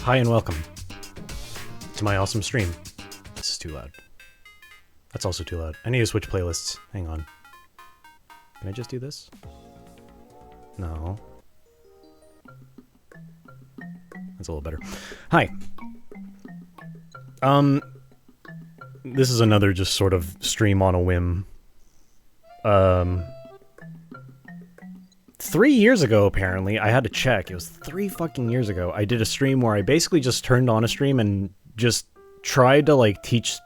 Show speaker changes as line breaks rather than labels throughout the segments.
Hi and welcome to my awesome stream. This is too loud. That's also too loud. I need to switch playlists. Hang on. Can I just do this? No. That's a little better. Hi. This is another just sort of stream on a whim. 3 years ago, apparently, I had to check. It was 3 fucking years ago. I did a stream where I basically just turned on a stream and just tried to, like, teach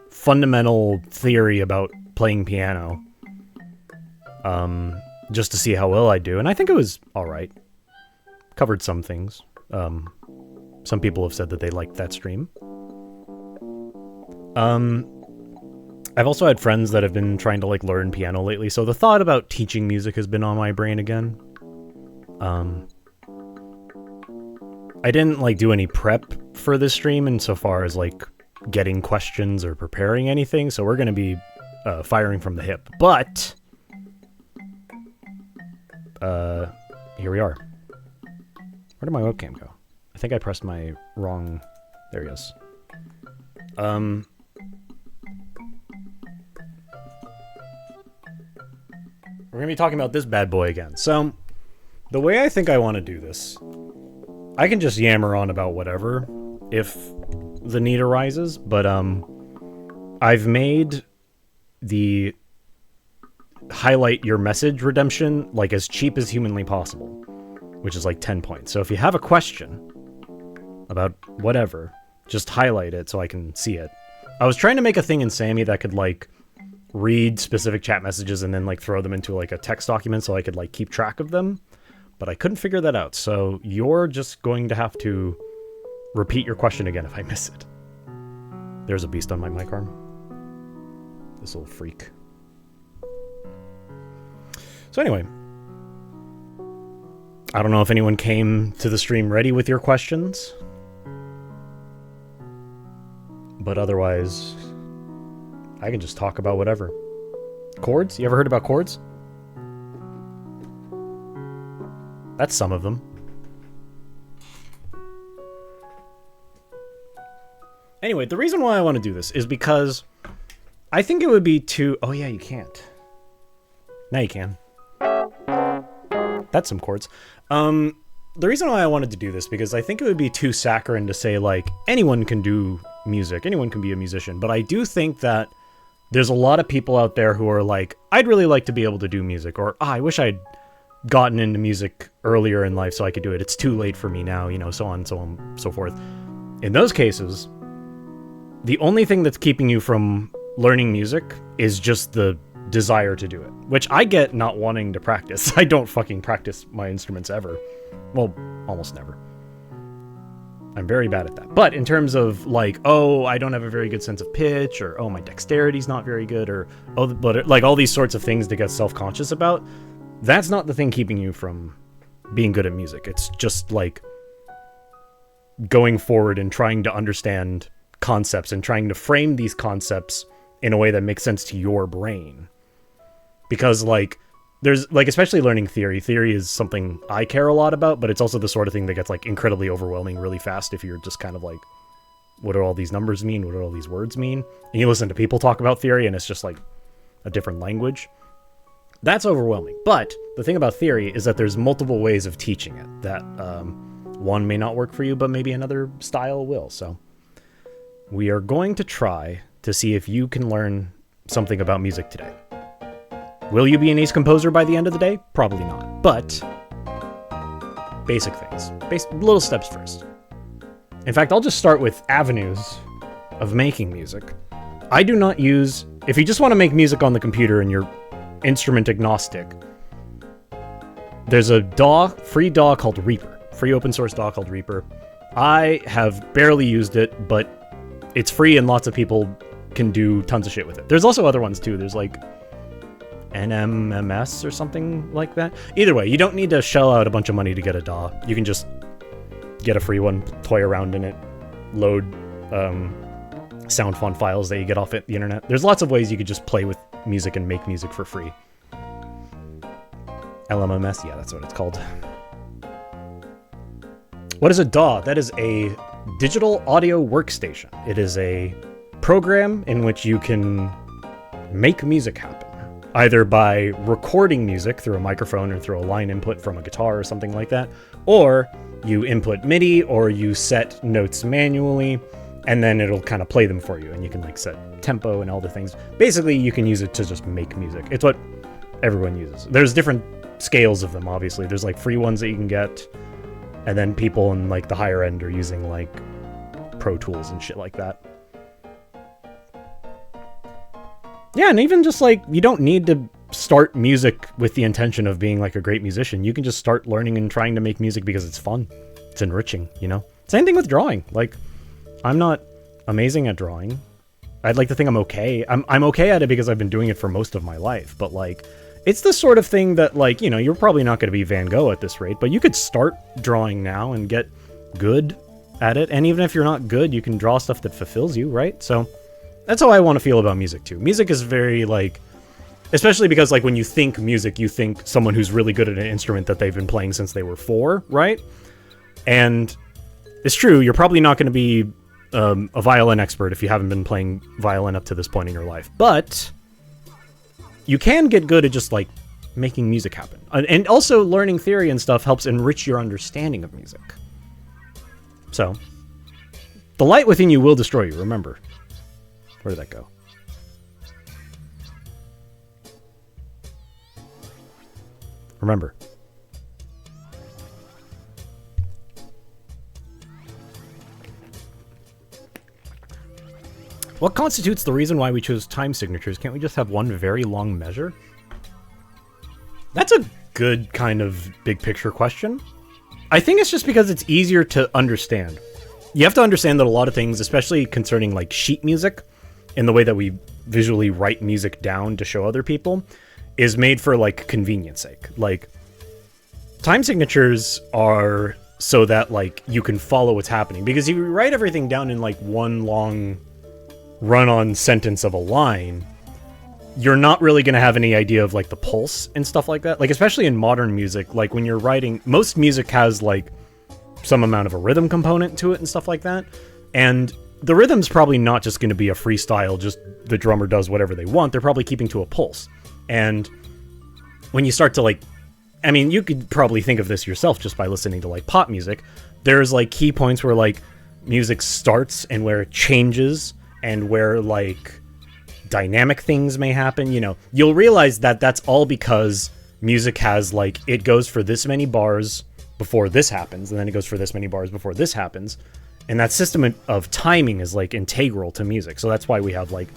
fundamental theory about playing piano. Just to see how well I do. And I think it was alright. Covered some things. Some people have said that they liked that stream. I've also had friends that have been trying to, like, learn piano lately, so the thought about teaching music has been on my brain again. I didn't, like, do any prep for this stream insofar as, like, getting questions or preparing anything, so we're gonna be firing from the hip. But here we are. Where did my webcam go? I think I pressed my wrong... There he is. We're going to be talking about this bad boy again. So, the way I think I want to do this, I can just yammer on about whatever if the need arises, but I've made the highlight your message redemption like as cheap as humanly possible, which is like 10 points. So if you have a question about whatever, just highlight it so I can see it. I was trying to make a thing in Sammy that could, like, read specific chat messages and then, like, throw them into, like, a text document so I could, like, keep track of them. But I couldn't figure that out, so you're just going to have to repeat your question again if I miss it. There's a beast on my mic arm. This little freak. So anyway. I don't know if anyone came to the stream ready with your questions. But otherwise... I can just talk about whatever. Chords? You ever heard about chords? That's some of them. Anyway, the reason why I want to do this is because I think it would be too... Oh yeah, you can't. Now you can. That's some chords. The reason why I wanted to do this, because I think it would be too saccharine to say, like, anyone can do music, anyone can be a musician, but I do think that there's a lot of people out there who are like, I'd really like to be able to do music, or I wish I'd gotten into music earlier in life so I could do it. It's too late for me now, you know, so on, so forth. In those cases, the only thing that's keeping you from learning music is just the desire to do it, which I get not wanting to practice. I don't fucking practice my instruments ever. Well, almost never. I'm very bad at that. But in terms of, like, oh, I don't have a very good sense of pitch, or, oh, my dexterity's not very good, or, oh, but, like, all these sorts of things to get self-conscious about, that's not the thing keeping you from being good at music. It's just, like, going forward and trying to understand concepts and trying to frame these concepts in a way that makes sense to your brain. Because, like, there's, like, especially learning theory. Theory is something I care a lot about, but it's also the sort of thing that gets, like, incredibly overwhelming really fast if you're just kind of like, what do all these numbers mean? What do all these words mean? And you listen to people talk about theory and it's just, like, a different language. That's overwhelming. But the thing about theory is that there's multiple ways of teaching it. That one may not work for you, but maybe another style will. So we are going to try to see if you can learn something about music today. Will you be an ace composer by the end of the day? Probably not. But basic things. Little steps first. In fact, I'll just start with avenues of making music. I do not use... If you just want to make music on the computer and you're instrument agnostic, there's a DAW, free DAW called Reaper. Free open source DAW called Reaper. I have barely used it, but it's free and lots of people can do tons of shit with it. There's also other ones too. There's like NMMS or something like that. Either way, you don't need to shell out a bunch of money to get a DAW. You can just get a free one, toy around in it, load sound font files that you get off the internet. There's lots of ways you could just play with music and make music for free. LMMS, yeah, that's what it's called. What is a DAW? That is a digital audio workstation. It is a program in which you can make music happen, either by recording music through a microphone or through a line input from a guitar or something like that, or you input MIDI, or you set notes manually, and then it'll kind of play them for you, and you can like set tempo and all the things. Basically, you can use it to just make music. It's what everyone uses. There's different scales of them, obviously. There's like free ones that you can get, and then people in like the higher end are using like Pro Tools and shit like that. Yeah, and even just like, you don't need to start music with the intention of being like a great musician. You can just start learning and trying to make music because it's fun. It's enriching, you know? Same thing with drawing. Like, I'm not amazing at drawing. I'd like to think I'm okay. I'm okay at it because I've been doing it for most of my life. But like, it's the sort of thing that like, you know, you're probably not going to be Van Gogh at this rate, but you could start drawing now and get good at it. And even if you're not good, you can draw stuff that fulfills you, right? So that's how I want to feel about music too. Music is very like, especially because like when you think music, you think someone who's really good at an instrument that they've been playing since they were 4, right? And it's true, you're probably not going to be a violin expert if you haven't been playing violin up to this point in your life. But you can get good at just like making music happen. And also learning theory and stuff helps enrich your understanding of music. So, the light within you will destroy you, remember. Where did that go? Remember. What constitutes the reason why we chose time signatures? Can't we just have one very long measure? That's a good kind of big picture question. I think it's just because it's easier to understand. You have to understand that a lot of things, especially concerning like sheet music, in the way that we visually write music down to show other people, is made for like convenience sake. Like, time signatures are so that like you can follow what's happening. Because if you write everything down in like one long run-on sentence of a line, you're not really going to have any idea of like the pulse and stuff like that. Like, especially in modern music, like when you're writing, most music has like some amount of a rhythm component to it and stuff like that. And the rhythm's probably not just going to be a freestyle, just the drummer does whatever they want. They're probably keeping to a pulse. And when you start to like, I mean, you could probably think of this yourself just by listening to like pop music. There's like key points where like music starts and where it changes and where like dynamic things may happen. You know, you'll realize that that's all because music has like, it goes for this many bars before this happens, and then it goes for this many bars before this happens. And that system of timing is like integral to music. So that's why we have like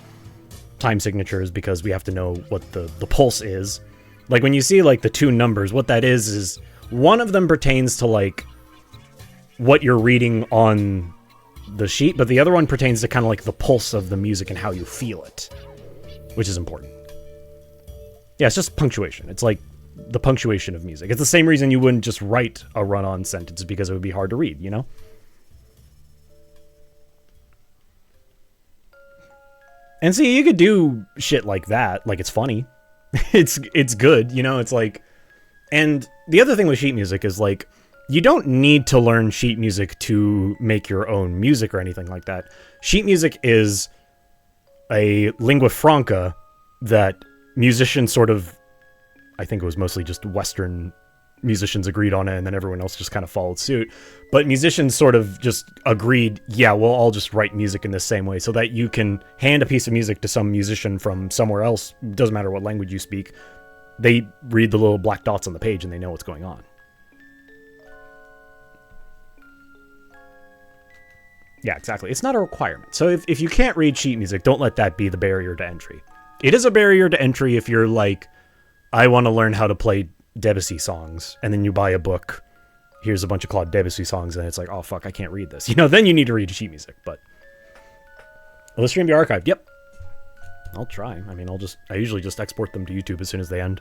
time signatures, because we have to know what the pulse is. Like when you see like the two numbers, what that is one of them pertains to like what you're reading on the sheet, but the other one pertains to kind of like the pulse of the music and how you feel it, which is important. Yeah, it's just punctuation. It's like the punctuation of music. It's the same reason you wouldn't just write a run-on sentence, because it would be hard to read, you know? And see, you could do shit like that. Like, it's funny. It's good, you know? It's like... And the other thing with sheet music is, like, you don't need to learn sheet music to make your own music or anything like that. Sheet music is a lingua franca that musicians sort of... I think it was mostly just Western musicians agreed on it, and then everyone else just kind of followed suit. But musicians sort of just agreed, yeah, we'll all just write music in the same way, so that you can hand a piece of music to some musician from somewhere else, doesn't matter what language you speak, they read the little black dots on the page and they know what's going on. Yeah, exactly. It's not a requirement. So if you can't read sheet music, don't let that be the barrier to entry. It is a barrier to entry if you're like, I want to learn how to play Debussy songs, and then you buy a book, here's a bunch of Claude Debussy songs, and it's like, oh fuck, I can't read this. You know, then you need to read sheet music, but... Will the stream be archived? Yep. I'll try. I mean, I usually just export them to YouTube as soon as they end.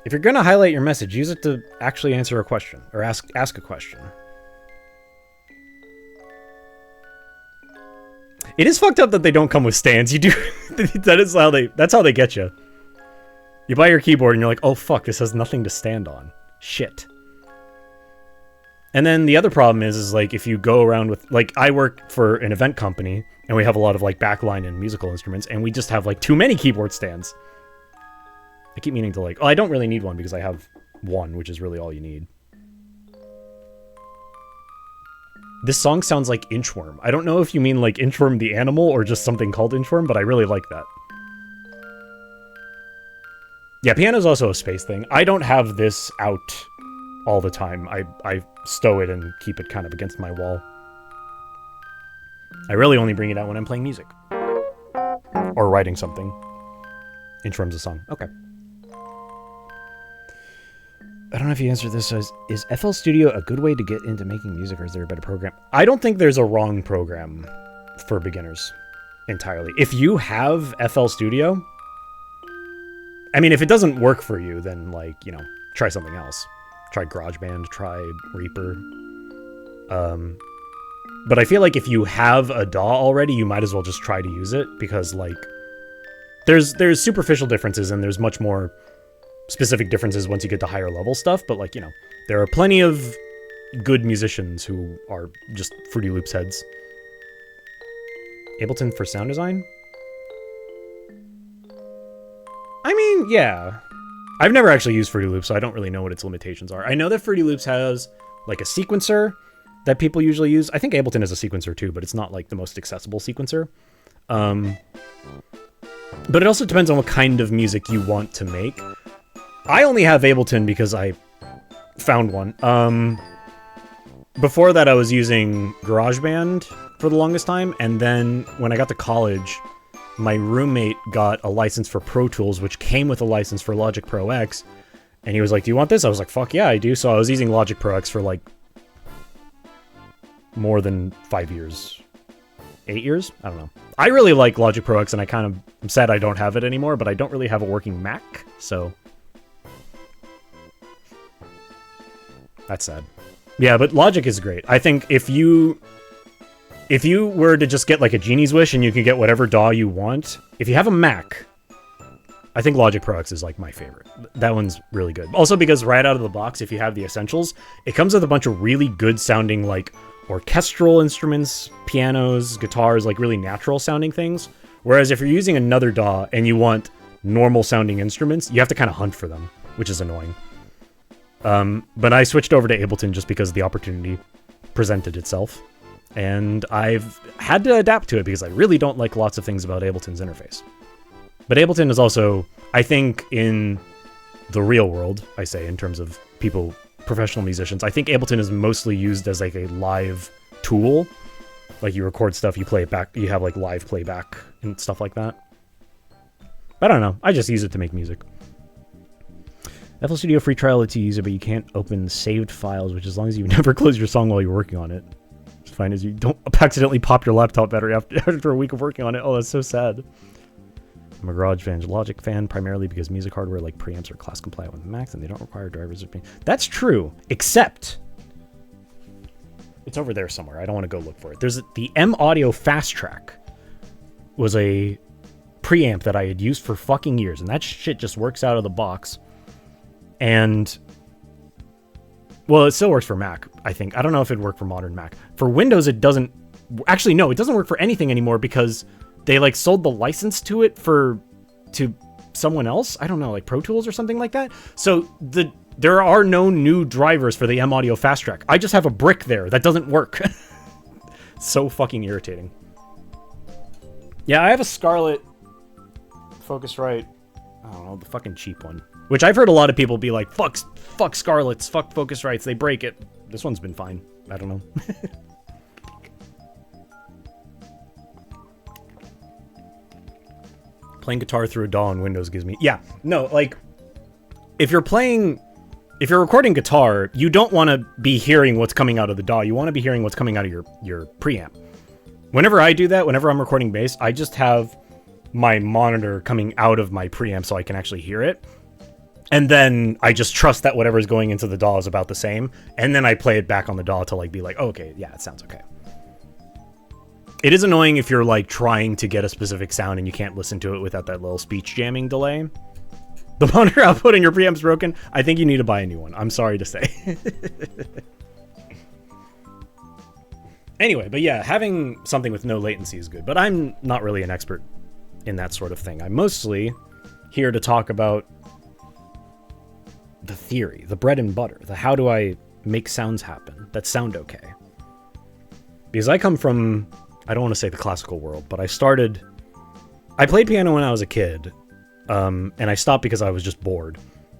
If you're gonna highlight your message, use it to actually answer a question, or ask a question. It is fucked up that they don't come with stands. You do. That's how they get you. You buy your keyboard and you're like, oh fuck, this has nothing to stand on. Shit. And then the other problem is like if you go around with, like, I work for an event company and we have a lot of like backline and musical instruments and we just have like too many keyboard stands. I keep meaning to like, oh, I don't really need one because I have one, which is really all you need. This song sounds like Inchworm. I don't know if you mean like Inchworm the animal or just something called Inchworm, but I really like that. Yeah, piano's also a space thing. I don't have this out all the time. I stow it and keep it kind of against my wall. I really only bring it out when I'm playing music. Or writing something. Inchworm's a song. Okay. I don't know if you answered this as, is FL Studio a good way to get into making music, or is there a better program? I don't think there's a wrong program for beginners entirely. If you have FL Studio, I mean, if it doesn't work for you, then, like, you know, try something else. Try GarageBand, try Reaper. But I feel like if you have a DAW already, you might as well just try to use it, because, like, there's superficial differences and there's much more specific differences once you get to higher level stuff, but, like, you know, there are plenty of good musicians who are just Fruity Loops heads. Ableton for sound design? I mean, yeah. I've never actually used Fruity Loops, so I don't really know what its limitations are. I know that Fruity Loops has, like, a sequencer that people usually use. I think Ableton has a sequencer too, but it's not, like, the most accessible sequencer. But it also depends on what kind of music you want to make. I only have Ableton because I found one. Before that, I was using GarageBand for the longest time, and then when I got to college, my roommate got a license for Pro Tools, which came with a license for Logic Pro X, and he was like, do you want this? I was like, fuck yeah, I do. So I was using Logic Pro X for, like, more than 5 years. 8 years? I don't know. I really like Logic Pro X, and I kind of am sad I don't have it anymore, but I don't really have a working Mac, so that's sad. Yeah, but Logic is great. I think if you were to just get like a genie's wish and you could get whatever DAW you want, if you have a Mac, I think Logic Pro X is like my favorite. That one's really good. Also because right out of the box, if you have the essentials, it comes with a bunch of really good sounding like orchestral instruments, pianos, guitars, like really natural sounding things. Whereas if you're using another DAW and you want normal sounding instruments, you have to kind of hunt for them, which is annoying. But I switched over to Ableton just because the opportunity presented itself. And I've had to adapt to it because I really don't like lots of things about Ableton's interface. But Ableton is also, I think, in the real world, I say, in terms of people, professional musicians, I think Ableton is mostly used as like a live tool. Like you record stuff, you play it back, you have like live playback and stuff like that. But I don't know, I just use it to make music. FL Studio free trial lets you use it, but you can't open saved files, which as long as you never close your song while you're working on it. It's fine as you don't accidentally pop your laptop battery after a week of working on it. Oh, that's so sad. I'm a GarageBand Logic fan, primarily because music hardware like preamps are class compliant with Macs and they don't require drivers. That's true, except it's over there somewhere. I don't want to go look for it. There's the M Audio Fast Track was a preamp that I had used for fucking years, and that shit just works out of the box. And well, it still works for Mac, I think. I don't know if it'd work for modern Mac. For Windows, it doesn't. Actually, no, it doesn't work for anything anymore because they like sold the license to it to someone else. I don't know, like Pro Tools or something like that. So there are no new drivers for the M Audio Fast Track. I just have a brick there that doesn't work. So fucking irritating. Yeah, I have a Scarlett Focusrite. I don't know, the fucking cheap one. Which I've heard a lot of people be like, fuck Scarletts, fuck Focusrites, they break it. This one's been fine. I don't know. Playing guitar through a DAW on Windows gives me... Yeah, no, like, if you're recording guitar, you don't want to be hearing what's coming out of the DAW. You want to be hearing what's coming out of your preamp. Whenever I do that, whenever I'm recording bass, I just have my monitor coming out of my preamp so I can actually hear it. And then I just trust that whatever is going into the DAW is about the same. And then I play it back on the DAW to like be like, oh, okay, yeah, it sounds okay. It is annoying if you're like trying to get a specific sound and you can't listen to it without that little speech jamming delay. The monitor output in your preamp's broken. I think you need to buy a new one. I'm sorry to say. Anyway, but yeah, having something with no latency is good. But I'm not really an expert in that sort of thing. I'm mostly here to talk about the theory, the bread and butter, the how do I make sounds happen that sound okay. Because I come from, I don't want to say the classical world, but I played piano when I was a kid, and I stopped because I was just bored.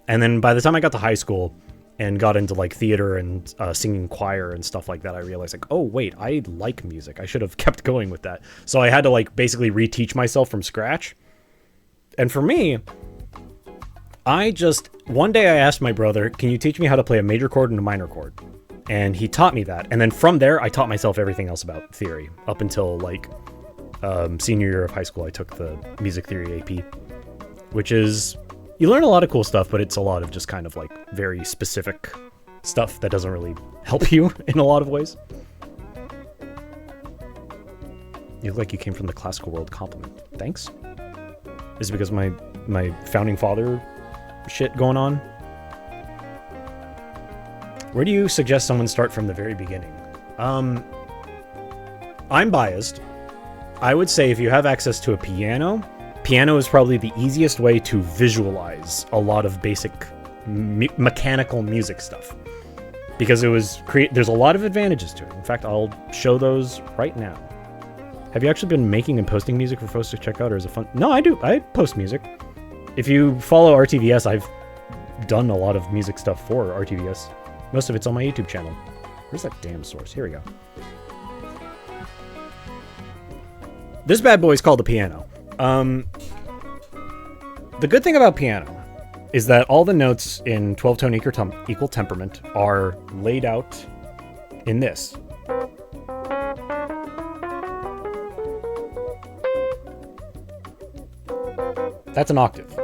And then by the time I got to high school and got into like theater and singing choir and stuff like that, I realized like, oh wait, I like music. I should have kept going with that. So I had to like basically reteach myself from scratch. And for me, one day I asked my brother, can you teach me how to play a major chord and a minor chord? And he taught me that. And then from there, I taught myself everything else about theory up until like senior year of high school. I took the music theory AP, which is, you learn a lot of cool stuff, but it's a lot of just kind of like very specific stuff that doesn't really help you in a lot of ways. You look like you came from the classical world. Compliment. Thanks. Is it because my founding father shit going on? Where do you suggest someone start from the very beginning? I'm biased. I would say if you have access to a piano is probably the easiest way to visualize a lot of basic mechanical music stuff. Because there's a lot of advantages to it. In fact, I'll show those right now. Have you actually been making and posting music for folks to check out, or is it fun? No, I do. I post music. If you follow RTVS, I've done a lot of music stuff for RTVS. Most of it's on my YouTube channel. Where's that damn source? Here we go. This bad boy is called the piano. The good thing about piano is that all the notes in 12-tone equal temperament are laid out in this. That's an octave.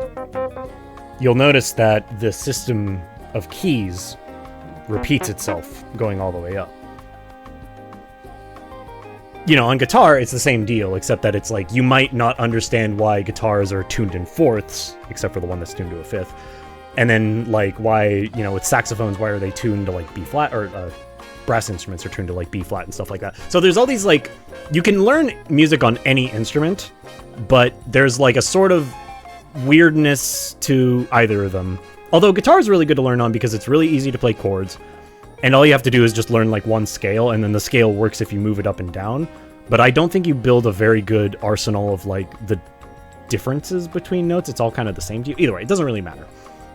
You'll notice that the system of keys repeats itself going all the way up. You know, on guitar, it's the same deal, except that it's like, you might not understand why guitars are tuned in fourths, except for the one that's tuned to a fifth. And then, like, why, you know, with saxophones, why are they tuned to, like, B flat, or brass instruments are tuned to, like, B flat and stuff like that. So there's all these, like, you can learn music on any instrument, but there's, like, a sort of weirdness to either of them. Although guitar is really good to learn on because it's really easy to play chords. And all you have to do is just learn like one scale, and then the scale works if you move it up and down. But I don't think you build a very good arsenal of like the differences between notes. It's all kind of the same to you. Either way, it doesn't really matter.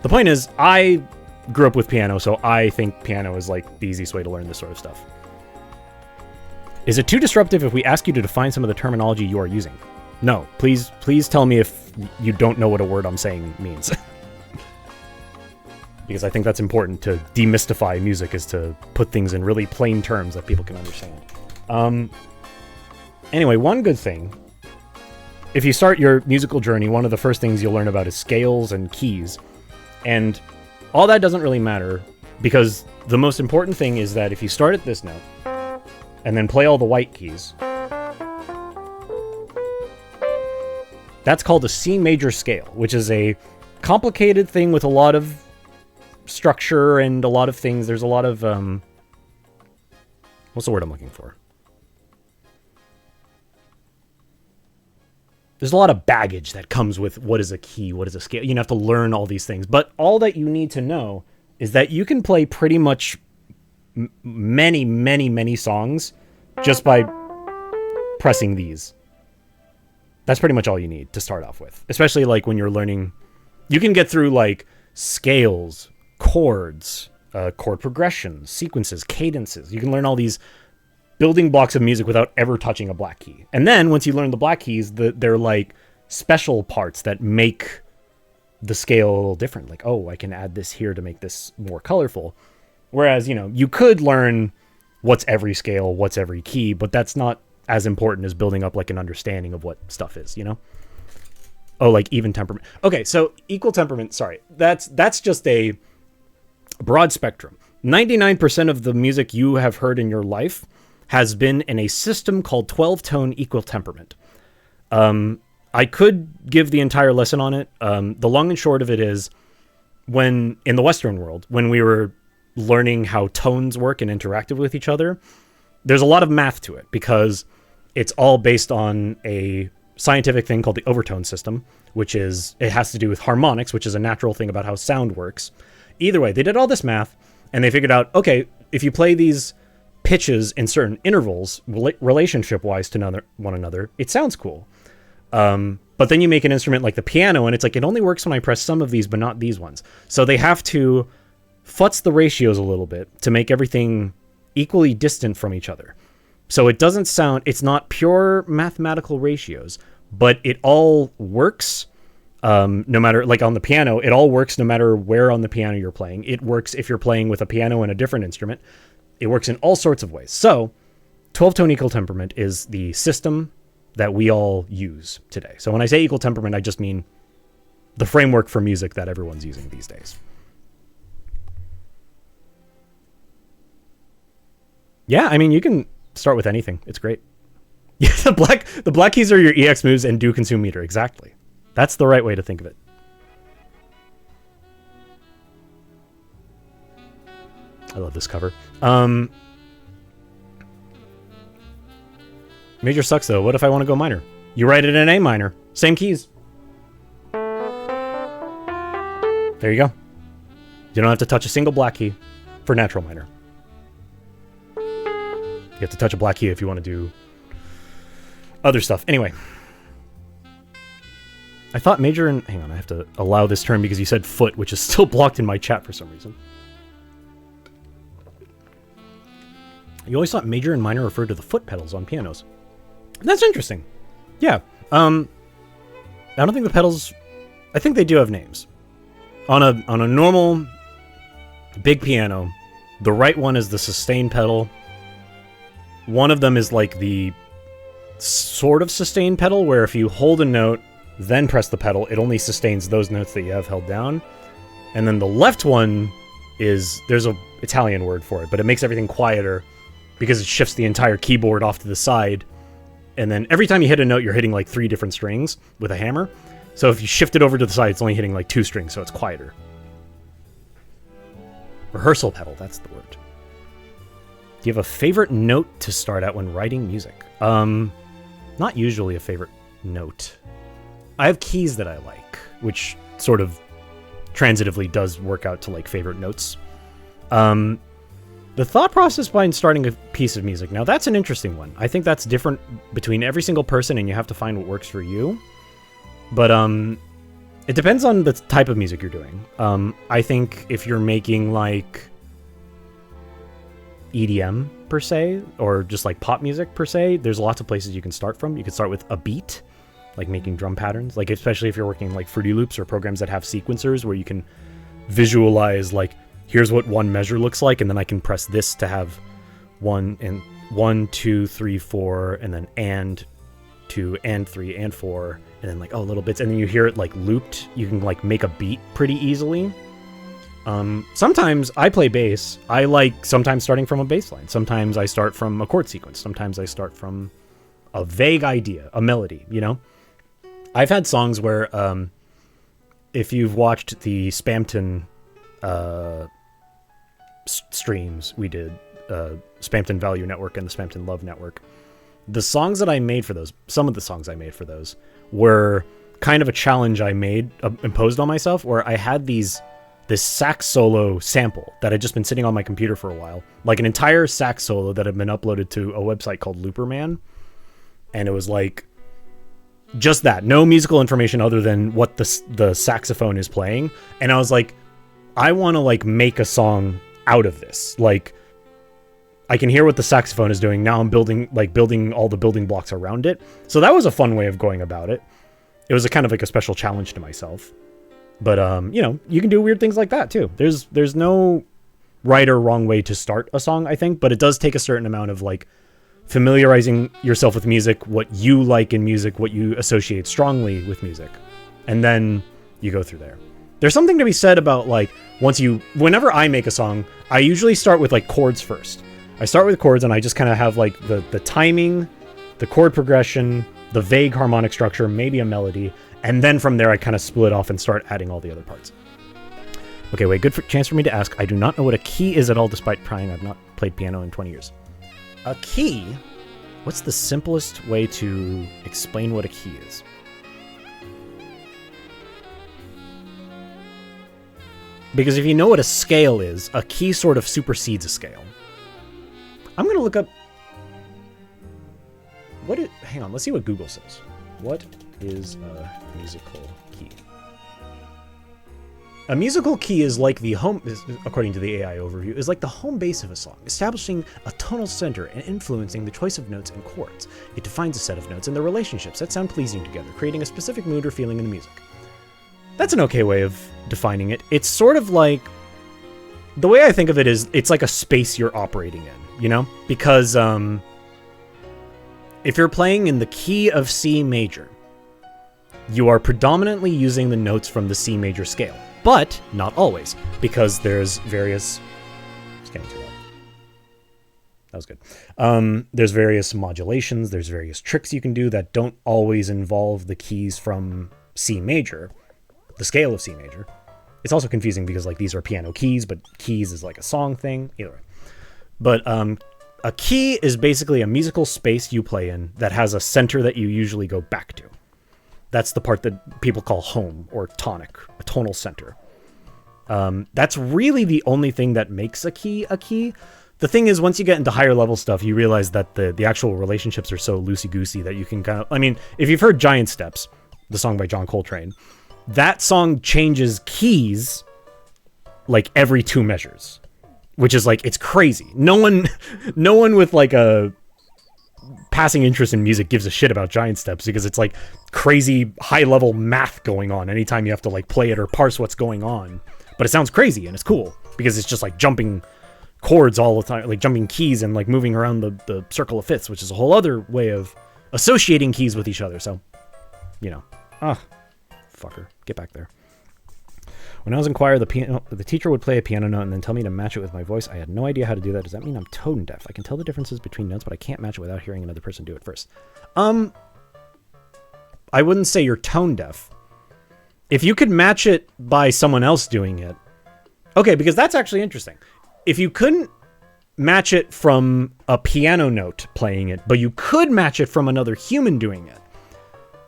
The point is, I grew up with piano, so I think piano is like the easiest way to learn this sort of stuff. Is it too disruptive if we ask you to define some of the terminology you are using? No, please tell me if you don't know what a word I'm saying means. Because I think that's important to demystify music, is to put things in really plain terms that people can understand. Anyway, one good thing, if you start your musical journey, one of the first things you'll learn about is scales and keys. And all that doesn't really matter, because the most important thing is that if you start at this note, and then play all the white keys, that's called a C major scale, which is a complicated thing with a lot of structure and a lot of things. There's a lot of what's the word I'm looking for? There's a lot of baggage that comes with what is a key, what is a scale. You have to learn all these things, but all that you need to know is that you can play pretty much many songs just by pressing these. That's pretty much all you need to start off with, especially like when you're learning. You can get through like scales, chords, chord progressions, sequences, cadences. You can learn all these building blocks of music without ever touching a black key. And then once you learn the black keys, they're like special parts that make the scale a little different. Like, oh, I can add this here to make this more colorful. Whereas, you know, you could learn what's every scale, what's every key, but that's not as important as building up like an understanding of what stuff is, you know? Oh, like even temperament. Okay, so equal temperament, sorry. That's just a broad spectrum. 99% of the music you have heard in your life has been in a system called 12-tone equal temperament. I could give the entire lesson on it. The long and short of it is, when in the Western world, when we were learning how tones work and interacted with each other, there's a lot of math to it because it's all based on a scientific thing called the overtone system, which is, it has to do with harmonics, which is a natural thing about how sound works. Either way, they did all this math and they figured out, okay, if you play these pitches in certain intervals, relationship-wise to one another, it sounds cool. But then you make an instrument like the piano, and it's like, it only works when I press some of these, but not these ones. So they have to futz the ratios a little bit to make everything equally distant from each other. So it doesn't sound, it's not pure mathematical ratios, but it all works. No matter, like on the piano, it all works no matter where on the piano you're playing. It works if you're playing with a piano and a different instrument. It works in all sorts of ways. So 12-tone equal temperament is the system that we all use today. So when I say equal temperament, I just mean the framework for music that everyone's using these days. Yeah, I mean, you can start with anything. It's great. Yeah, the black keys are your EX moves and do consume meter. Exactly. That's the right way to think of it. I love this cover. Major sucks though. What if I want to go minor? You write it in A minor. Same keys. There you go. You don't have to touch a single black key for natural minor. You have to touch a black key if you want to do other stuff. Anyway. I thought major and... Hang on, I have to allow this term because you said foot, which is still blocked in my chat for some reason. You always thought major and minor referred to the foot pedals on pianos. That's interesting. Yeah. I don't think the pedals... I think they do have names. On a normal big piano, the right one is the sustain pedal. One of them is like the sort of sustain pedal, where if you hold a note, then press the pedal, it only sustains those notes that you have held down. And then the left one is... There's a Italian word for it, but it makes everything quieter because it shifts the entire keyboard off to the side. And then every time you hit a note, you're hitting like 3 different strings with a hammer. So if you shift it over to the side, it's only hitting like 2 strings, so it's quieter. Rehearsal pedal, that's the word. Do you have a favorite note to start at when writing music? Not usually a favorite note. I have keys that I like, which sort of transitively does work out to like favorite notes. The thought process behind starting a piece of music. Now, that's an interesting one. I think that's different between every single person, and you have to find what works for you. But it depends on the type of music you're doing. I think if you're making, like, EDM, per se, or just, like, pop music, per se, there's lots of places you can start from. You can start with a beat, like making drum patterns. Like, especially if you're working, like, Fruity Loops or programs that have sequencers where you can visualize, like, here's what one measure looks like, and then I can press this to have 1, 2, 3, 4, and then and 2, and 3, and 4, and then like, oh, little bits, and then you hear it like looped. You can like make a beat pretty easily. Sometimes I play bass. I like sometimes starting from a bass line. Sometimes I start from a chord sequence. Sometimes I start from a vague idea, a melody, you know? I've had songs where, if you've watched the Spampton streams we did, Spampton Value Network and the Spampton Love Network, the songs that I made for those, some of the songs I made for those, were kind of a challenge I made, imposed on myself, where I had this sax solo sample that had just been sitting on my computer for a while, like an entire sax solo that had been uploaded to a website called Looperman, and it was like just that, no musical information other than what the saxophone is playing, and I was like, I want to like make a song out of this. Like, I can hear what the saxophone is doing. Now I'm building all the building blocks around it. So that was a fun way of going about it. It was a kind of like a special challenge to myself. But, you know, you can do weird things like that too. There's no right or wrong way to start a song, I think, but it does take a certain amount of like familiarizing yourself with music, what you like in music, what you associate strongly with music. And then you go through there. There's something to be said about like, whenever I make a song, I usually start with like chords first. I start with chords and I just kind of have like the timing, the chord progression, the vague harmonic structure, maybe a melody, and then from there I kind of split off and start adding all the other parts. Okay, wait, chance for me to ask. I do not know what a key is at all, despite trying. I've not played piano in 20 years. A key? What's the simplest way to explain what a key is? Because if you know what a scale is, a key sort of supersedes a scale. I'm going to look up... Hang on, let's see what Google says. What is a musical key? A musical key is like the according to the AI overview, is like the home base of a song, establishing a tonal center and influencing the choice of notes and chords. It defines a set of notes and their relationships that sound pleasing together, creating a specific mood or feeling in the music. That's an okay way of defining it. It's sort of like, the way I think of it is, it's like a space you're operating in, you know? Because if you're playing in the key of C major, you are predominantly using the notes from the C major scale. But not always, because there's various... It's getting too loud. That was good. There's various modulations, there's various tricks you can do that don't always involve the keys from C major, the scale of C major. It's also confusing because like these are piano keys, but keys is like a song thing. Either way. But a key is basically a musical space you play in that has a center that you usually go back to. That's the part that people call home or tonic, a tonal center. That's really the only thing that makes a key a key. The thing is, once you get into higher level stuff, you realize that the actual relationships are so loosey-goosey that you can kind of... I mean, if you've heard Giant Steps, the song by John Coltrane, that song changes keys like every 2 measures, which is like, it's crazy. No one with like a passing interest in music gives a shit about Giant Steps because it's like crazy high level math going on anytime you have to like play it or parse what's going on. But it sounds crazy and it's cool because it's just like jumping chords all the time, like jumping keys and like moving around the circle of fifths, which is a whole other way of associating keys with each other. So, you know, fucker, get back there. When I was in choir, the teacher would play a piano note and then tell me to match it with my voice. I had no idea how to do that. Does that mean I'm tone deaf? I can tell the differences between notes, but I can't match it without hearing another person do it first. I wouldn't say you're tone deaf. If you could match it by someone else doing it, okay, because that's actually interesting. If you couldn't match it from a piano note playing it, but you could match it from another human doing it,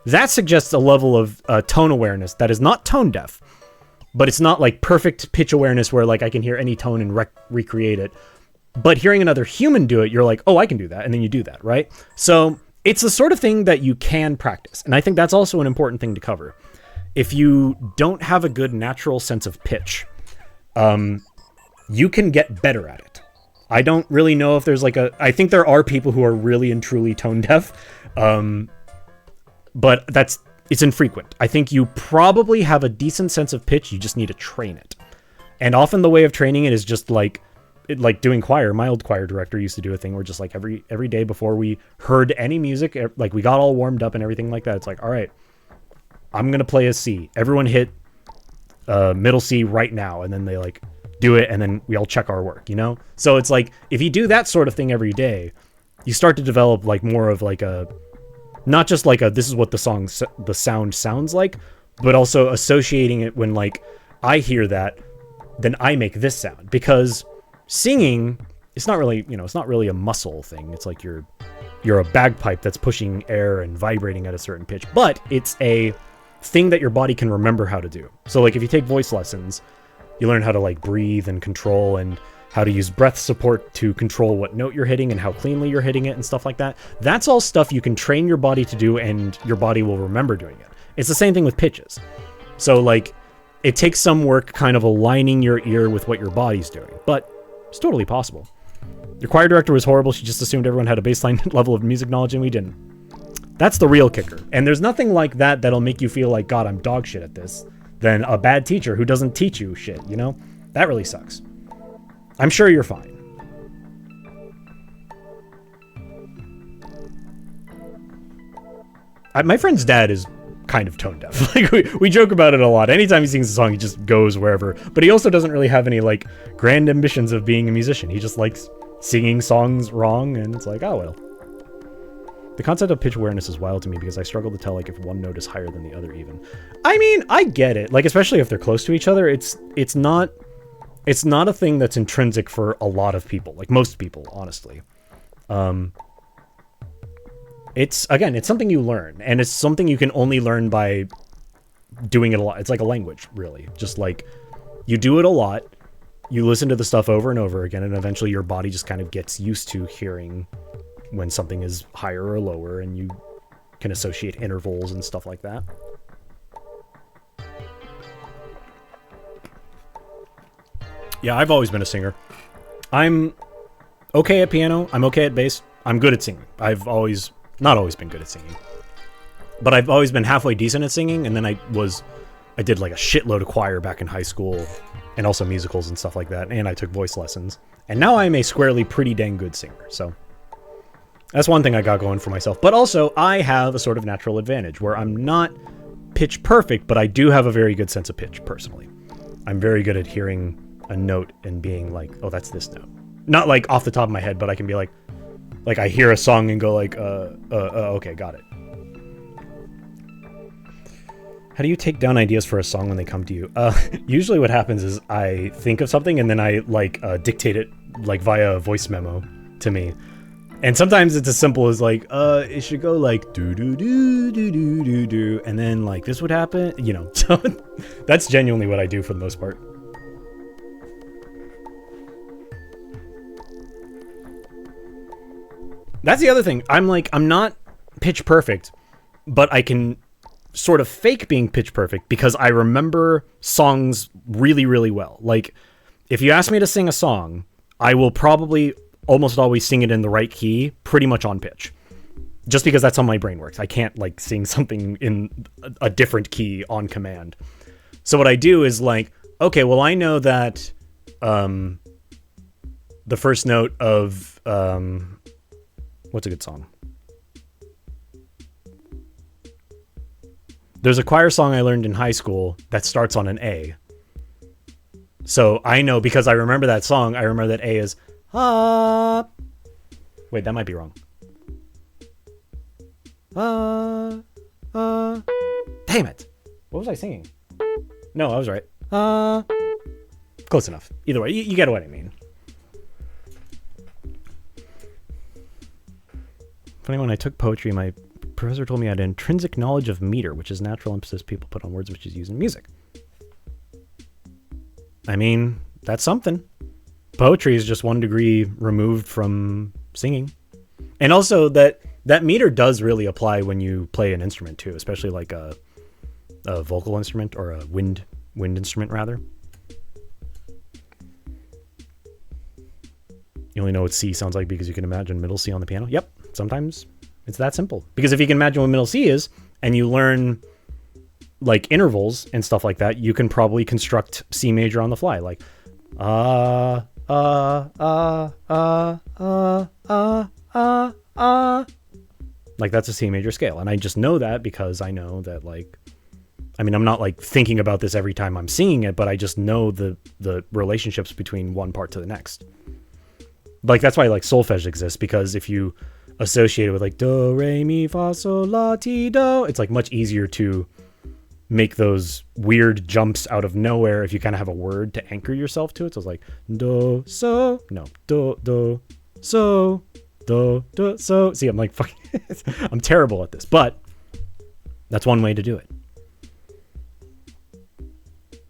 that suggests a level of tone awareness that is not tone deaf. But it's not like perfect pitch awareness where like I can hear any tone and recreate it. But hearing another human do it, you're like, oh, I can do that. And then you do that, right? So it's the sort of thing that you can practice. And I think that's also an important thing to cover. If you don't have a good natural sense of pitch, you can get better at it. I don't really know if there's like I think there are people who are really and truly tone deaf. But it's infrequent. I think you probably have a decent sense of pitch. You just need to train it. And often the way of training it is just like doing choir. My old choir director used to do a thing where just like every day before we heard any music, like we got all warmed up and everything like that. It's like, all right, I'm going to play a C. Everyone hit middle C right now. And then they like do it. And then we all check our work, you know? So it's like, if you do that sort of thing every day, you start to develop like more of like not just like this is what the sound sounds like, but also associating it when like I hear that, then I make this sound. Because singing, it's not really a muscle thing. It's like you're a bagpipe that's pushing air and vibrating at a certain pitch, but it's a thing that your body can remember how to do. So like if you take voice lessons, you learn how to like breathe and control and how to use breath support to control what note you're hitting and how cleanly you're hitting it and stuff like that. That's all stuff you can train your body to do and your body will remember doing it. It's the same thing with pitches. So like it takes some work kind of aligning your ear with what your body's doing, but it's totally possible. Your choir director was horrible. She just assumed everyone had a baseline level of music knowledge and we didn't. That's the real kicker. And there's nothing like that that'll make you feel like, God, I'm dog shit at this, than a bad teacher who doesn't teach you shit, you know? That really sucks. I'm sure you're fine. My friend's dad is kind of tone deaf. Like we joke about it a lot. Anytime he sings a song, he just goes wherever. But he also doesn't really have any like grand ambitions of being a musician. He just likes singing songs wrong, and it's like, oh well. The concept of pitch awareness is wild to me because I struggle to tell like if one note is higher than the other even. I mean, I get it. Like, especially if they're close to each other, it's not a thing that's intrinsic for a lot of people, like most people, honestly. It's something you learn, and it's something you can only learn by doing it a lot. It's like a language, really. Just like you do it a lot, you listen to the stuff over and over again, and eventually your body just kind of gets used to hearing when something is higher or lower, and you can associate intervals and stuff like that. Yeah, I've always been a singer. I'm okay at piano. I'm okay at bass. I'm good at singing. I've always, not always been good at singing, but I've always been halfway decent at singing. And then I did like a shitload of choir back in high school, and also musicals and stuff like that. And I took voice lessons. And now I'm a squarely pretty dang good singer. So that's one thing I got going for myself. But also, I have a sort of natural advantage where I'm not pitch perfect, but I do have a very good sense of pitch, personally. I'm very good at hearing a note and being like, oh, that's this note. Not like off the top of my head, but I can be like I hear a song and go like, okay, got it. How do you take down ideas for a song when they come to you? Usually what happens is I think of something and then I dictate it like via a voice memo to me. And sometimes it's as simple as like, it should go like do do do do do do do, and then like this would happen, you know. So that's genuinely what I do for the most part. That's the other thing. I'm not pitch perfect, but I can sort of fake being pitch perfect because I remember songs really, really well. Like, if you ask me to sing a song, I will probably almost always sing it in the right key, pretty much on pitch. Just because that's how my brain works. I can't like sing something in a different key on command. So what I do is like, okay, well, I know that the first note of what's a good song? There's a choir song I learned in high school that starts on an A. So I know, because I remember that song, I remember that A is wait, that might be wrong. Damn it. What was I singing? No, I was right. Close enough. Either way, you get what I mean. Funny, when I took poetry, my professor told me I had intrinsic knowledge of meter, which is natural emphasis people put on words which is used in music. I mean, that's something. Poetry is just 1 degree removed from singing. And also that meter does really apply when you play an instrument too, especially like a vocal instrument, or a wind instrument rather. You only know what C sounds like because you can imagine middle C on the piano. Yep, sometimes it's that simple. Because if you can imagine what middle C is, and you learn like intervals and stuff like that, you can probably construct C major on the fly. Like, like that's a C major scale. And I just know that because I know that, like, I mean, I'm not like thinking about this every time I'm singing it, but I just know the relationships between one part to the next. Like, that's why like solfege exists, because if you associate it with like do, re, mi, fa, sol, la, ti, do, it's like much easier to make those weird jumps out of nowhere if you kind of have a word to anchor yourself to it. So it's like do, so, no, do, so, do, so. See, I'm like, fucking, I'm terrible at this, but that's one way to do it.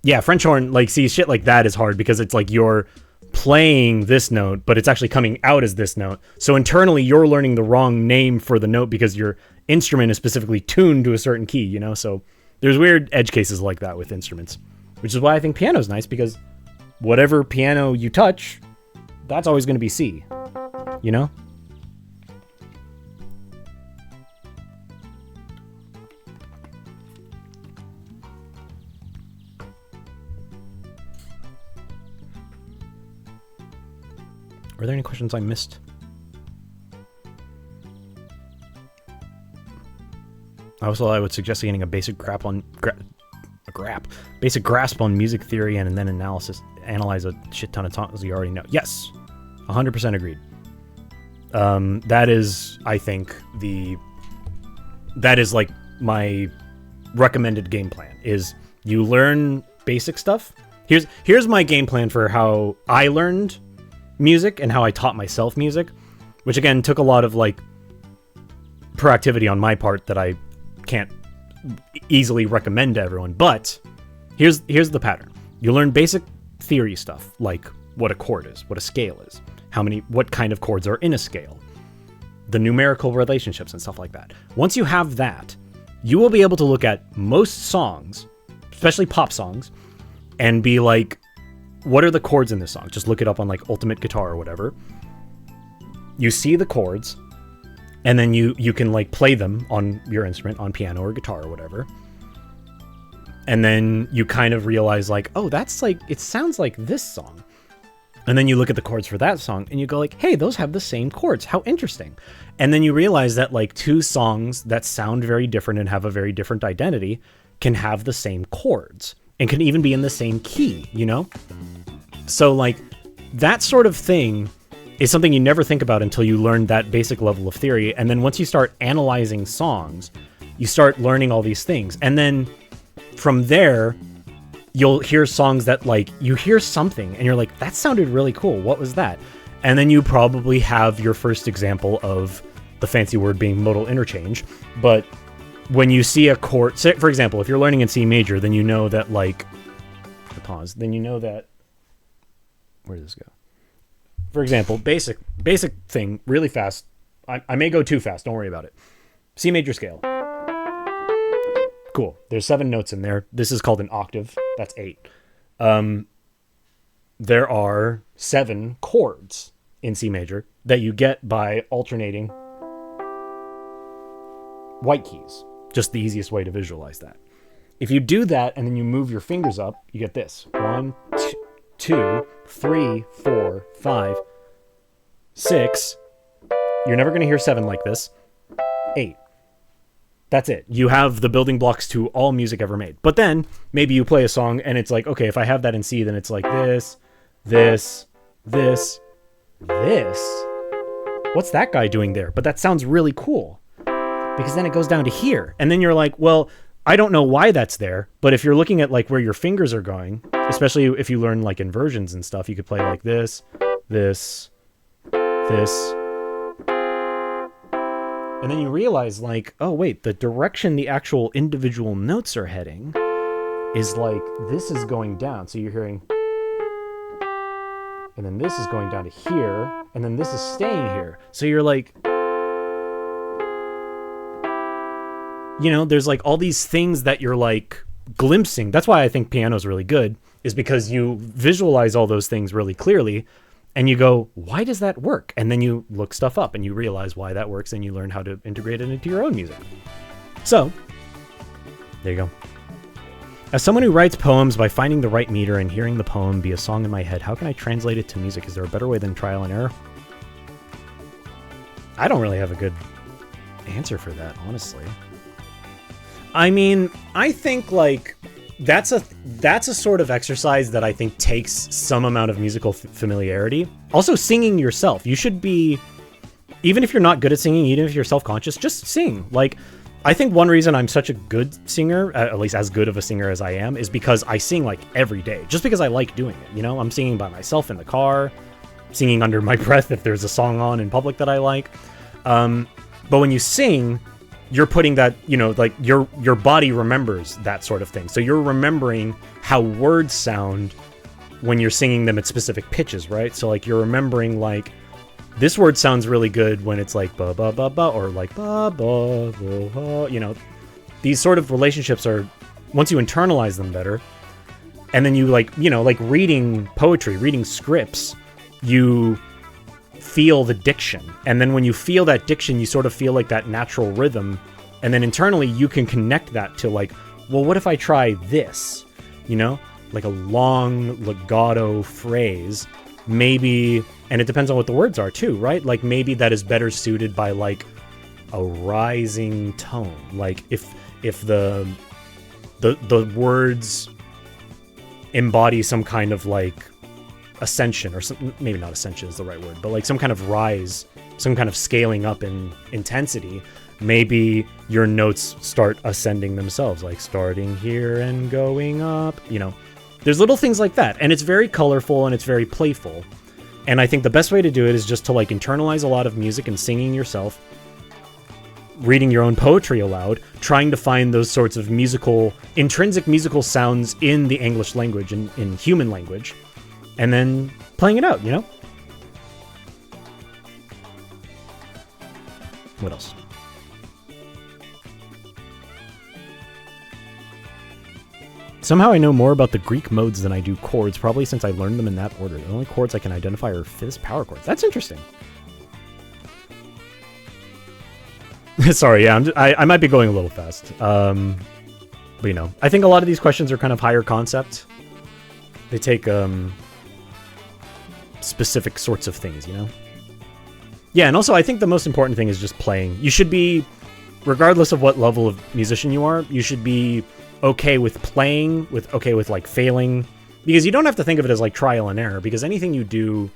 Yeah, French horn, like, see, shit like that is hard because it's like you're playing this note, but it's actually coming out as this note. So internally, you're learning the wrong name for the note because your instrument is specifically tuned to a certain key, you know? So there's weird edge cases like that with instruments, which is why I think piano's nice, because whatever piano you touch, that's always going to be C, you know? Were there any questions I missed? Also, I would suggest getting a basic grasp on music theory and then analyze a shit ton of songs you already know. Yes, 100% agreed. That is, I think, that is like my recommended game plan, is you learn basic stuff. Here's my game plan for how I learned music and how I taught myself music, which again took a lot of like proactivity on my part that I can't easily recommend to everyone. But here's the pattern. You learn basic theory stuff, like what a chord is, what a scale is, what kind of chords are in a scale, the numerical relationships and stuff like that. Once you have that, you will be able to look at most songs, especially pop songs, and be like, what are the chords in this song? Just look it up on like Ultimate Guitar or whatever. You see the chords, and then you can like play them on your instrument, on piano or guitar or whatever. And then you kind of realize like, oh, that's like, it sounds like this song. And then you look at the chords for that song and you go like, hey, those have the same chords. How interesting. And then you realize that like two songs that sound very different and have a very different identity can have the same chords and can even be in the same key, you know? So like that sort of thing is something you never think about until you learn that basic level of theory. And then once you start analyzing songs, you start learning all these things. And then from there, you'll hear songs that like, you hear something and you're like, that sounded really cool. What was that? And then you probably have your first example of the fancy word being modal interchange. But when you see a chord, say, for example, if you're learning in C major, then you know that like, pause, then you know that, where does this go? For example, basic thing, really fast. I may go too fast. Don't worry about it. C major scale. Cool. There's 7 notes in there. This is called an octave. That's 8. There are 7 chords in C major that you get by alternating white keys. Just the easiest way to visualize that. If you do that and then you move your fingers up, you get this. 1, 2, 3, 4, 5, 6. You're never going to hear 7 like this. 8. That's it. You have the building blocks to all music ever made. But then maybe you play a song and it's like, okay, if I have that in C, then it's like this, this, this, this. What's that guy doing there? But that sounds really cool because then it goes down to here. And then you're like, well, I don't know why that's there. But if you're looking at like where your fingers are going, especially if you learn like inversions and stuff, you could play like this, this, this. And then you realize like, oh wait, the direction the actual individual notes are heading is like, this is going down. So you're hearing, and then this is going down to here, and then this is staying here. So you're like, you know, there's like all these things that you're like glimpsing. That's why I think piano is really good, is because you visualize all those things really clearly. And you go, why does that work? And then you look stuff up and you realize why that works and you learn how to integrate it into your own music. So, there you go. As someone who writes poems by finding the right meter and hearing the poem be a song in my head, how can I translate it to music? Is there a better way than trial and error? I don't really have a good answer for that, honestly. I mean, I think like that's a sort of exercise that I think takes some amount of musical familiarity. Also, singing yourself. You should be, even if you're not good at singing, even if you're self-conscious, just sing. Like, I think one reason I'm such a good singer, at least as good of a singer as I am, is because I sing like every day. Just because I like doing it, you know? I'm singing by myself in the car, singing under my breath if there's a song on in public that I like. But when you sing, you're putting that, you know, like your body remembers that sort of thing. So you're remembering how words sound when you're singing them at specific pitches, right? So like you're remembering like, this word sounds really good when it's like ba ba ba ba, or like ba ba ba ba. You know, these sort of relationships are, once you internalize them better, and then you like, you know, like reading poetry, reading scripts, you feel the diction. And then when you feel that diction, you sort of feel like that natural rhythm. And then internally you can connect that to like, well, what if I try this? You know, like a long legato phrase, maybe, and it depends on what the words are too, right? Like maybe that is better suited by like a rising tone. Like if the words embody some kind of like ascension, or some, maybe not ascension is the right word, but like some kind of rise some kind of scaling up in intensity, maybe your notes start ascending themselves, like starting here and going up, you know. There's little things like that, and it's very colorful and it's very playful. And I think the best way to do it is just to like internalize a lot of music and singing yourself, reading your own poetry aloud, trying to find those sorts of intrinsic musical sounds in the English language and in human language, and then playing it out, you know? What else? Somehow I know more about the Greek modes than I do chords, probably since I learned them in that order. The only chords I can identify are fifth power chords. That's interesting. Sorry, yeah, I might be going a little fast. But, you know, I think a lot of these questions are kind of higher concept. They take specific sorts of things, you know? Yeah, and also I think the most important thing is just playing. You should be, regardless of what level of musician you are, you should be okay with playing, okay with like failing, because you don't have to think of it as like trial and error, because anything you do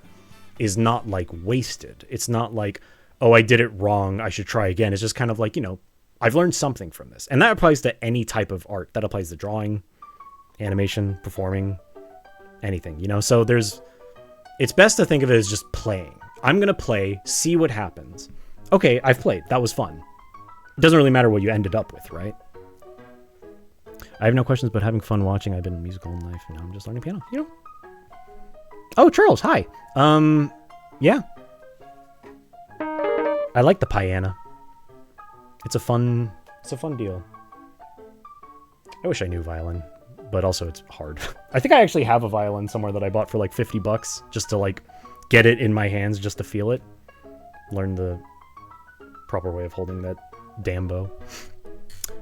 is not like wasted. It's not like, oh, I did it wrong, I should try again. It's just kind of like, you know, I've learned something from this. And that applies to any type of art. That applies to drawing, animation, performing, anything, you know? So it's best to think of it as just playing. I'm going to play, see what happens. Okay, I've played. That was fun. It doesn't really matter what you ended up with, right? I have no questions, but having fun watching. I've been musical in life, and now I'm just learning piano, you know? Oh, Charles, hi. Yeah. I like the piano. It's a fun deal. I wish I knew violin, but also it's hard. I think I actually have a violin somewhere that I bought for like $50 just to like get it in my hands, just to feel it. Learn the proper way of holding that damn bow.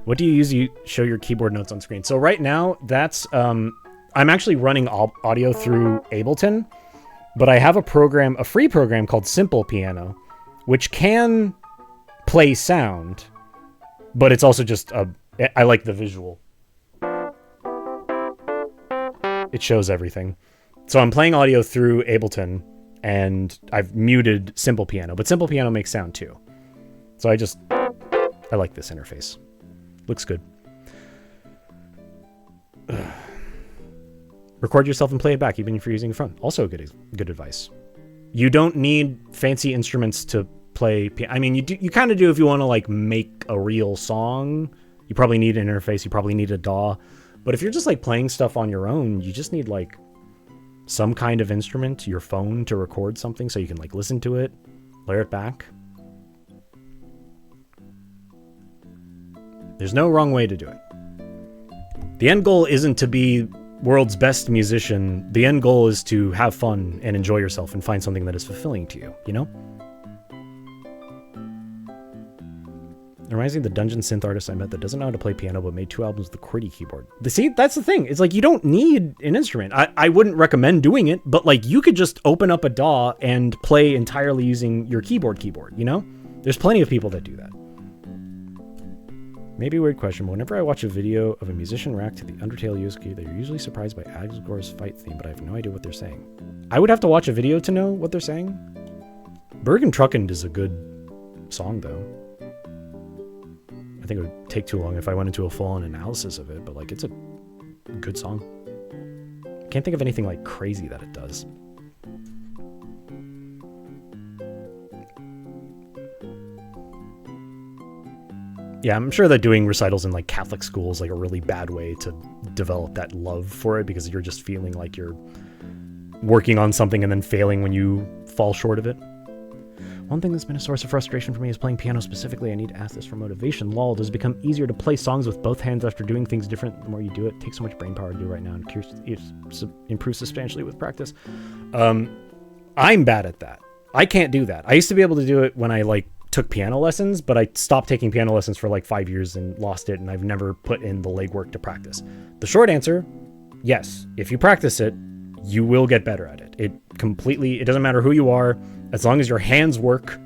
What do you use to show your keyboard notes on screen? So right now, that's I'm actually running audio through Ableton, but I have a free program called Simple Piano, which can play sound, but it's also just I like the visual. It shows everything. So I'm playing audio through Ableton, and I've muted Simple Piano, but Simple Piano makes sound too. So I like this interface. Looks good. Record yourself and play it back, even if you're using a phone. Also good advice. You don't need fancy instruments to play piano. I mean, you kind of do if you want to like make a real song. You probably need an interface. You probably need a DAW. But if you're just like playing stuff on your own, you just need like some kind of instrument, your phone, to record something so you can like listen to it, layer it back. There's no wrong way to do it. The end goal isn't to be world's best musician. The end goal is to have fun and enjoy yourself and find something that is fulfilling to you, you know? It reminds me of the dungeon synth artist I met that doesn't know how to play piano but made 2 albums with a QWERTY keyboard. See, that's the thing. It's like you don't need an instrument. I wouldn't recommend doing it, but like you could just open up a DAW and play entirely using your keyboard, you know? There's plenty of people that do that. Maybe a weird question, but whenever I watch a video of a musician react to the Undertale Yuzuki, they're usually surprised by Asgore's fight theme, but I have no idea what they're saying. I would have to watch a video to know what they're saying. Bergen Truckend is a good song, though. I think it would take too long if I went into a full-on analysis of it, but like it's a good song. Can't think of anything like crazy that it does. Yeah, I'm sure that doing recitals in like Catholic schools is like a really bad way to develop that love for it, because you're just feeling like you're working on something and then failing when you fall short of it. One thing that's been a source of frustration for me is playing piano specifically. I need to ask this for motivation. Lol, does it become easier to play songs with both hands after doing things different the more you do it? It takes so much brain power to do right now. I'm curious if it improves substantially with practice. I'm bad at that. I can't do that. I used to be able to do it when I like took piano lessons, but I stopped taking piano lessons for like 5 years and lost it, and I've never put in the legwork to practice. The short answer, yes. If you practice it, you will get better at it. It doesn't matter who you are, as long as your hands work,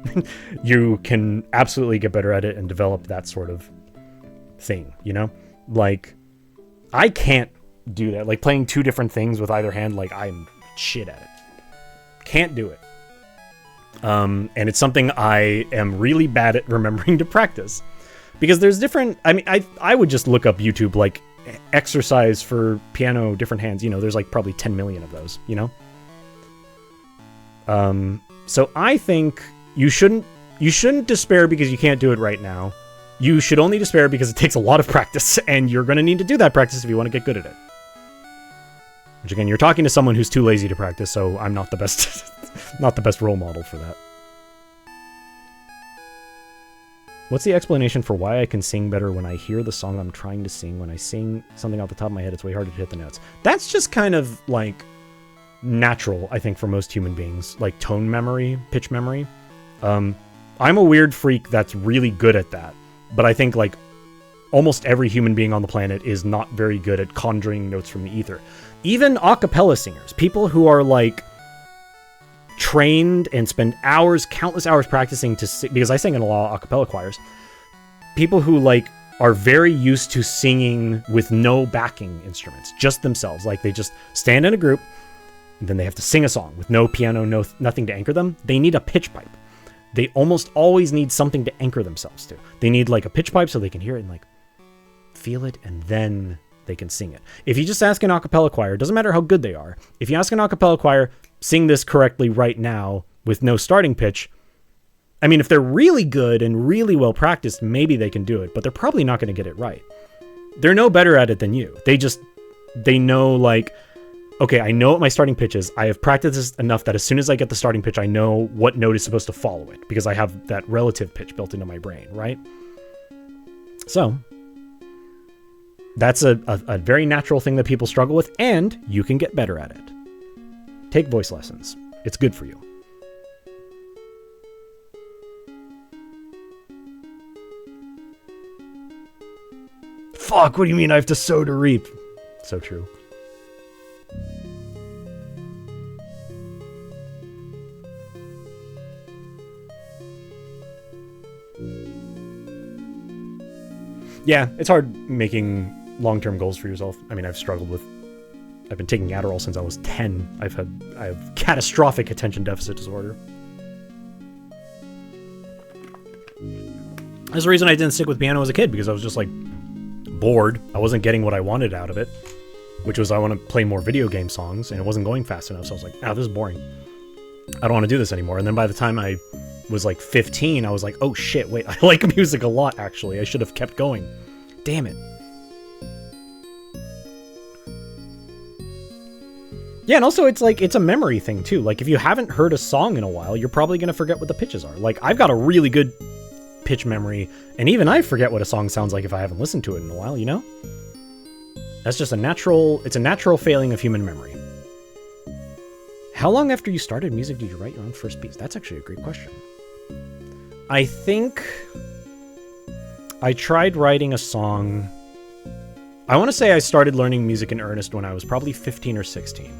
you can absolutely get better at it and develop that sort of thing, you know? Like, I can't do that. Like, playing 2 different things with either hand, like, I'm shit at it. Can't do it. And it's something I am really bad at remembering to practice. Because there's different... I mean, I would just look up YouTube, like, exercise for piano, different hands. You know, there's, like, probably 10 million of those, you know? So I think you shouldn't despair because you can't do it right now. You should only despair because it takes a lot of practice, and you're going to need to do that practice if you want to get good at it. Which, again, you're talking to someone who's too lazy to practice, so I'm not the best, not the best role model for that. What's the explanation for why I can sing better when I hear the song I'm trying to sing? When I sing something off the top of my head, it's way harder to hit the notes. That's just kind of, like, natural, I think, for most human beings. Like, tone memory, pitch memory. I'm a weird freak that's really good at that. But I think, like, almost every human being on the planet is not very good at conjuring notes from the ether. Even a cappella singers, people who are, like, trained and spend hours, countless hours practicing to sing, because I sing in a lot of a cappella choirs, people who, like, are very used to singing with no backing instruments, just themselves. Like, they just stand in a group, and then they have to sing a song with no piano, nothing to anchor them. They need a pitch pipe. They almost always need something to anchor themselves to. They need, like, a pitch pipe so they can hear it and, like, feel it, and then they can sing it. If you just ask an a cappella choir, it doesn't matter how good they are. If you ask an a cappella choir, sing this correctly right now with no starting pitch, I mean, if they're really good and really well practiced, maybe they can do it, but they're probably not going to get it right. They're no better at it than you. They know, like, okay, I know what my starting pitch is. I have practiced this enough that as soon as I get the starting pitch, I know what note is supposed to follow it, because I have that relative pitch built into my brain, right? So that's a very natural thing that people struggle with, and you can get better at it. Take voice lessons. It's good for you. Fuck, what do you mean I have to sow to reap? So true. Yeah, it's hard making long-term goals for yourself. I mean, I've been taking Adderall since I was 10. I have catastrophic attention deficit disorder. That's the reason I didn't stick with piano as a kid, because I was just, like, bored. I wasn't getting what I wanted out of it, which was I want to play more video game songs, and it wasn't going fast enough, so I was like, this is boring. I don't want to do this anymore. And then by the time I was, like, 15, I was like, oh shit, wait, I like music a lot, actually. I should have kept going. Damn it. Yeah, and also it's like, it's a memory thing too. Like, if you haven't heard a song in a while, you're probably going to forget what the pitches are. Like, I've got a really good pitch memory, and even I forget what a song sounds like if I haven't listened to it in a while, you know? That's just it's a natural failing of human memory. How long after you started music did you write your own first piece? That's actually a great question. I think I tried writing a song. I want to say I started learning music in earnest when I was probably 15 or 16.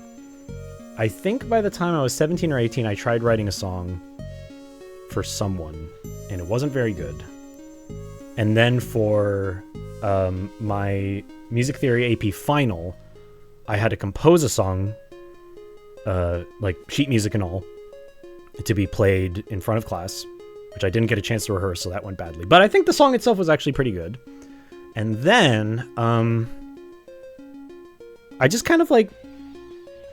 I think by the time I was 17 or 18, I tried writing a song for someone, and it wasn't very good. And then for my music theory AP final, I had to compose a song, like sheet music and all, to be played in front of class, which I didn't get a chance to rehearse, so that went badly. But I think the song itself was actually pretty good. And then I just kind of, like,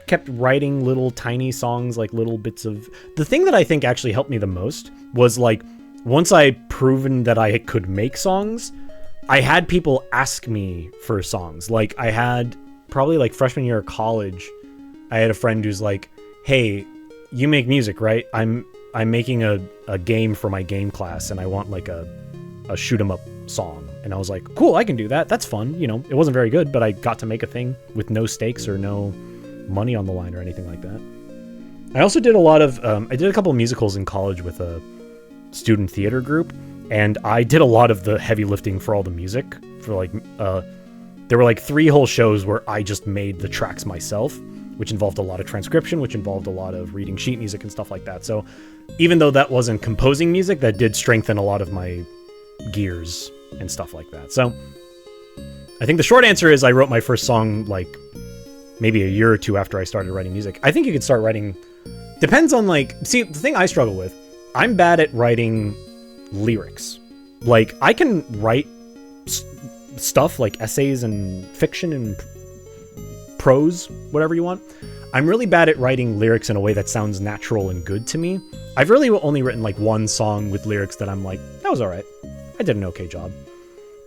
kept writing little tiny songs, like little bits of... The thing that I think actually helped me the most was, like, once I proven that I could make songs, I had people ask me for songs. Like, I had probably, like, freshman year of college, I had a friend who's like, hey, you make music, right? I'm making a game for my game class, and I want, like, a shoot 'em up song. And I was like, cool, I can do that. That's fun. You know, it wasn't very good, but I got to make a thing with no stakes or no money on the line or anything like that. I also did a lot of, I did a couple of musicals in college with a student theater group, and I did a lot of the heavy lifting for all the music. For, like, there were, like, 3 whole shows where I just made the tracks myself, which involved a lot of transcription, which involved a lot of reading sheet music and stuff like that. So even though that wasn't composing music, that did strengthen a lot of my gears and stuff like that. So I think the short answer is I wrote my first song, like, maybe a year or 2 after I started writing music. I think you could start writing Depends on, like, see, the thing I struggle with, I'm bad at writing lyrics. Like, I can write stuff like essays and fiction and prose, whatever you want. I'm really bad at writing lyrics in a way that sounds natural and good to me. I've really only written like one song with lyrics that I'm like, that was all right. I did an okay job.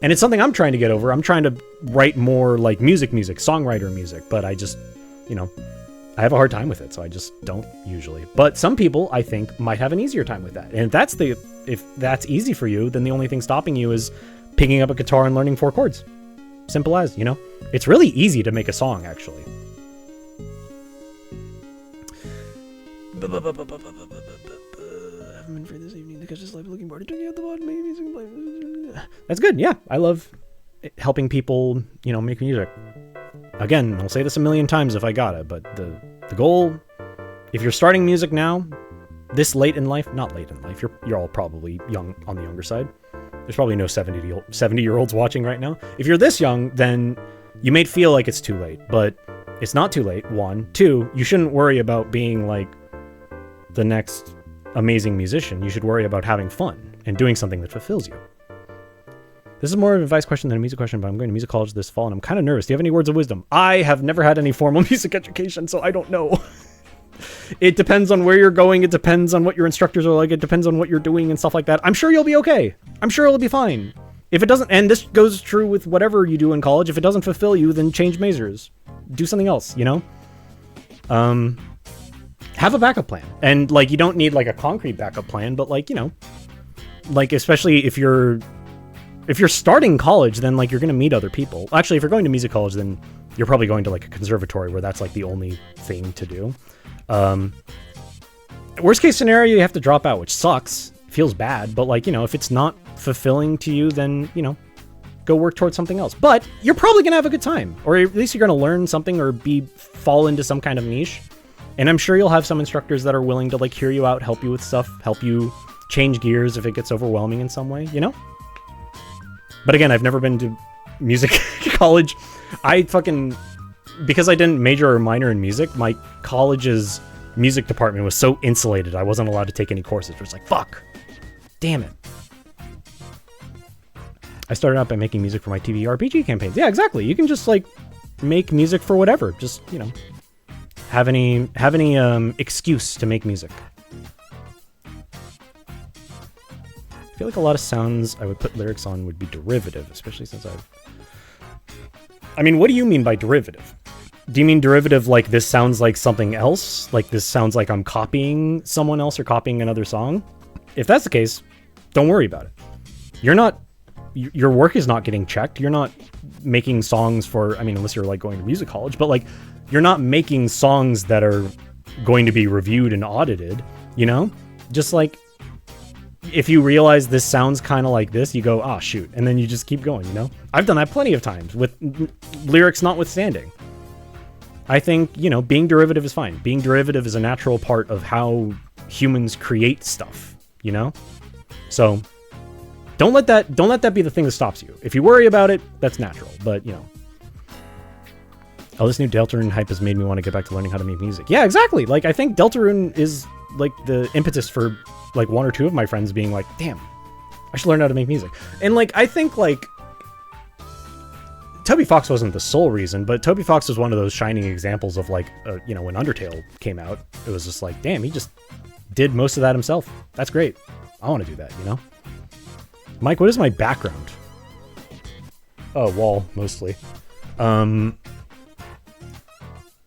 And it's something I'm trying to get over. I'm trying to write more like music, songwriter music, but I just, you know, I have a hard time with it, so I just don't usually. But some people, I think, might have an easier time with that. And if that's easy for you, then the only thing stopping you is picking up a guitar and learning 4 chords. Simple as, you know? It's really easy to make a song, actually. I haven't been free this evening because just like looking forward to checking out the bottom, making music and playing. That's good, yeah. I love helping people, you know, make music. Again, I'll say this a million times if I got it, but the goal, if you're starting music now, this late in life, not late in life, you're all probably young, on the younger side. There's probably no 70-year-olds watching right now. If you're this young, then you may feel like it's too late, but it's not too late, 1. 2, you shouldn't worry about being like the next amazing musician. You should worry about having fun and doing something that fulfills you. This is more of an advice question than a music question, but I'm going to music college this fall, and I'm kind of nervous. Do you have any words of wisdom? I have never had any formal music education, so I don't know. It depends on where you're going. It depends on what your instructors are like. It depends on what you're doing and stuff like that. I'm sure you'll be okay. I'm sure it'll be fine. If it doesn't, and this goes true with whatever you do in college, if it doesn't fulfill you, then change majors. Do something else, you know? Have a backup plan. And, like, you don't need, like, a concrete backup plan, but, like, you know, like, especially if you're starting college, then, like, you're going to meet other people. Actually, if you're going to music college, then you're probably going to, like, a conservatory where that's, like, the only thing to do. Worst case scenario, you have to drop out, which sucks. Feels bad, but, like, you know, if it's not fulfilling to you, then, you know, go work towards something else. But you're probably going to have a good time, or at least you're going to learn something or fall into some kind of niche. And I'm sure you'll have some instructors that are willing to, like, hear you out, help you with stuff, help you change gears if it gets overwhelming in some way, you know? But again, I've never been to music college. Because I didn't major or minor in music, my college's music department was so insulated, I wasn't allowed to take any courses. It was like, fuck, damn it. I started out by making music for my TV RPG campaigns. Yeah, exactly. You can just, like, make music for whatever. Just, you know, have any excuse to make music. I feel like a lot of sounds I would put lyrics on would be derivative, especially since I mean, what do you mean by derivative? Do you mean derivative like this sounds like something else? Like this sounds like I'm copying someone else or copying another song? If that's the case, don't worry about it. Your work is not getting checked. You're not making songs for, I mean, unless you're like going to music college, but like you're not making songs that are going to be reviewed and audited, you know? Just like if you realize this sounds kind of like this, you go, ah, shoot. And then you just keep going, you know? I've done that plenty of times with lyrics notwithstanding. I think, you know, being derivative is fine. Being derivative is a natural part of how humans create stuff, you know? So don't let that be the thing that stops you. If you worry about it, that's natural, but you know. Oh, this new Deltarune hype has made me want to get back to learning how to make music. Yeah, exactly. Like, I think Deltarune is like the impetus for like 1 or 2 of my friends being like, damn, I should learn how to make music. And like, I think like Toby Fox wasn't the sole reason, but Toby Fox was one of those shining examples of like, you know, when Undertale came out, it was just like, damn, he just did most of that himself. That's great. I want to do that, you know? Mike, what is my background? Oh, wall, mostly.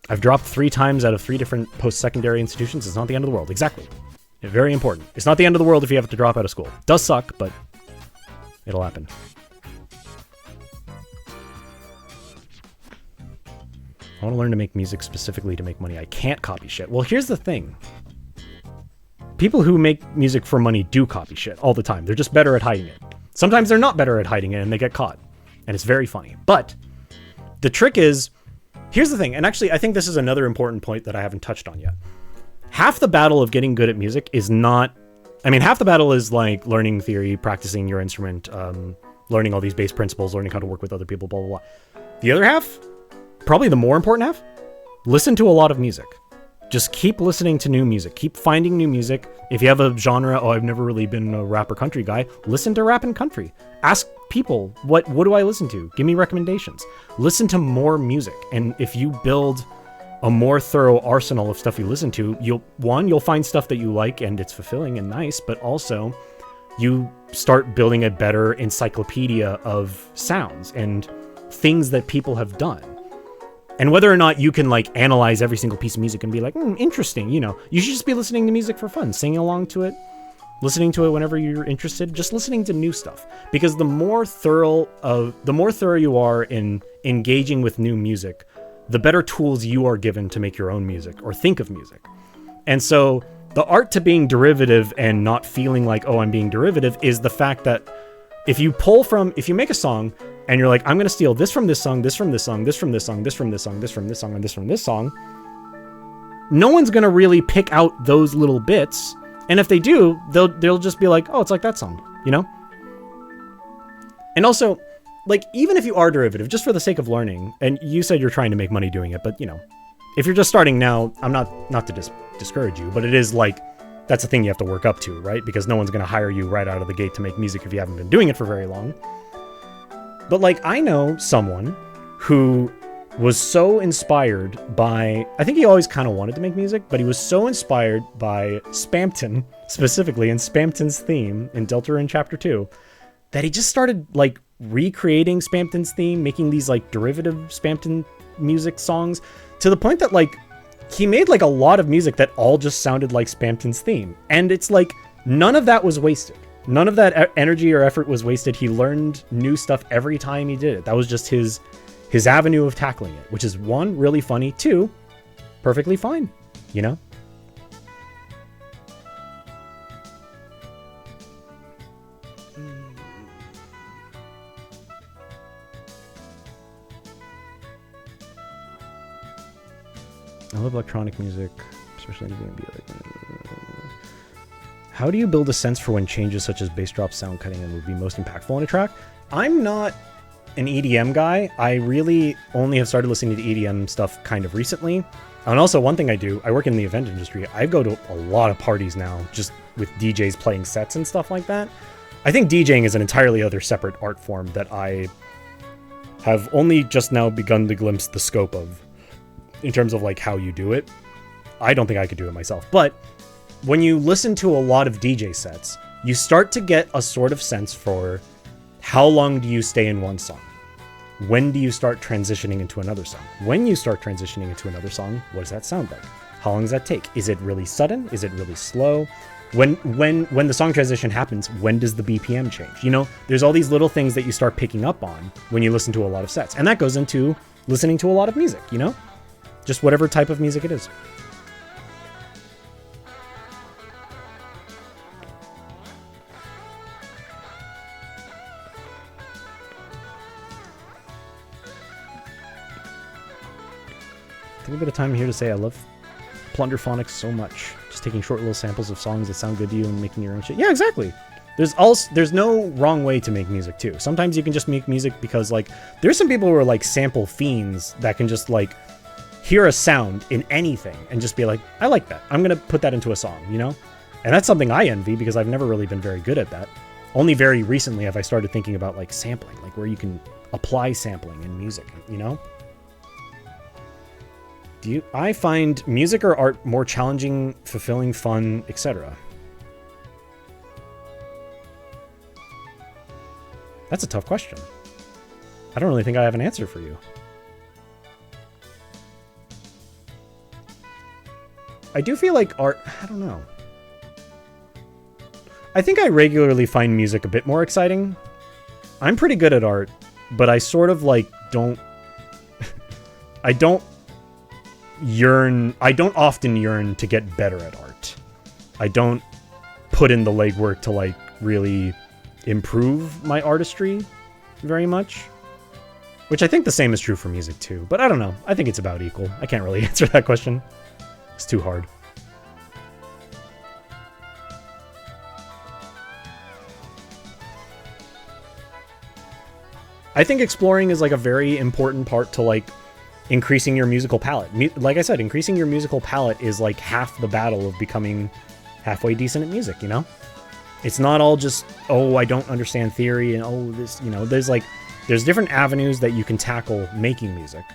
I've dropped 3 times out of 3 different post-secondary institutions. It's not the end of the world. Exactly. Very important. It's not the end of the world if you have to drop out of school. Does suck, but it'll happen. I want to learn to make music specifically to make money. I can't copy shit. Well, here's the thing. People who make music for money do copy shit all the time. They're just better at hiding it. Sometimes they're not better at hiding it and they get caught. And it's very funny. But the trick is, here's the thing. And actually, I think this is another important point that I haven't touched on yet. Half the battle of getting good at music is not... I mean, half the battle is like learning theory, practicing your instrument, learning all these base principles, learning how to work with other people, blah, blah, blah. The other half, probably the more important half, listen to a lot of music. Just keep listening to new music. Keep finding new music. If you have a genre, I've never really been a rap or country guy, listen to rap and country. Ask people, what do I listen to? Give me recommendations. Listen to more music. And if you build a more thorough arsenal of stuff you listen to, you'll find stuff that you like and it's fulfilling and nice, but also you start building a better encyclopedia of sounds and things that people have done. And whether or not you can like analyze every single piece of music and be like, interesting, you should just be listening to music for fun, singing along to it, listening to it whenever you're interested, just listening to new stuff. Because the more thorough you are in engaging with new music, the better tools you are given to make your own music or think of music. And so the art to being derivative and not feeling like, oh, I'm being derivative, is the fact that if you make a song and you're like, I'm going to steal this from this song, this from this song, this from this song, this from this song, this from this song, and this from this song, no one's going to really pick out those little bits. And if they do, they'll just be like, oh, it's like that song, And also, like, even if you are derivative, just for the sake of learning, and you said you're trying to make money doing it, but, if you're just starting now, I'm not to discourage you, but it is like, that's a thing you have to work up to, right? Because no one's going to hire you right out of the gate to make music if you haven't been doing it for very long. But, like, I know someone who was so inspired by, I think he always kind of wanted to make music, but he was so inspired by Spampton, specifically, and Spampton's theme in Deltarune Chapter 2, that he just started, like, recreating Spampton's theme, making these, like, derivative Spampton music songs, to the point that, like, he made, like, a lot of music that all just sounded like Spampton's theme. And it's like, none of that was wasted. None of that energy or effort was wasted. He learned new stuff every time he did it. That was just his avenue of tackling it, which is, one, really funny, two, perfectly fine, I love electronic music, especially how do you build a sense for when changes such as bass drop, sound cutting, and would be most impactful in a track? I'm not an EDM guy. I really only have started listening to EDM stuff kind of recently. And also, one thing I do, I work in the event industry. I go to a lot of parties now, just with DJs playing sets and stuff like that. I think DJing is an entirely other separate art form that I have only just now begun to glimpse the scope of, in terms of like how you do it. I don't think I could do it myself. But when you listen to a lot of DJ sets, you start to get a sort of sense for how long do you stay in one song? When do you start transitioning into another song? When you start transitioning into another song, what does that sound like? How long does that take? Is it really sudden? Is it really slow? When the song transition happens, when does the BPM change? There's all these little things that you start picking up on when you listen to a lot of sets. And that goes into listening to a lot of music, Just whatever type of music it is. Take a bit of time here to say I love Plunderphonics so much. Just taking short little samples of songs that sound good to you and making your own shit. Yeah, exactly. There's no wrong way to make music too. Sometimes you can just make music because like there's some people who are like sample fiends that can just like hear a sound in anything and just be like, I like that. I'm gonna put that into a song, And that's something I envy because I've never really been very good at that. Only very recently have I started thinking about like sampling, like where you can apply sampling in music, I find music or art more challenging, fulfilling, fun, etc. That's a tough question. I don't really think I have an answer for you. I do feel like art, I don't know. I think I regularly find music a bit more exciting. I'm pretty good at art, but I sort of like don't often yearn to get better at art. I don't put in the legwork to like really improve my artistry very much. Which I think the same is true for music too. But I don't know. I think it's about equal. I can't really answer that question. It's too hard. I think exploring is like a very important part to like increasing your musical palette. Like I said, increasing your musical palette is like half the battle of becoming halfway decent at music, you know? It's not all just, oh, I don't understand theory and oh, this, you know, there's different avenues that you can tackle making music.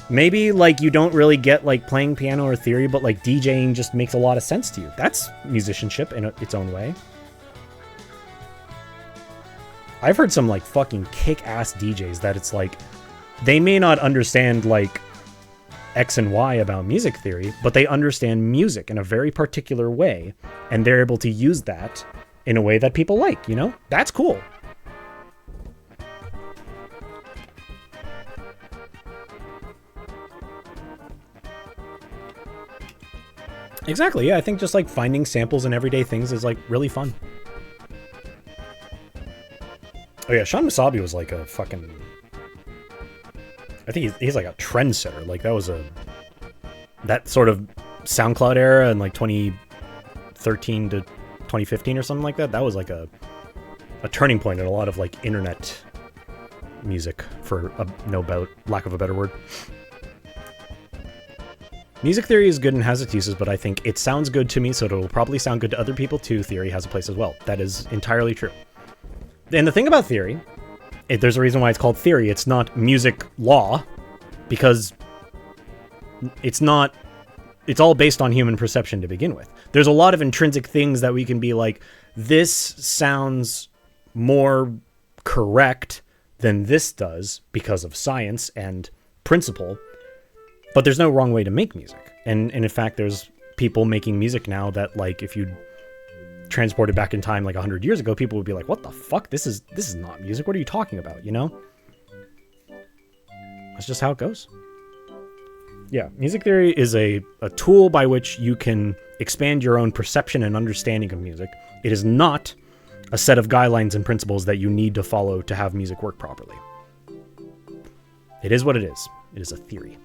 Maybe like you don't really get like playing piano or theory, but like DJing just makes a lot of sense to you. That's musicianship in its own way. I've heard some like fucking kick-ass DJs that it's like, they may not understand like X and Y about music theory, but they understand music in a very particular way, and they're able to use that in a way that people like, you know? That's cool. Exactly, yeah, I think just like finding samples in everyday things is like really fun. Oh yeah, Sean Musabi was like a fucking... I think he's like a trendsetter. Like that was that sort of SoundCloud era in like 2013 to 2015 or something like that. That was like a turning point in a lot of like internet music, for lack of a better word. Music theory is good and has its uses, but I think it sounds good to me, so it'll probably sound good to other people too. Theory has a place as well. That is entirely true. And the thing about theory, there's a reason why it's called theory. It's not music law, because it's all based on human perception to begin with. There's a lot of intrinsic things that we can be like, this sounds more correct than this does because of science and principle. But there's no wrong way to make music. And in fact, there's people making music now that, like, if you transported back in time like 100 years ago, people would be like, what the fuck? This is not music. What are you talking about? You know? That's just how it goes. Yeah, music theory is a tool by which you can expand your own perception and understanding of music. It is not a set of guidelines and principles that you need to follow to have music work properly. It is what it is. It is a theory.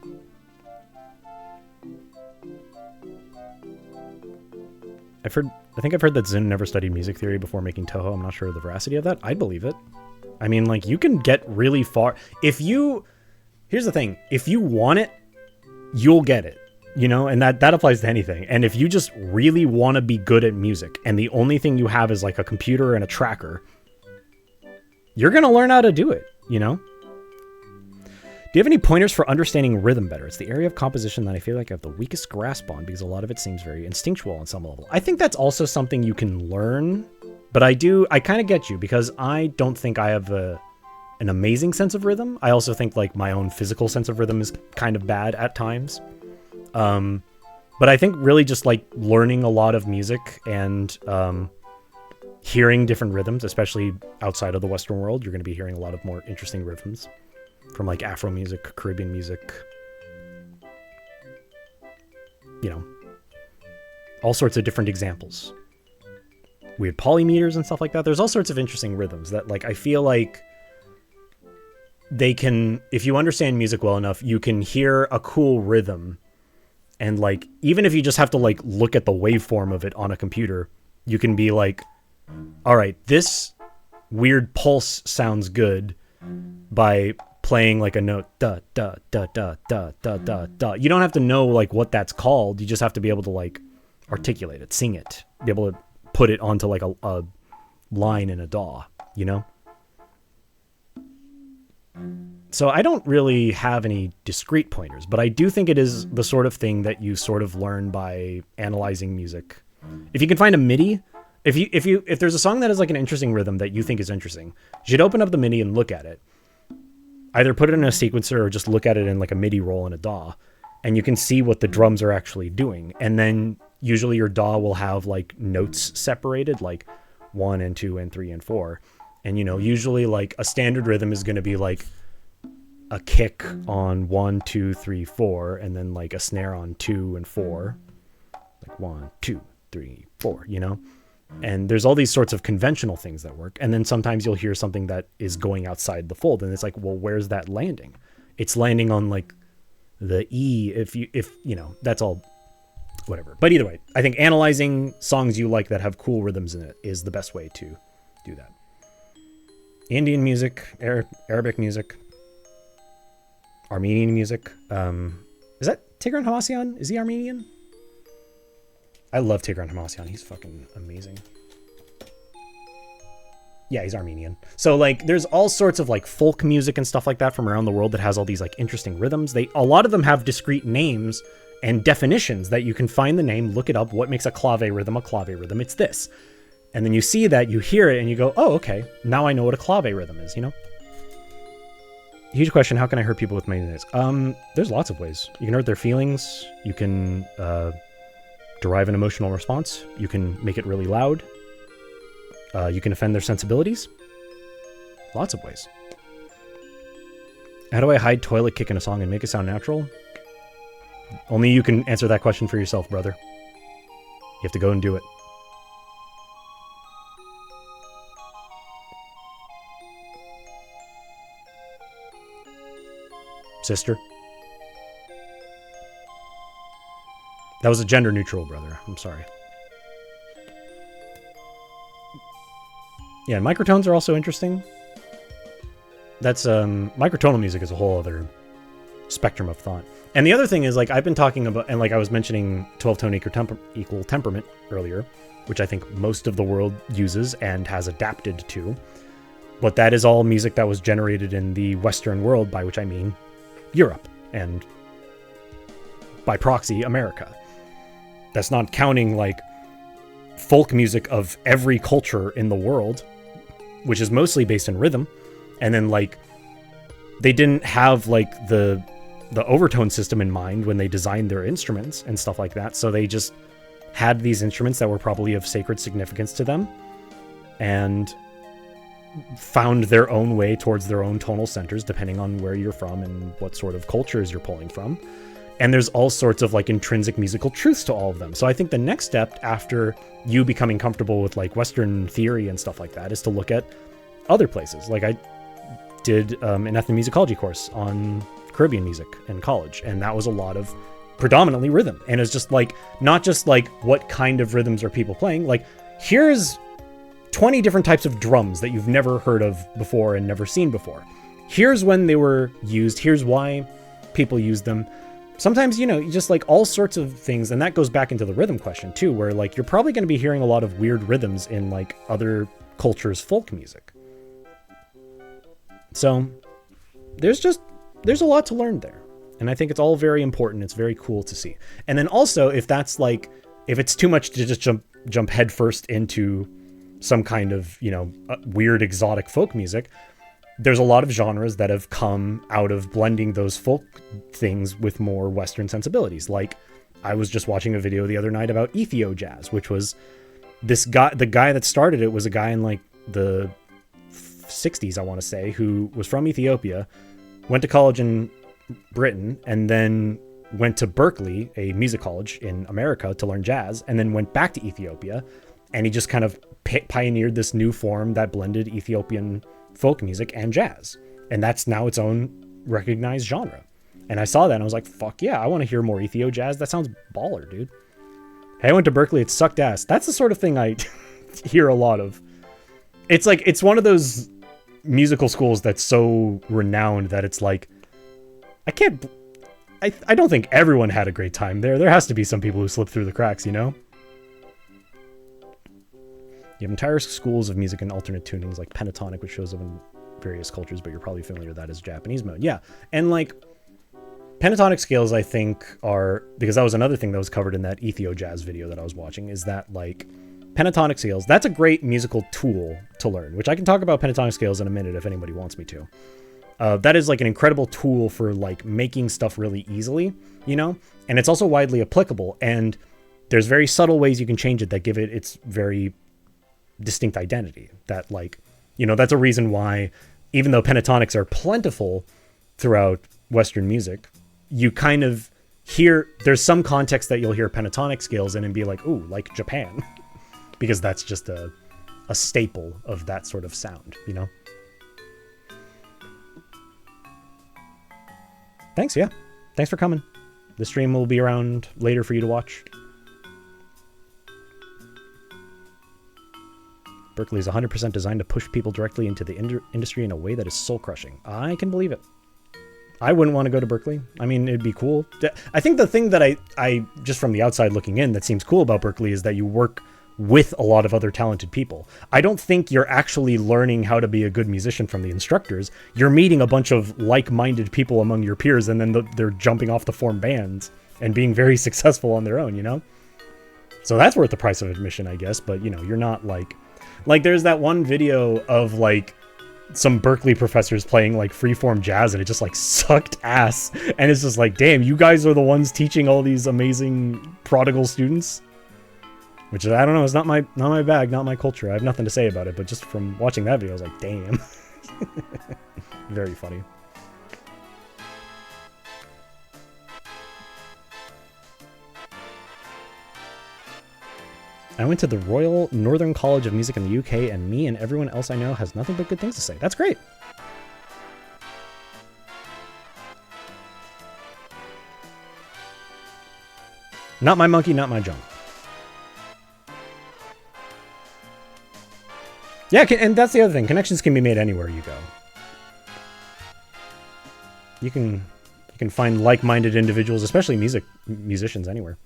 I think I've heard that Zinn never studied music theory before making Toho. I'm not sure of the veracity of that. I'd believe it. I mean, like, you can get really far. Here's the thing. If you want it, you'll get it. You know, and that applies to anything. And if you just really want to be good at music, and the only thing you have is like a computer and a tracker, you're going to learn how to do it, you know? Do you have any pointers for understanding rhythm better? It's the area of composition that I feel like I have the weakest grasp on, because a lot of it seems very instinctual on some level. I think that's also something you can learn, but I kind of get you, because I don't think I have an amazing sense of rhythm. I also think like my own physical sense of rhythm is kind of bad at times. But I think really just like learning a lot of music and hearing different rhythms, especially outside of the Western world, you're going to be hearing a lot of more interesting rhythms. From like Afro music, Caribbean music, you know, all sorts of different examples. Weird polymeters and stuff like that. There's all sorts of interesting rhythms that, like, I feel like they can, if you understand music well enough, you can hear a cool rhythm. And like, even if you just have to like look at the waveform of it on a computer, you can be like, all right, this weird pulse sounds good by playing like a note, da da da da da da da da. You don't have to know like what that's called. You just have to be able to like articulate it, sing it, be able to put it onto like a line in a DAW, you know? So I don't really have any discrete pointers, but I do think it is the sort of thing that you sort of learn by analyzing music. If you can find a MIDI, if there's a song that has like an interesting rhythm that you think is interesting, you should open up the MIDI and look at it. Either put it in a sequencer or just look at it in like a MIDI roll in a DAW, and you can see what the drums are actually doing. And then usually your DAW will have like notes separated, like 1 and 2 and 3 and 4. And, you know, usually like a standard rhythm is going to be like a kick on 1, 2, 3, 4, and then like a snare on 2 and 4, like 1, 2, 3, 4, you know? And there's all these sorts of conventional things that work. And then sometimes you'll hear something that is going outside the fold, and it's like, well, where's that landing? It's landing on like the E, if you know, that's all, whatever. But either way, I think analyzing songs you like that have cool rhythms in it is the best way to do that. Indian music, Arabic music. Armenian music. Is that Tigran Hamasyan? Is he Armenian? I love Tigran Hamasyan. He's fucking amazing. Yeah, he's Armenian. So like there's all sorts of like folk music and stuff like that from around the world that has all these like interesting rhythms. A lot of them have discrete names and definitions that you can find the name, look it up. What makes a clave rhythm a clave rhythm? It's this. And then you see that, you hear it, and you go, oh, okay, now I know what a clave rhythm is, you know? Huge question, how can I hurt people with my music? There's lots of ways. You can hurt their feelings. You can derive an emotional response. You can make it really loud. You can offend their sensibilities. Lots of ways. How do I hide toilet kick in a song and make it sound natural? Only you can answer that question for yourself, brother. You have to go and do it. Sister. That was a gender neutral, brother. I'm sorry. Yeah, microtones are also interesting. That's microtonal music is a whole other spectrum of thought. And the other thing is, like, I've been talking about, and like I was mentioning 12-tone equal temperament earlier, which I think most of the world uses and has adapted to. But that is all music that was generated in the Western world, by which I mean Europe, and by proxy, America. That's not counting, like, folk music of every culture in the world, which is mostly based in rhythm. And then, like, they didn't have, like, the overtone system in mind when they designed their instruments and stuff like that. So they just had these instruments that were probably of sacred significance to them and found their own way towards their own tonal centers, depending on where you're from and what sort of cultures you're pulling from. And there's all sorts of like intrinsic musical truths to all of them. So I think the next step after you becoming comfortable with like Western theory and stuff like that is to look at other places. Like I did an ethnomusicology course on Caribbean music in college, and that was a lot of predominantly rhythm. And it's just like, not just like what kind of rhythms are people playing, like here's 20 different types of drums that you've never heard of before and never seen before. Here's when they were used. Here's why people use them. Sometimes, you know, just like all sorts of things. And that goes back into the rhythm question too, where like you're probably going to be hearing a lot of weird rhythms in like other cultures' folk music. So there's a lot to learn there. And I think it's all very important. It's very cool to see. And then also if it's too much to just jump headfirst into some kind of, you know, weird exotic folk music, there's a lot of genres that have come out of blending those folk things with more Western sensibilities. Like I was just watching a video the other night about Ethio jazz, which was the guy that started it was a guy in like the 60s, I want to say, who was from Ethiopia, went to college in Britain, and then went to Berkeley, a music college in America, to learn jazz, and then went back to Ethiopia. And he just kind of pioneered this new form that blended Ethiopian folk music and jazz. And that's now its own recognized genre. And I saw that and I was like, fuck yeah, I want to hear more Ethio jazz. That sounds baller, dude. Hey, I went to Berkeley. It sucked ass. That's the sort of thing I hear a lot of. It's like, it's one of those musical schools that's so renowned that it's like, I don't think everyone had a great time there. There has to be some people who slipped through the cracks, you know? You have entire schools of music and alternate tunings like pentatonic, which shows up in various cultures, but you're probably familiar with that as Japanese mode. Yeah. And like pentatonic scales, I think are, because that was another thing that was covered in that Ethio jazz video that I was watching, is that like pentatonic scales, that's a great musical tool to learn, which I can talk about pentatonic scales in a minute if anybody wants me to. That is like an incredible tool for like making stuff really easily, you know, and it's also widely applicable. And there's very subtle ways you can change it that give it its very distinct identity. That like, you know, that's a reason why, even though pentatonics are plentiful throughout Western music, you kind of hear, there's some context that you'll hear pentatonic scales in and be like, ooh, like Japan, because that's just a staple of that sort of sound, you know? Thanks, yeah. Thanks for coming. The stream will be around later for you to watch. Berkeley is 100% designed to push people directly into the industry in a way that is soul-crushing. I can believe it. I wouldn't want to go to Berkeley. I mean, it'd be cool. I think the thing that I just from the outside looking in that seems cool about Berkeley is that you work with a lot of other talented people. I don't think you're actually learning how to be a good musician from the instructors. You're meeting a bunch of like-minded people among your peers, and then they're jumping off to form bands and being very successful on their own, you know? So that's worth the price of admission, I guess. But, you know, you're not like there's that one video of like some Berkeley professors playing like freeform jazz, and it just like sucked ass. And it's just like, damn, you guys are the ones teaching all these amazing prodigal students. Which, I don't know, is not my bag, not my culture. I have nothing to say about it, but just from watching that video, I was like, damn. Very funny. I went to the Royal Northern College of Music in the UK, and me and everyone else I know has nothing but good things to say. That's great. Not my monkey, not my junk. Yeah, and that's the other thing. Connections can be made anywhere you go. You can find like-minded individuals, especially musicians, anywhere.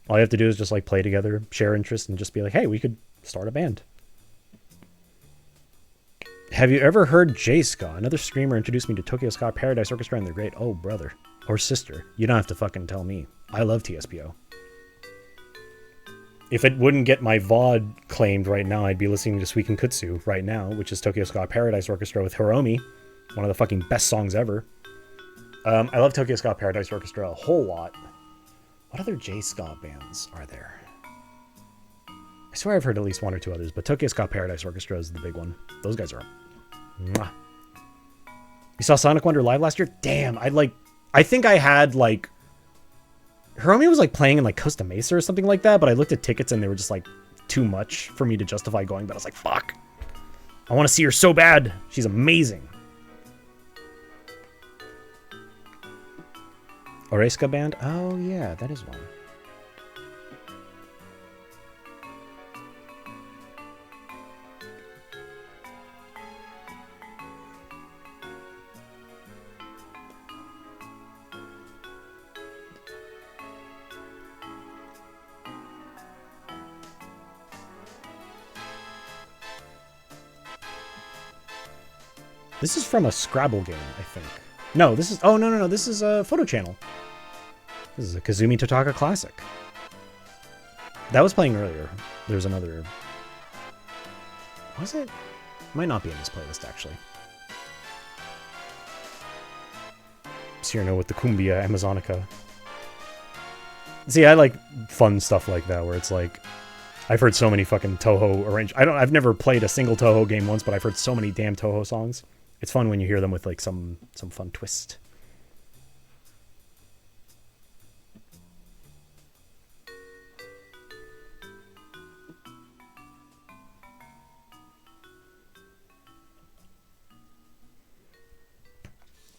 All you have to do is just like play together, share interests, and just be like, hey, we could start a band. Have you ever heard J-Ska? Another screamer introduced me to Tokyo Ska Paradise Orchestra, and they're great. Oh, brother. Or sister. You don't have to fucking tell me. I love TSPO. If it wouldn't get my VOD claimed right now, I'd be listening to Suiken Kutsu right now, which is Tokyo Ska Paradise Orchestra with Hiromi. One of the fucking best songs ever. I love Tokyo Ska Paradise Orchestra a whole lot. What other J-Ska bands are there? I swear I've heard at least one or two others, but Tokyo Ska Paradise Orchestra is the big one. Those guys are up. Mwah. You saw Sonic Wonder live last year? Damn, I think I had like... Hiromi was like playing in like Costa Mesa or something like that, but I looked at tickets and they were just like too much for me to justify going, but I was like, fuck. I want to see her so bad. She's amazing. Oreska band? Oh yeah, that is one. This is from a Scrabble game, I think. No, this is... Oh, no. This is a Photo Channel. This is a Kazumi Totaka classic. That was playing earlier. There's another... Was it? Might not be in this playlist, actually. Cyrano with the Cumbia Amazonica. See, I like fun stuff like that, where it's like... I've heard so many fucking Toho I've never played a single Toho game once, but I've heard so many damn Toho songs. It's fun when you hear them with like some fun twist.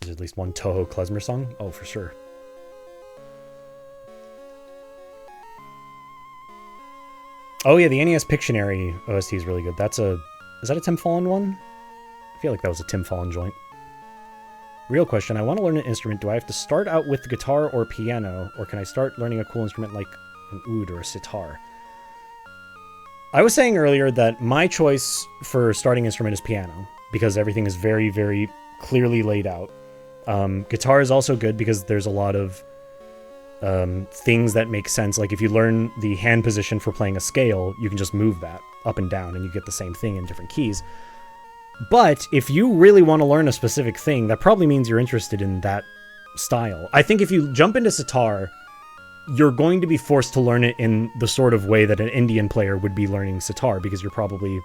There's at least one Toho klezmer song? Oh, for sure. Oh yeah, the NES Pictionary OST is really good. Is that a Tim Fallen one? I feel like that was a Tim Fallen joint. Real question, I want to learn an instrument. Do I have to start out with the guitar or piano, or can I start learning a cool instrument like an oud or a sitar? I was saying earlier that my choice for starting instrument is piano, because everything is very, very clearly laid out. Guitar is also good because there's a lot of things that make sense. Like if you learn the hand position for playing a scale, you can just move that up and down and you get the same thing in different keys. But if you really want to learn a specific thing, that probably means you're interested in that style. I think if you jump into sitar, you're going to be forced to learn it in the sort of way that an Indian player would be learning sitar, because you're probably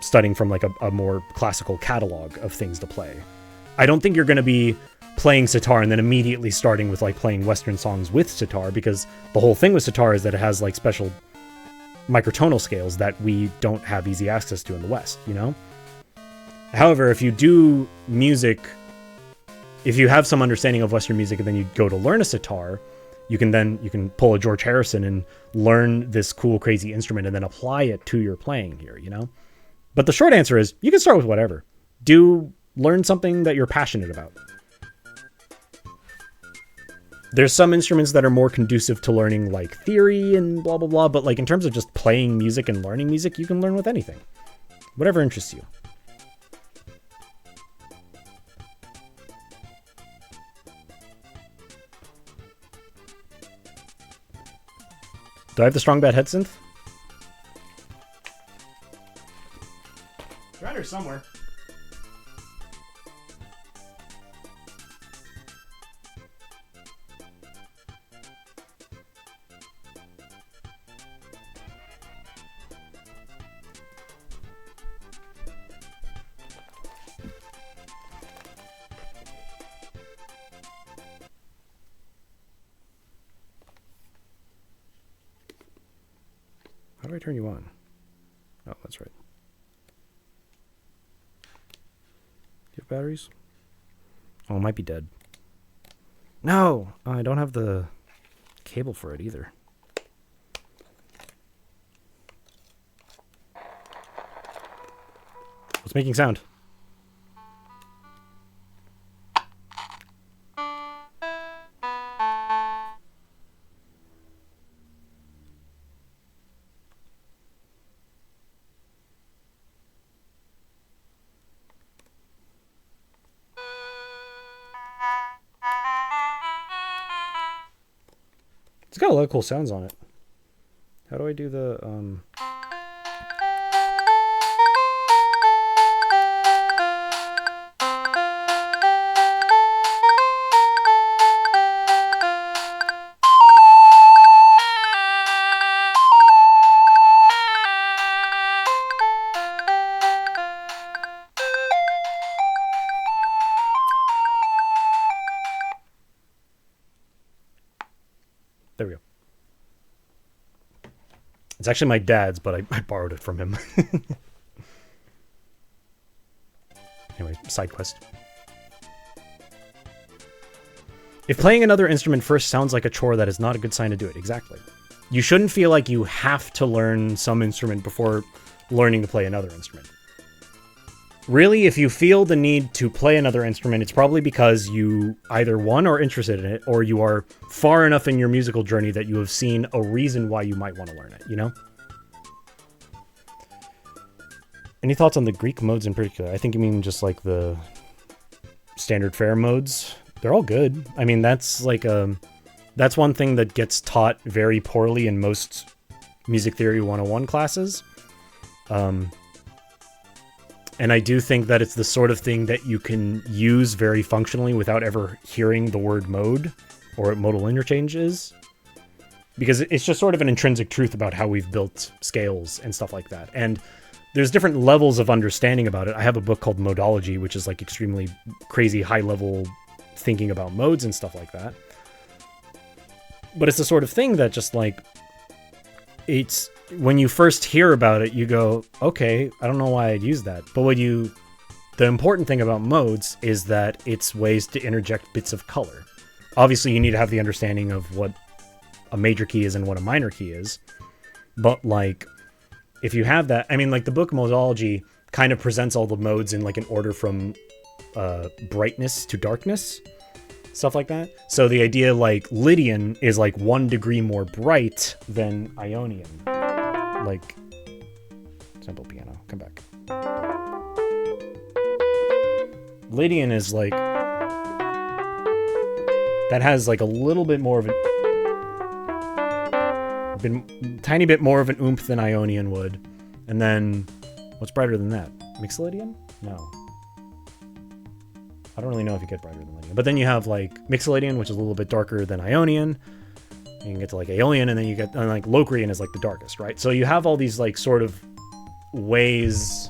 studying from like a more classical catalog of things to play. I don't think you're going to be playing sitar and then immediately starting with like playing Western songs with sitar, because the whole thing with sitar is that it has like special microtonal scales that we don't have easy access to in the West, you know? However, if you do music, if you have some understanding of Western music and then you go to learn a sitar, you can pull a George Harrison and learn this cool, crazy instrument and then apply it to your playing here, you know? But the short answer is you can start with whatever. Learn something that you're passionate about. There's some instruments that are more conducive to learning like theory and blah, blah, blah. But like in terms of just playing music and learning music, you can learn with anything. Whatever interests you. Do I have the strong bad head synth? It's around here somewhere. How do I turn you on? Oh, that's right. Do you have batteries? Oh, it might be dead. No! I don't have the cable for it either. What's making sound? It's got a lot of cool sounds on it. How do I do the, There we go. It's actually my dad's, but I borrowed it from him. Anyway, side quest. If playing another instrument first sounds like a chore, that is not a good sign to do it. Exactly. You shouldn't feel like you have to learn some instrument before learning to play another instrument. Really, if you feel the need to play another instrument, it's probably because you either, one, are interested in it, or you are far enough in your musical journey that you have seen a reason why you might want to learn it, you know? Any thoughts on the Greek modes in particular? I think you mean just like the standard fare modes. They're all good. I mean, that's like that's one thing that gets taught very poorly in most Music Theory 101 classes. And I do think that it's the sort of thing that you can use very functionally without ever hearing the word mode or what modal interchange is. Because it's just sort of an intrinsic truth about how we've built scales and stuff like that. And there's different levels of understanding about it. I have a book called Modology, which is like extremely crazy high-level thinking about modes and stuff like that. But it's the sort of thing that just like, it's, when you first hear about it, you go, okay, I don't know why I'd use that. But the important thing about modes is that it's ways to interject bits of color. Obviously, you need to have the understanding of what a major key is and what a minor key is. But like, if you have that, I mean, like the book Modology kind of presents all the modes in like an order from brightness to darkness. Stuff like that. So the idea like Lydian is like 1 degree more bright than Ionian. Like, simple piano, come back. Lydian is like, that has like a little bit more of tiny bit more of an oomph than Ionian would. And then, what's brighter than that? Mixolydian? No. I don't really know if you get brighter than Lydian. But then you have like Mixolydian, which is a little bit darker than Ionian. You can get to like Aeolian, and then you get like Locrian is like the darkest, right? So you have all these like sort of ways.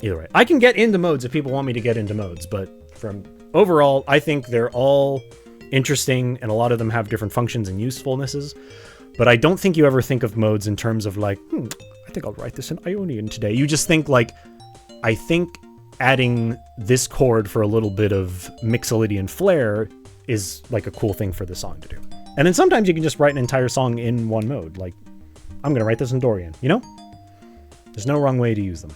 Either way, I can get into modes if people want me to get into modes, but from overall, I think they're all interesting, and a lot of them have different functions and usefulnesses. But I don't think you ever think of modes in terms of like, I think I'll write this in Ionian today. You just think like, I think adding this chord for a little bit of Mixolydian flair is like a cool thing for the song to do. And then sometimes you can just write an entire song in one mode. Like, I'm going to write this in Dorian, you know? There's no wrong way to use them.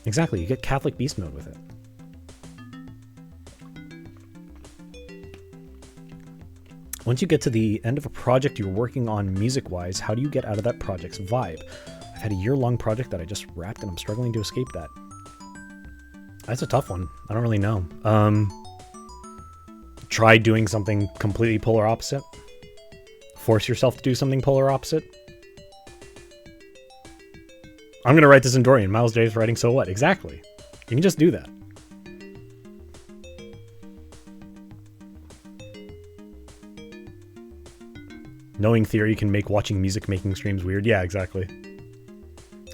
Exactly, you get Catholic beast mode with it. Once you get to the end of a project you're working on music-wise, how do you get out of that project's vibe? I've had a year-long project that I just wrapped and I'm struggling to escape that. That's a tough one. I don't really know. Try doing something completely polar opposite. Force yourself to do something polar opposite. I'm going to write this in Dorian. Miles J is writing so what? Exactly. You can just do that. Knowing theory can make watching music making streams weird. Yeah, exactly.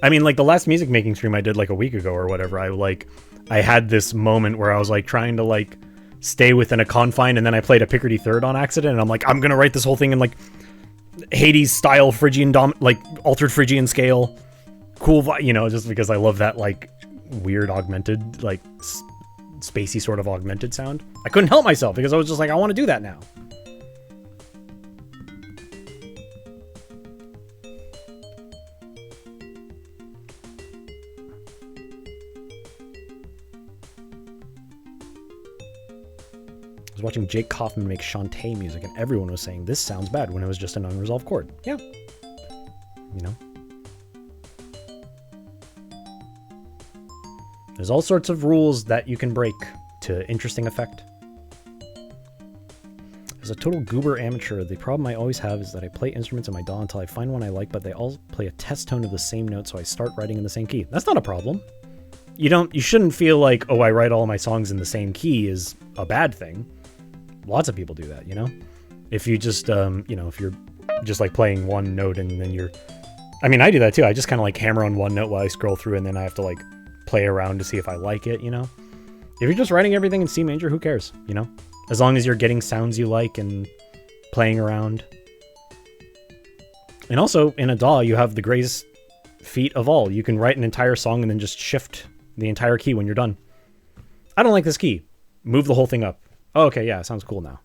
I mean, like, the last music making stream I did, like, a week ago or whatever, I had this moment where I was, like, trying to, like, stay within a confine, and then I played a Picardy third on accident, and I'm like, I'm gonna write this whole thing in, like, Hades-style Phrygian, like, altered Phrygian scale. Cool, you know, just because I love that, like, weird augmented, like, spacey sort of augmented sound. I couldn't help myself, because I was just like, I want to do that now. I was watching Jake Kaufman make Shantae music, and everyone was saying this sounds bad when it was just an unresolved chord. Yeah. You know? There's all sorts of rules that you can break to interesting effect. As a total goober amateur, the problem I always have is that I play instruments in my DAW until I find one I like, but they all play a test tone of the same note, so I start writing in the same key. That's not a problem. You shouldn't feel like, oh, I write all my songs in the same key is a bad thing. Lots of people do that, you know? If you just, you know, if you're just like playing one note and then you're, I mean, I do that too. I just kind of like hammer on one note while I scroll through and then I have to like play around to see if I like it, you know? If you're just writing everything in C major, who cares, you know? As long as you're getting sounds you like and playing around. And also, in a DAW, you have the greatest feat of all. You can write an entire song and then just shift the entire key when you're done. I don't like this key. Move the whole thing up. Oh, okay, yeah, sounds cool now.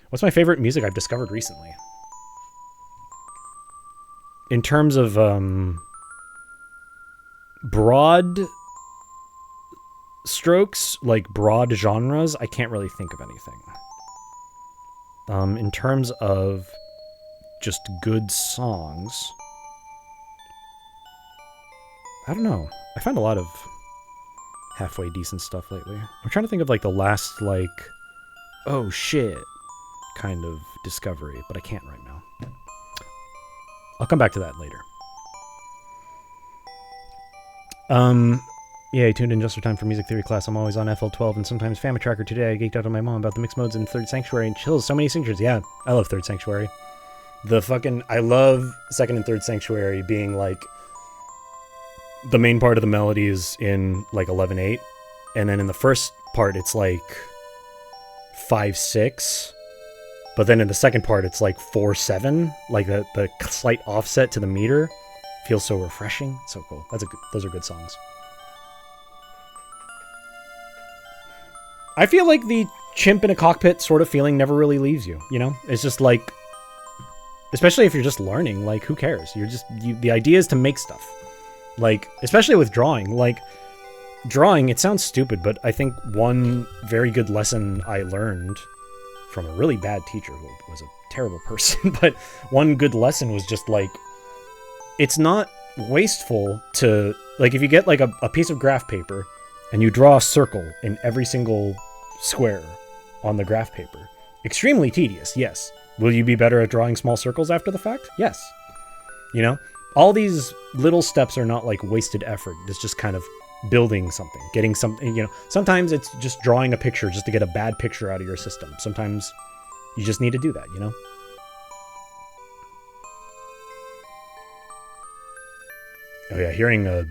What's my favorite music I've discovered recently? In terms of broad strokes, like broad genres, I can't really think of anything. In terms of just good songs, I don't know. I found a lot of halfway decent stuff lately. I'm trying to think of like the last, like, oh shit kind of discovery, but I can't right now. I'll come back to that later. Yeah, I tuned in just for time for music theory class. I'm always on FL12 and sometimes Family Tracker. Today I geeked out on my mom about the mixed modes in Third Sanctuary and chills. So many signatures. Yeah, I love Third Sanctuary. I love Second and Third Sanctuary being like the main part of the melody is in like 11/8, and then in the first part it's like 5/6, but then in the second part it's like 4/7, like the slight offset to the meter feels so refreshing. So cool. Those are good songs. I feel like the chimp in a cockpit sort of feeling never really leaves you, you know? It's just like, especially if you're just learning, like, who cares? The idea is to make stuff. Like, especially with drawing. Like, drawing, it sounds stupid, but I think one very good lesson I learned from a really bad teacher who was a terrible person, but one good lesson was just, like, it's not wasteful to, like, if you get, like, a piece of graph paper and you draw a circle in every single square on the graph paper, extremely tedious, yes. Will you be better at drawing small circles after the fact? Yes. You know? All these little steps are not like wasted effort. It's just kind of building something, getting something, you know. Sometimes it's just drawing a picture just to get a bad picture out of your system. Sometimes you just need to do that, you know? Oh yeah, hearing a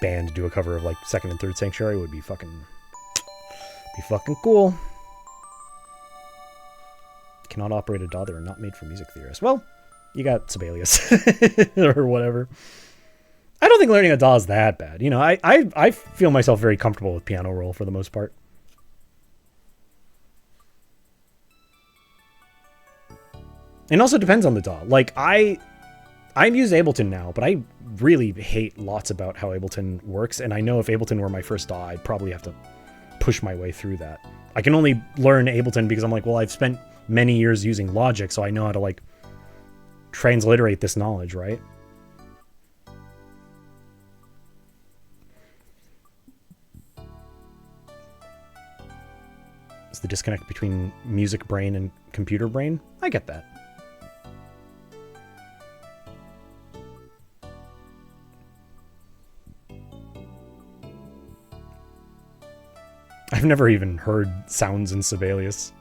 band do a cover of like Second and Third Sanctuary would be fucking cool. Cannot operate a DAW. They are not made for music theorists. Well, you got Sibelius or whatever. I don't think learning a DAW is that bad. You know, I feel myself very comfortable with piano roll for the most part. It also depends on the DAW. Like, I use Ableton now, but I really hate lots about how Ableton works, and I know if Ableton were my first DAW, I'd probably have to push my way through that. I can only learn Ableton because I'm like, well, I've spent many years using Logic, so I know how to like transliterate this knowledge, right? It's the disconnect between music brain and computer brain. I get that. I've never even heard sounds in Sibelius.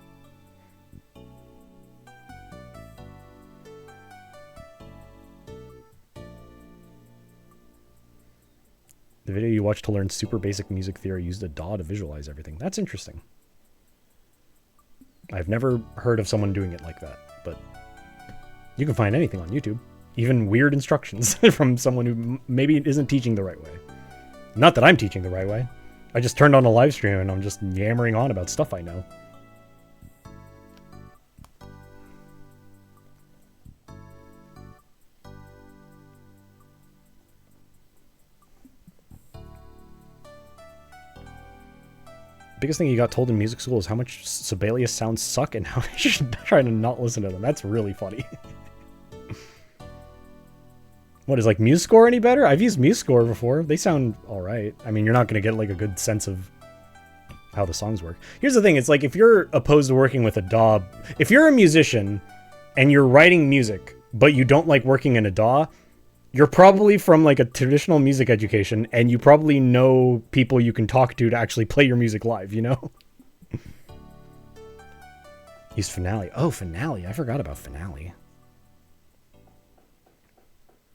The video you watched to learn super basic music theory used a DAW to visualize everything. That's interesting. I've never heard of someone doing it like that, but you can find anything on YouTube. Even weird instructions from someone who maybe isn't teaching the right way. Not that I'm teaching the right way. I just turned on a live stream and I'm just yammering on about stuff I know. Biggest thing you got told in music school is how much Sibelius sounds suck and how you should try to not listen to them. That's really funny. What, is like MuseScore any better? I've used MuseScore before. They sound alright. I mean, you're not going to get like a good sense of how the songs work. Here's the thing. It's like if you're opposed to working with a DAW, if you're a musician and you're writing music, but you don't like working in a DAW, you're probably from like a traditional music education and you probably know people you can talk to actually play your music live, you know? Use Finale. Oh, Finale. I forgot about Finale.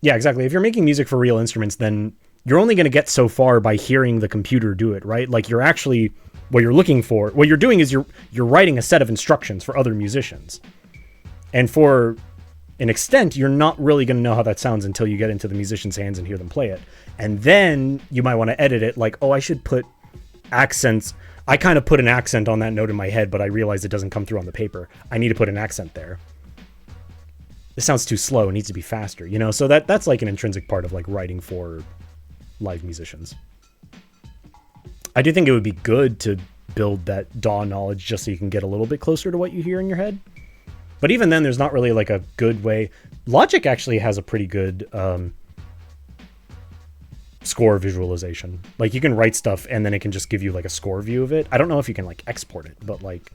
Yeah, exactly. If you're making music for real instruments, then you're only going to get so far by hearing the computer do it, right? Like you're actually, what you're looking for, what you're doing is you're writing a set of instructions for other musicians. And for an extent, you're not really going to know how that sounds until you get into the musician's hands and hear them play it. And then you might want to edit it like, oh, I should put accents. I kind of put an accent on that note in my head, but I realized it doesn't come through on the paper. I need to put an accent there. This sounds too slow. It needs to be faster, you know? So that's like an intrinsic part of like writing for live musicians. I do think it would be good to build that DAW knowledge just so you can get a little bit closer to what you hear in your head. But even then, there's not really like a good way. Logic actually has a pretty good score visualization. Like you can write stuff and then it can just give you like a score view of it. I don't know if you can like export it, but like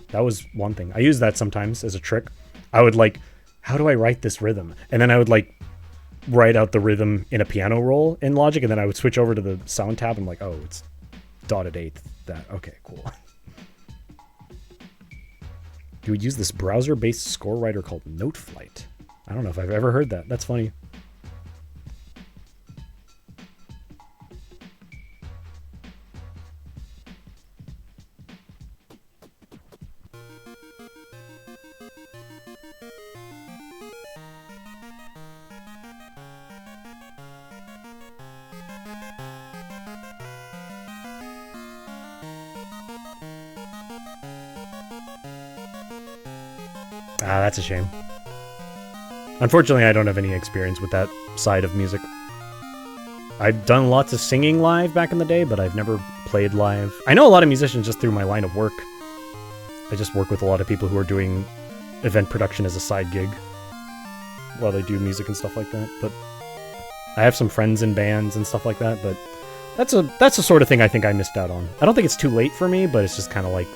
that was one thing. I use that sometimes as a trick. I would like, how do I write this rhythm? And then I would like write out the rhythm in a piano roll in Logic, and then I would switch over to the sound tab and like, oh, it's dotted eighth. That, okay, cool. You would use this browser-based score writer called Noteflight. I don't know if I've ever heard that. That's funny. Ah, that's a shame. Unfortunately, I don't have any experience with that side of music. I've done lots of singing live back in the day, but I've never played live. I know a lot of musicians just through my line of work. I just work with a lot of people who are doing event production as a side gig while they do music and stuff like that. But I have some friends in bands and stuff like that, but that's the sort of thing I think I missed out on. I don't think it's too late for me, but it's just kind of like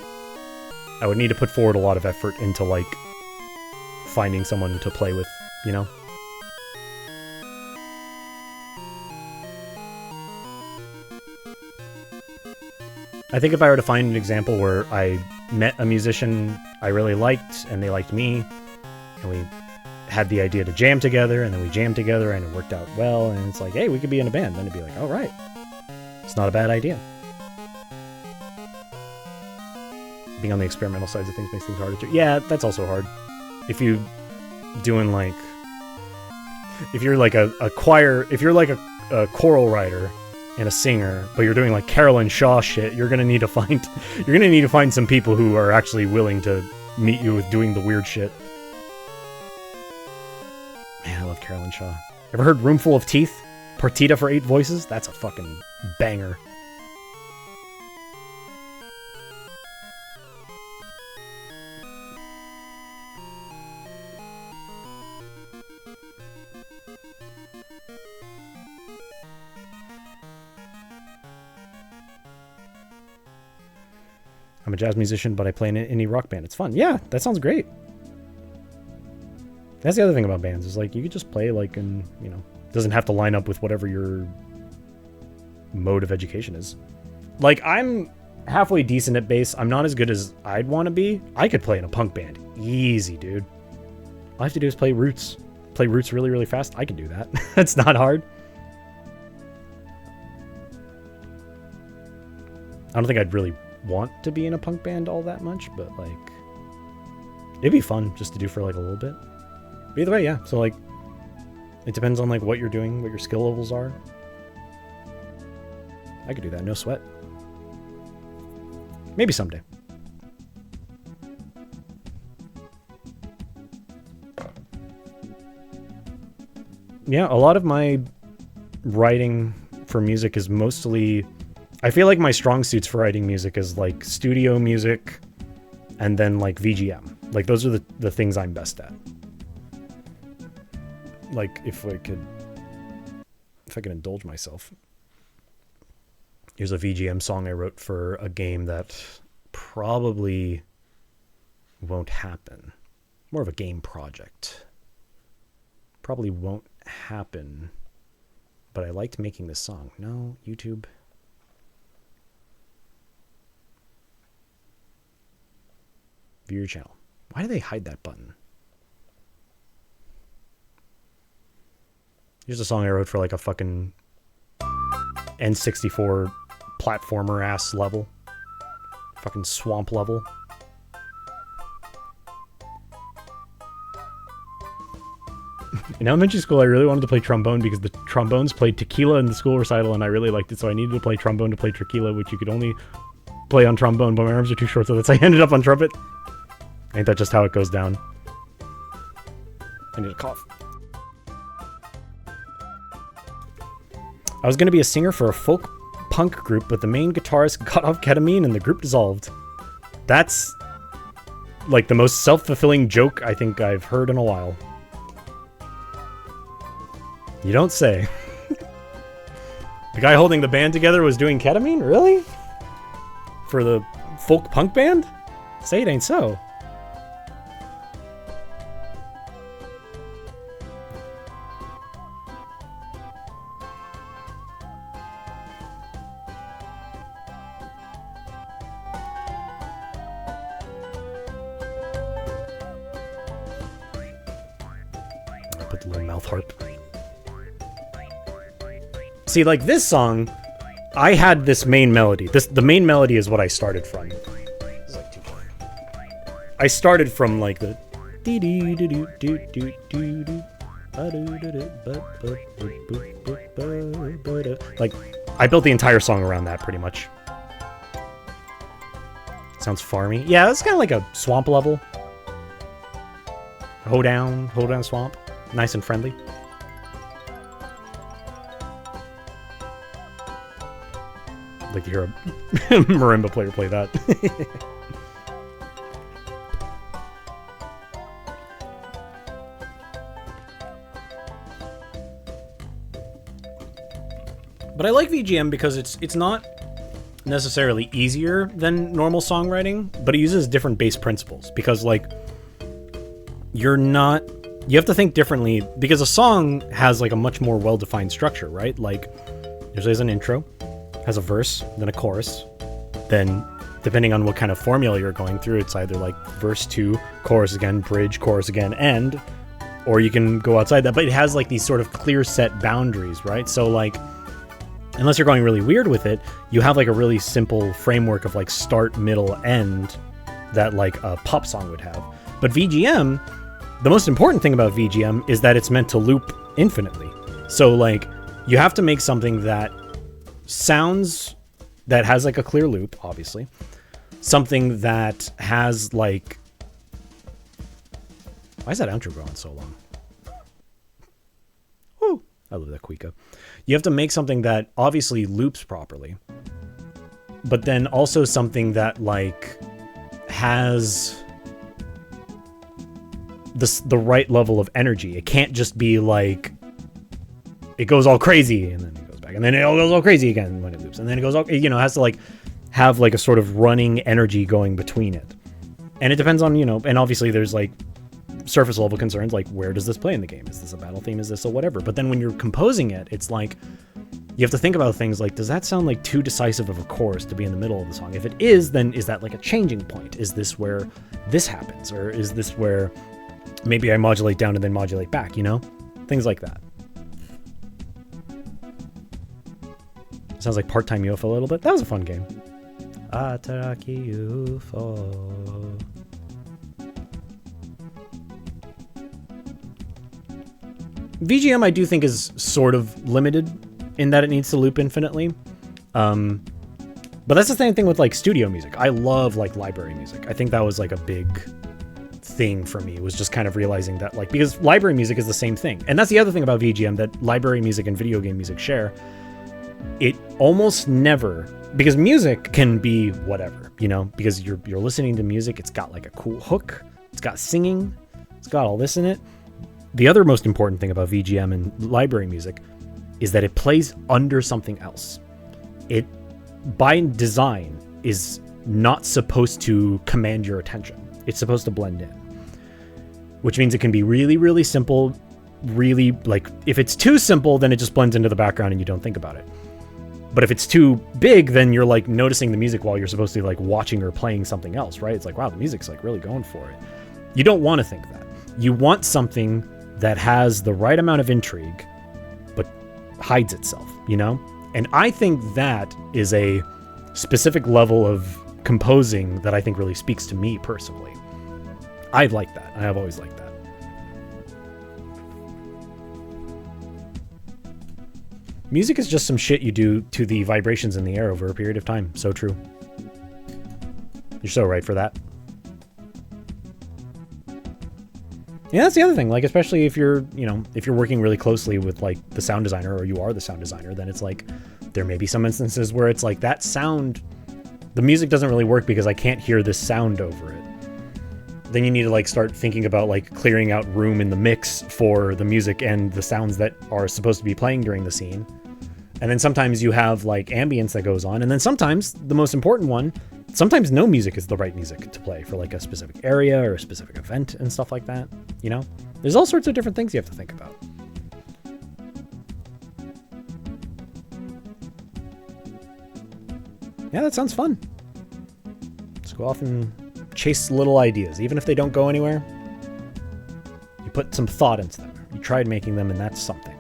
I would need to put forward a lot of effort into like finding someone to play with, you know? I think if I were to find an example where I met a musician I really liked and they liked me, and we had the idea to jam together, and then we jammed together and it worked out well, and it's like, hey, we could be in a band, then it'd be like, all right, it's not a bad idea. Being on the experimental sides of things makes things harder too. Yeah, that's also hard. If you doing like, if you're like a choir, if you're like a choral writer and a singer, but you're doing like Carolyn Shaw shit, you're gonna need to find some people who are actually willing to meet you with doing the weird shit. Man, I love Carolyn Shaw. Ever heard Roomful of Teeth? Partita for 8 voices? That's a fucking banger. I'm a jazz musician, but I play in an indie rock band. It's fun. Yeah, that sounds great. That's the other thing about bands, is like you could just play like in, you know, doesn't have to line up with whatever your mode of education is. Like, I'm halfway decent at bass. I'm not as good as I'd want to be. I could play in a punk band. Easy, dude. All I have to do is play roots. Play roots really, really fast. I can do that. That's not hard. I don't think I'd really want to be in a punk band all that much, but like it'd be fun just to do for like a little bit. But either way, yeah. So like it depends on like what you're doing, what your skill levels are. I could do that, no sweat. Maybe someday. Yeah, a lot of my writing for music is mostly, I feel like my strong suits for writing music is like studio music and then like VGM. Like those are the things I'm best at. Like if I could indulge myself. Here's a VGM song I wrote for a game that probably won't happen. More of a game project. Probably won't happen. But I liked making this song. No, YouTube. View your channel. Why do they hide that button? Here's a song I wrote for like a fucking N64 platformer ass level. Fucking swamp level. In elementary school, I really wanted to play trombone because the trombones played tequila in the school recital and I really liked it, so I needed to play trombone to play tequila, which you could only play on trombone, but my arms are too short, so that's I ended up on trumpet. Ain't that just how it goes down? I need a cough. I was going to be a singer for a folk punk group, but the main guitarist got off ketamine and the group dissolved. That's like the most self-fulfilling joke I think I've heard in a while. You don't say. The guy holding the band together was doing ketamine? Really? For the folk punk band? Say it ain't so. Put the little mouth harp. See, like this song, I had this main melody. The main melody is what I started from. This is like 2 I started from like the like I built the entire song around that pretty much. Sounds farmy. Yeah, it's kind of like a swamp level. Hold down swamp. Nice and friendly. I'd like to hear a marimba player play that. But I like VGM because it's not necessarily easier than normal songwriting, but it uses different base principles because like you have to think differently because a song has like a much more well-defined structure, right? Like there's an intro, has a verse, then a chorus, then depending on what kind of formula you're going through, it's either like verse 2, chorus again, bridge, chorus again, end, or you can go outside that, but it has like these sort of clear set boundaries, right? So like unless you're going really weird with it, you have like a really simple framework of like start, middle, end that like a pop song would have. But VGM, the most important thing about VGM is that it's meant to loop infinitely. So like you have to make something that sounds, that has like a clear loop, obviously. Something that has like, why is that outro going so long? Woo. I love that Quika. You have to make something that obviously loops properly, but then also something that like has the right level of energy. It can't just be like it goes all crazy and then it goes back and then it all goes all crazy again when it loops and then it goes all, you know, it has to like have like a sort of running energy going between it. And it depends on, you know, and obviously there's like surface level concerns like where does this play in the game? Is this a battle theme? Is this a whatever? But then when you're composing it, it's like you have to think about things like, does that sound like too decisive of a chorus to be in the middle of the song? If it is, then is that like a changing point? Is this where this happens? Or is this where maybe I modulate down and then modulate back, you know? Things like that. Sounds like Part-Time UFO a little bit. That was a fun game. Ataraki UFO. VGM I do think is sort of limited in that it needs to loop infinitely. But that's the same thing with like studio music. I love like library music. I think that was like a big thing for me, was just kind of realizing that like, because library music is the same thing. And that's the other thing about VGM that library music and video game music share. It almost never, because music can be whatever, you know, because you're listening to music. It's got like a cool hook. It's got singing. It's got all this in it. The other most important thing about VGM and library music is that it plays under something else. It, by design, is not supposed to command your attention. It's supposed to blend in, which means it can be really, really simple, really, like, if it's too simple, then it just blends into the background and you don't think about it. But if it's too big, then you're like noticing the music while you're supposed to be like watching or playing something else, right? It's like, wow, the music's like really going for it. You don't want to think that. You want something that has the right amount of intrigue, but hides itself, you know? And I think that is a specific level of composing that I think really speaks to me personally. I've liked that. I have always liked that. Music is just some shit you do to the vibrations in the air over a period of time. So true. You're so right for that. Yeah, that's the other thing. Like, especially if you're, you know, if you're working really closely with like the sound designer, or you are the sound designer, then it's like, there may be some instances where it's like that sound, the music doesn't really work because I can't hear this sound over it. Then you need to like start thinking about like clearing out room in the mix for the music and the sounds that are supposed to be playing during the scene. And then sometimes you have like ambience that goes on. And then sometimes, the most important one, sometimes no music is the right music to play for like a specific area or a specific event and stuff like that. You know, there's all sorts of different things you have to think about. Yeah, that sounds fun. Let's go off and chase little ideas. Even if they don't go anywhere, you put some thought into them. You tried making them, and that's something.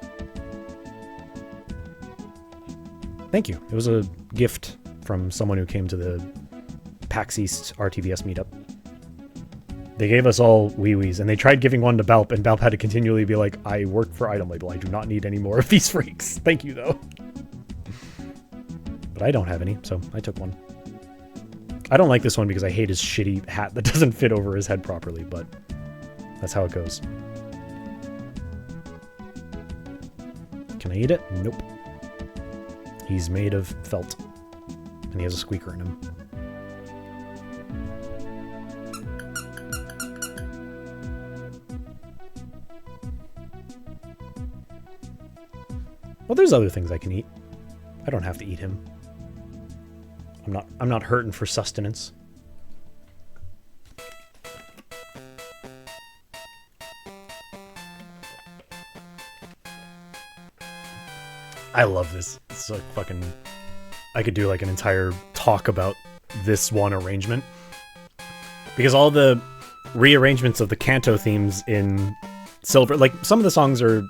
Thank you. It was a gift from someone who came to the PAX East RTVS meetup. They gave us all wee-wees, and they tried giving one to Balp, and Balp had to continually be like, I work for Item Label. I do not need any more of these freaks. Thank you, though. But I don't have any, so I took one. I don't like this one because I hate his shitty hat that doesn't fit over his head properly, but that's how it goes. Can I eat it? Nope. He's made of felt, and he has a squeaker in him. Well, there's other things I can eat. I don't have to eat him. I'm not hurting for sustenance. I love this. It's like fucking, I could do like an entire talk about this one arrangement, because all the rearrangements of the canto themes in Silver, like some of the songs are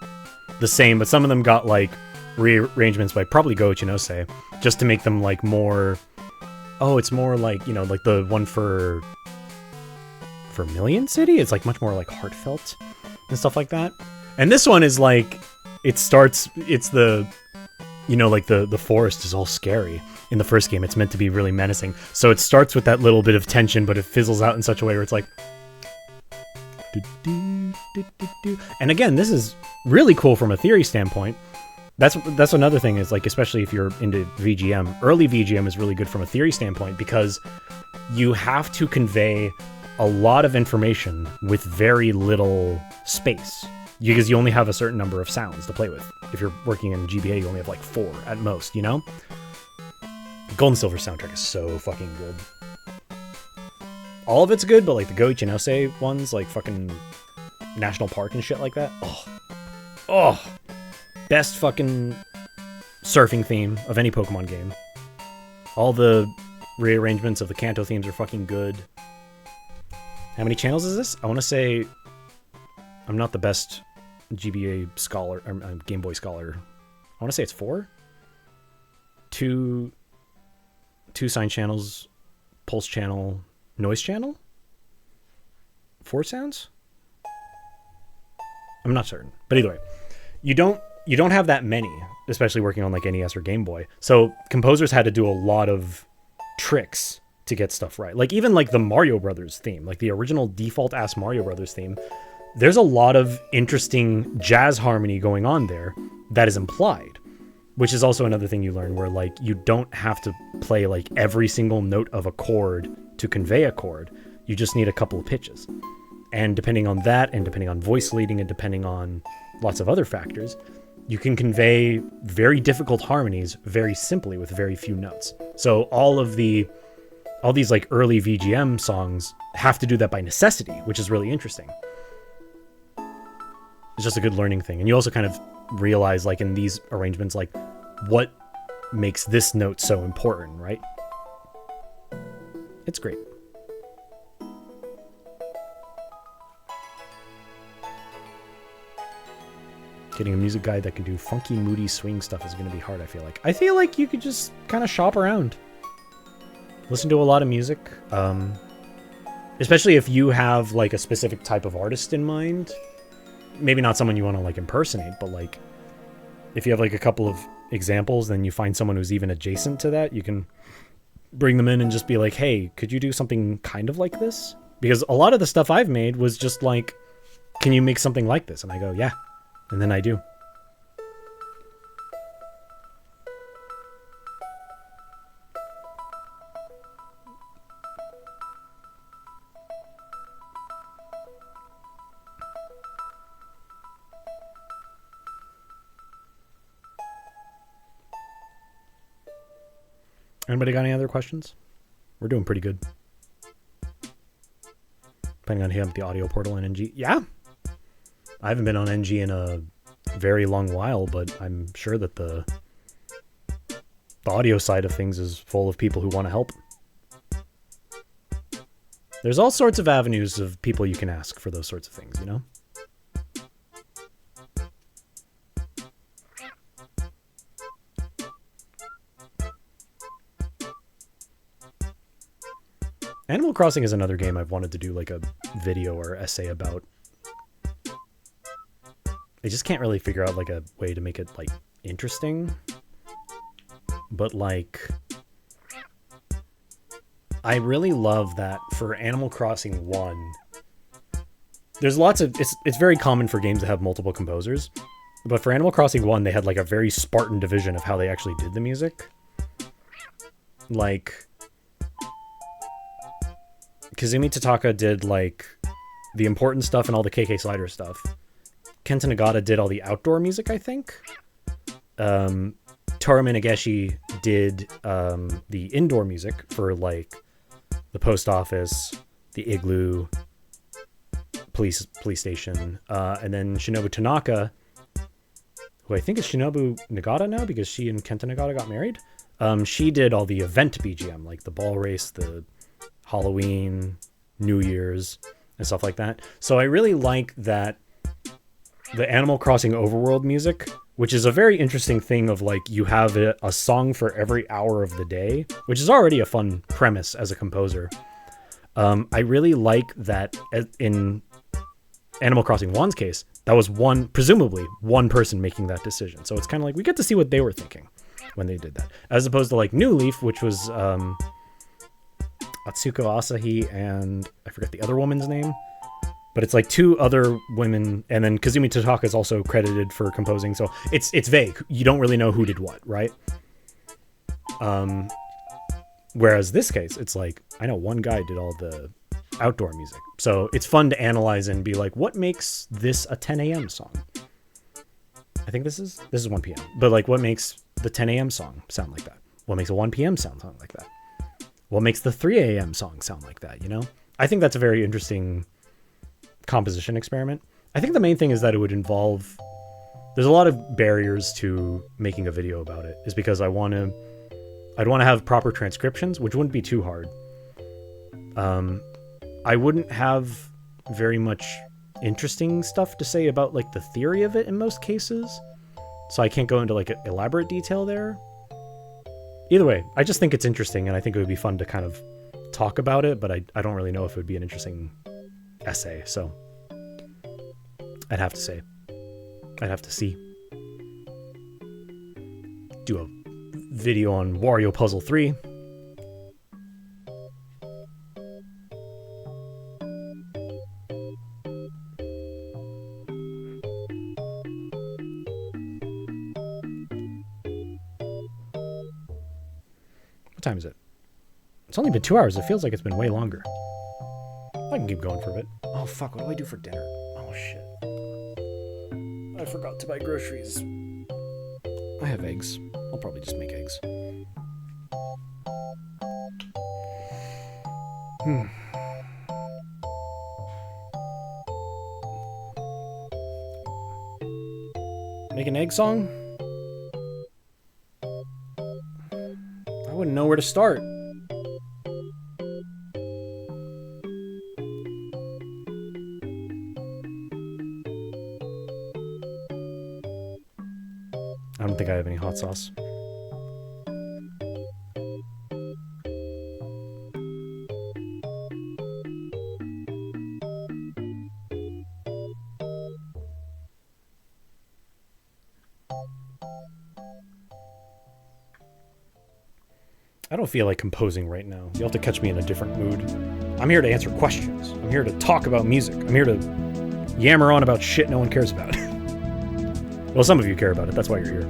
the same, but some of them got like rearrangements by probably Go Ichinose, just to make them like more, oh, it's more like, you know, like the one for Million City, it's like much more like heartfelt and stuff like that. And this one is like, it starts, it's the, you know, like the forest is all scary in the first game. It's meant to be really menacing. So it starts with that little bit of tension, but it fizzles out in such a way where it's like, and again, this is really cool from a theory standpoint, That's another thing is like, especially if you're into VGM, early VGM is really good from a theory standpoint because you have to convey a lot of information with very little space because you only have a certain number of sounds to play with. If you're working in GBA, you only have like 4 at most, you know? The Gold and Silver soundtrack is so fucking good. All of it's good, but like the Go Ichinose ones, like fucking National Park and shit like that. Oh. Best fucking surfing theme of any Pokemon game. All the rearrangements of the Kanto themes are fucking good. How many channels is this? I want to say... I'm not the best GBA scholar, or Game Boy scholar. I want to say it's 4? Two sign channels, pulse channel, noise channel? 4 sounds? I'm not certain. But either way, you don't have that many, especially working on like NES or Game Boy. So composers had to do a lot of tricks to get stuff right. Like even like the Mario Brothers theme, like the original default ass Mario Brothers theme, there's a lot of interesting jazz harmony going on there that is implied, which is also another thing you learn where like you don't have to play like every single note of a chord to convey a chord. You just need a couple of pitches. And depending on that, and depending on voice leading, and depending on lots of other factors, you can convey very difficult harmonies very simply with very few notes. So all these like early VGM songs have to do that by necessity, which is really interesting. It's just a good learning thing. And you also kind of realize like in these arrangements, like what makes this note so important, right? It's great. Getting a music guide that can do funky, moody swing stuff is going to be hard, I feel like. I feel like you could just kind of shop around. Listen to a lot of music. Especially if you have, like, a specific type of artist in mind. Maybe not someone you want to, like, impersonate, but, like, if you have, like, a couple of examples, then you find someone who's even adjacent to that, you can bring them in and just be like, hey, could you do something kind of like this? Because a lot of the stuff I've made was just like, can you make something like this? And I go, yeah. And then I do. Anybody got any other questions? We're doing pretty good. Depending on him, the audio portal in NG. Yeah. I haven't been on NG in a very long while, but I'm sure that the audio side of things is full of people who want to help. There's all sorts of avenues of people you can ask for those sorts of things, you know? Animal Crossing is another game I've wanted to do like a video or essay about. I just can't really figure out like a way to make it like interesting. But like, I really love that for Animal Crossing 1, there's lots of, it's very common for games to have multiple composers. But for Animal Crossing 1, they had like a very Spartan division of how they actually did the music. Like, Kazumi Tataka did like the important stuff and all the KK Slider stuff. Kenta Nagata did all the outdoor music, I think. Toru Minageshi did the indoor music for like the post office, the igloo, police station, and then Shinobu Tanaka, who I think is Shinobu Nagata now because she and Kenta Nagata got married. She did all the event BGM, like the ball race, the Halloween, New Year's, and stuff like that. So I really like that the Animal Crossing overworld music, which is a very interesting thing of like you have a song for every hour of the day, which is already a fun premise as a composer. I really like that in Animal Crossing 1's case, that was presumably one person making that decision. So it's kind of like we get to see what they were thinking when they did that. As opposed to like New Leaf, which was Atsuko Asahi and I forget the other woman's name. but it's like two other women, and then Kazumi Totaka is also credited for composing, so it's vague. You don't really know who did what, right? Whereas this case, it's like, I know one guy did all the outdoor music. So it's fun to analyze and be like, what makes this a 10 a.m. song? I think this is 1 p.m. But like, what makes the 10 a.m. song sound like that? What makes a 1 p.m. sound like that? What makes the 3 a.m. song sound like that, you know? I think that's a very interesting composition experiment. I think the main thing is that it would involve... There's a lot of barriers to making a video about it, is because I'd want to have proper transcriptions, which wouldn't be too hard. I wouldn't have very much interesting stuff to say about like the theory of it in most cases, so I can't go into like elaborate detail there. Either way, I just think it's interesting, and I think it would be fun to kind of talk about it, but I don't really know if it would be an interesting essay, so I'd have to see. Do a video on Wario Puzzle 3. What time is it? It's only been 2 hours. It feels like it's been way longer. I can keep going for a bit. Oh, fuck. What do I do for dinner? Oh, shit. I forgot to buy groceries. I have eggs. I'll probably just make eggs. Make an egg song? I wouldn't know where to start. I don't think I have any hot sauce. I don't feel like composing right now. You'll have to catch me in a different mood. I'm here to answer questions. I'm here to talk about music. I'm here to yammer on about shit no one cares about. Well, some of you care about it. That's why you're here.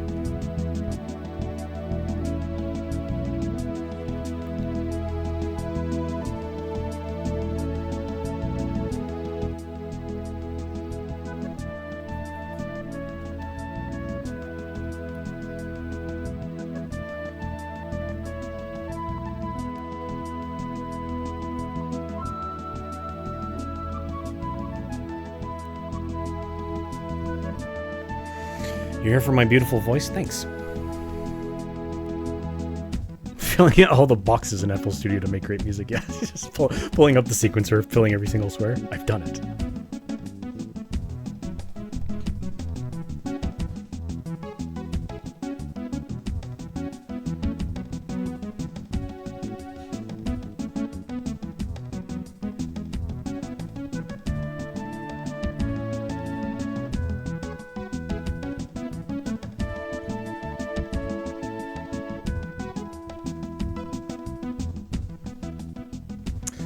You're here for my beautiful voice? Thanks. Filling out all the boxes in FL Studio to make great music. Yeah, just pulling up the sequencer, filling every single square. I've done it.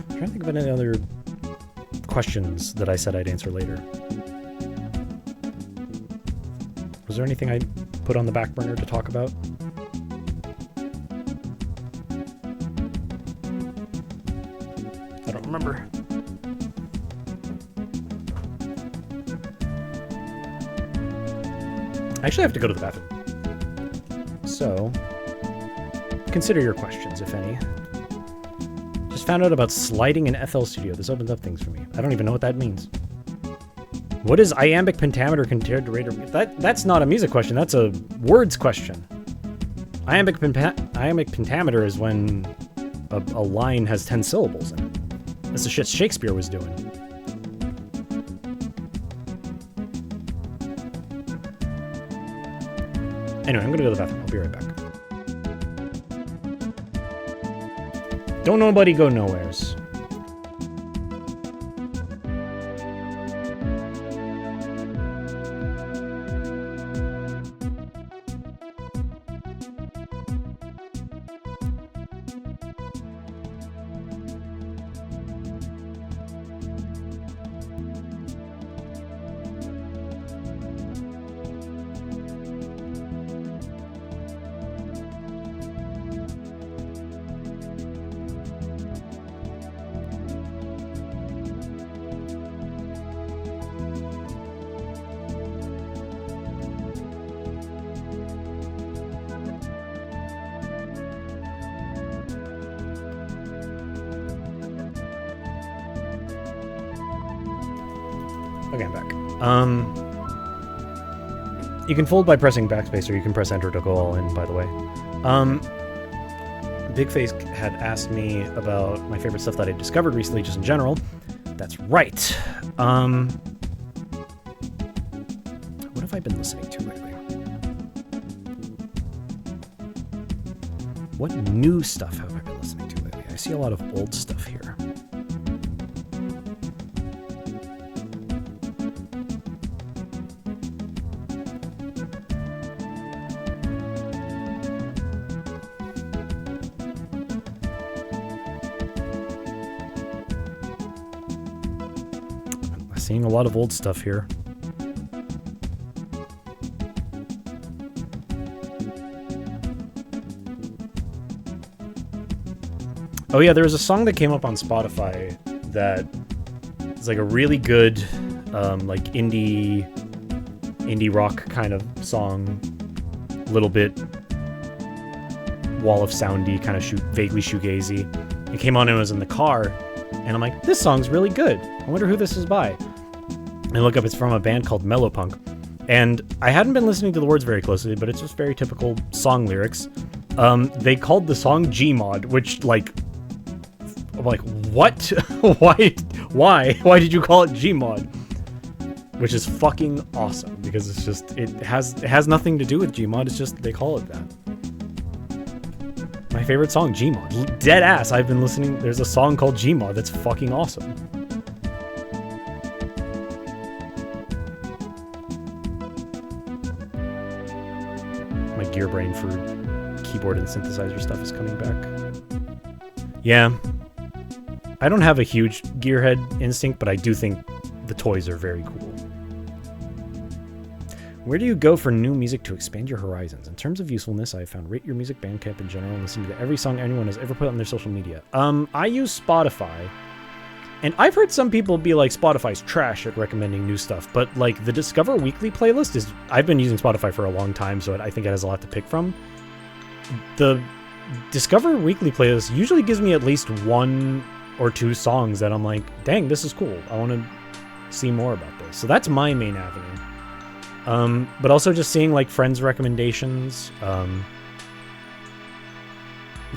I'm trying to think of any other questions that I said I'd answer later. Was there anything I put on the back burner to talk about? I don't remember. I actually have to go to the bathroom. So, consider your questions, if any. Just found out about sliding in FL Studio. This opens up things for me. I don't even know what that means. What is iambic pentameter compared to rate? That's not a music question. That's a words question. Iambic pentameter is when a line has 10 syllables in it. That's the shit Shakespeare was doing. Anyway, I'm gonna go to the bathroom. I'll be right back. Don't nobody go nowheres. Okay, I'm back. You can fold by pressing backspace, or you can press enter to go all in, by the way. Big Face had asked me about my favorite stuff that I discovered recently, just in general. That's right. What have I been listening to lately? What new stuff have I been listening to lately? I see a lot of old stuff here. Seeing a lot of old stuff here. Oh yeah, there was a song that came up on Spotify that is like a really good, like indie rock kind of song. Little bit wall of soundy, kind of vaguely shoegazy. It came on and it was in the car, and I'm like, this song's really good. I wonder who this is by. And I look up, it's from a band called Mellowpunk. And I hadn't been listening to the words very closely, but it's just very typical song lyrics. They called the song Gmod, which, like, I'm like, what? Why did you call it Gmod? Which is fucking awesome, because it's just, it has nothing to do with Gmod, it's just, they call it that. My favorite song, Gmod. Dead ass, I've been listening, there's a song called Gmod that's fucking awesome. My gear brain for keyboard and synthesizer stuff is coming back. Yeah. I don't have a huge gearhead instinct, but I do think the toys are very cool. Where do you go for new music to expand your horizons? In terms of usefulness, I have found Rate Your Music, Bandcamp in general, and listen to every song anyone has ever put on their social media. I use Spotify, and I've heard some people be like, Spotify's trash at recommending new stuff, but like the Discover Weekly playlist is, I've been using Spotify for a long time, so I think it has a lot to pick from. The Discover Weekly playlist usually gives me at least one or two songs that I'm like, dang, this is cool. I want to see more about this. So that's my main avenue. But also just seeing like friends' recommendations. You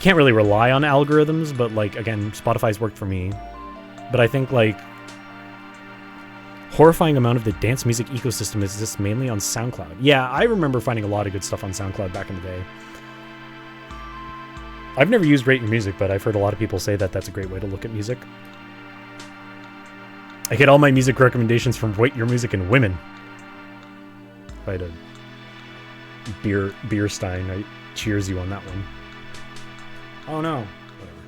can't really rely on algorithms, but like, again, Spotify's worked for me. But I think like horrifying amount of the dance music ecosystem exists mainly on SoundCloud. Yeah, I remember finding a lot of good stuff on SoundCloud back in the day. I've never used Rate Your Music, but I've heard a lot of people say that that's a great way to look at music. I get all my music recommendations from Rate Your Music and Women. If I had a beer stein, I cheers you on that one. Oh no. Whatever.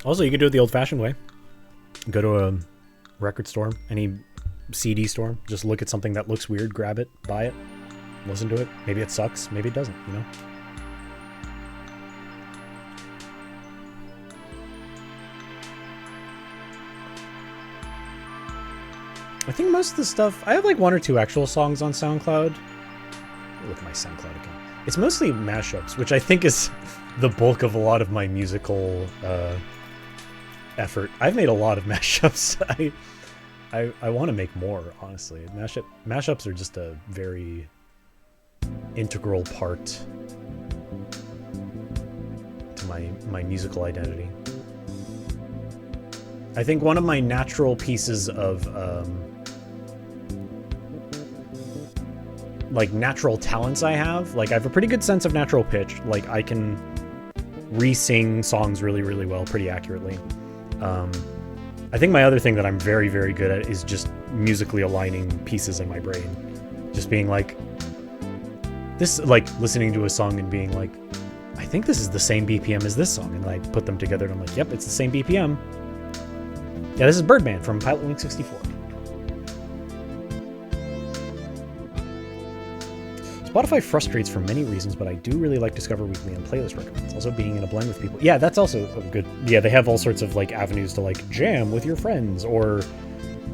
Also, you can do it the old-fashioned way. Go to a record store, any CD store, just look at something that looks weird, grab it, buy it, listen to it. Maybe it sucks, maybe it doesn't, you know? I think most of the stuff, I have like one or two actual songs on SoundCloud. Look at my SoundCloud account. It's mostly mashups, which I think is the bulk of a lot of my musical effort. I've made a lot of mashups. I want to make more, honestly. Mashups are just a very integral part to my musical identity. I think one of my natural pieces of like natural talents I have a pretty good sense of natural pitch. Like I can re-sing songs really, really well, pretty accurately. I think my other thing that I'm very, very good at is just musically aligning pieces in my brain. Just being like, this, like listening to a song and being like, I think this is the same BPM as this song. And I put them together and I'm like, yep, it's the same BPM. Yeah, this is Birdman from Pilot Wing 64. Spotify frustrates for many reasons, but I do really like Discover Weekly and playlist recommends. Also being in a blend with people. Yeah, that's also a good... Yeah, they have all sorts of like avenues to like jam with your friends, or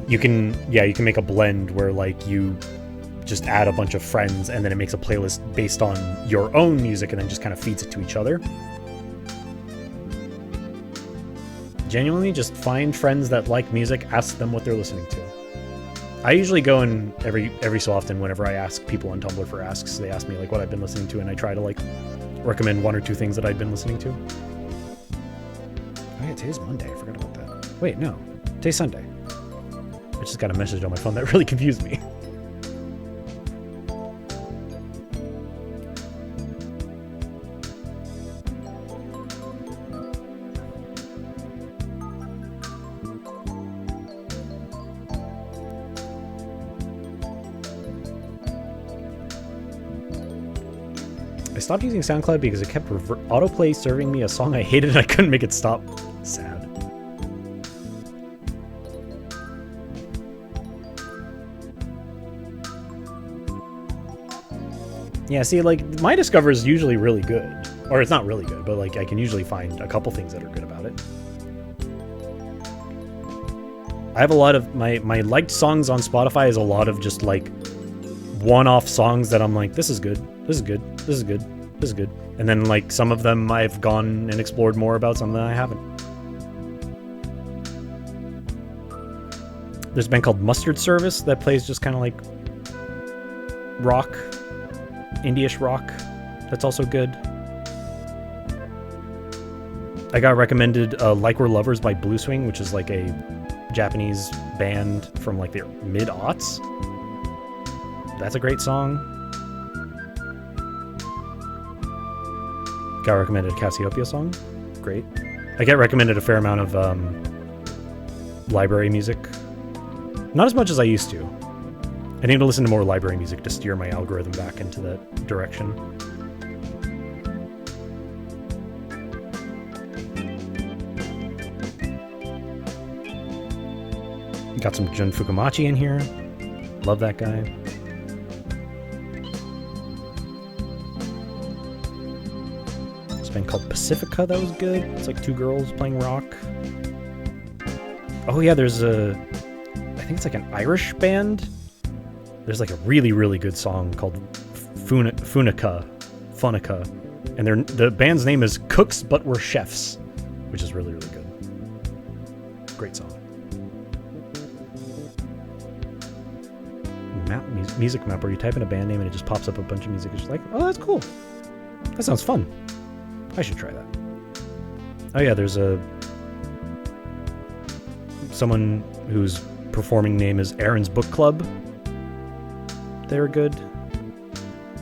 you can make a blend where like you just add a bunch of friends and then it makes a playlist based on your own music and then just kind of feeds it to each other. Genuinely, just find friends that like music, ask them what they're listening to. I usually go in every so often whenever I ask people on Tumblr for asks, they ask me like what I've been listening to, and I try to like recommend 1 or 2 things that I've been listening to. Oh yeah, today's Monday. I forgot about that. Wait, no. Today's Sunday. I just got a message on my phone that really confused me. I stopped using SoundCloud because it kept autoplay serving me a song I hated and I couldn't make it stop. Sad. Yeah, see, like, my Discover is usually really good. Or it's not really good, but, like, I can usually find a couple things that are good about it. I have a lot of... My liked songs on Spotify is a lot of just, like, one-off songs that I'm like, this is good, this is good, this is good, this is good. And then, like, some of them I've gone and explored more about, some that I haven't. There's a band called Mustard Service that plays just kind of, like, rock... indie-ish rock. That's also good. I got recommended Like We're Lovers by Blue Swing, which is like a Japanese band from like the mid-aughts. That's a great song. Got recommended a Cassiopeia song. Great. I get recommended a fair amount of library music. Not as much as I used to. I need to listen to more library music to steer my algorithm back into that direction. Got some Jun Fukumachi in here. Love that guy. This band called Pacifica that was good. It's like 2 girls playing rock. Oh yeah, there's a... I think it's like an Irish band. There's like a really, really good song called Funica, and the band's name is Cooks But We're Chefs, which is really, really good. Great song. Music map, where you type in a band name and it just pops up a bunch of music. It's just like, oh, that's cool. That sounds fun. I should try that. Oh yeah, there's someone whose performing name is Aaron's Book Club. They're good.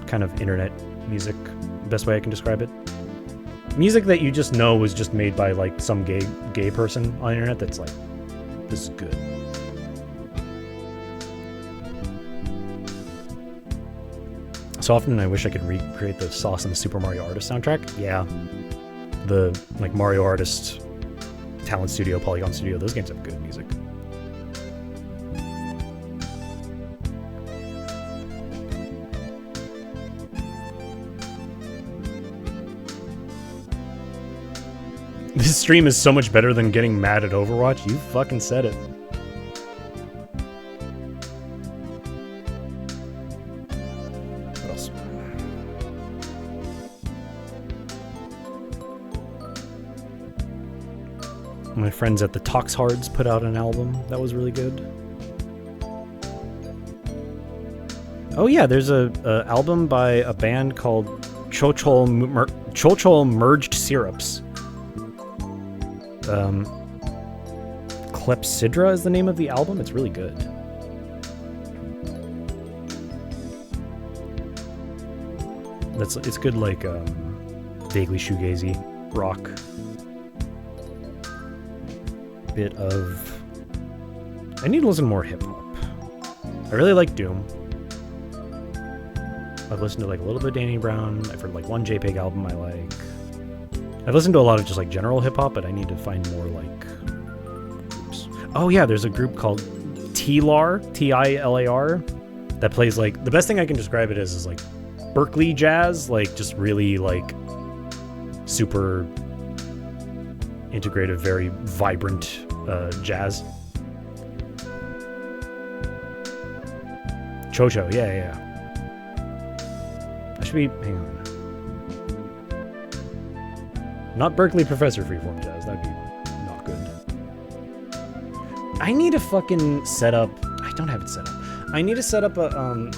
Kind of internet music, best way I can describe it. Music that you just know was just made by like some gay person on the internet that's like, this is good. So often I wish I could recreate the sauce in the Super Mario Artist soundtrack. Yeah. The like Mario Artist, Talent Studio, Polygon Studio, those games have good music. This stream is so much better than getting mad at Overwatch. You fucking said it. What else? My friends at the Toxhards put out an album that was really good. Oh yeah, there's a album by a band called Chochol Merged Syrups. Clepsydra is the name of the album. It's really good. It's good, like vaguely shoegazy rock. Bit of... I need to listen to more hip hop. I really like Doom. I've listened to like a little bit of Danny Brown. I've heard like one JPEG album I like. I've listened to a lot of just like general hip hop, but I need to find more like groups. Oh yeah, there's a group called Tilar, Tilar, that plays like, the best thing I can describe it as is like Berkeley jazz, like just really like super integrative, very vibrant jazz. Chocho, yeah. I should be, hang on. Not Berkeley Professor Freeform Jazz, that'd be not good. I need to fucking set up... I don't have it set up. I need to set up a,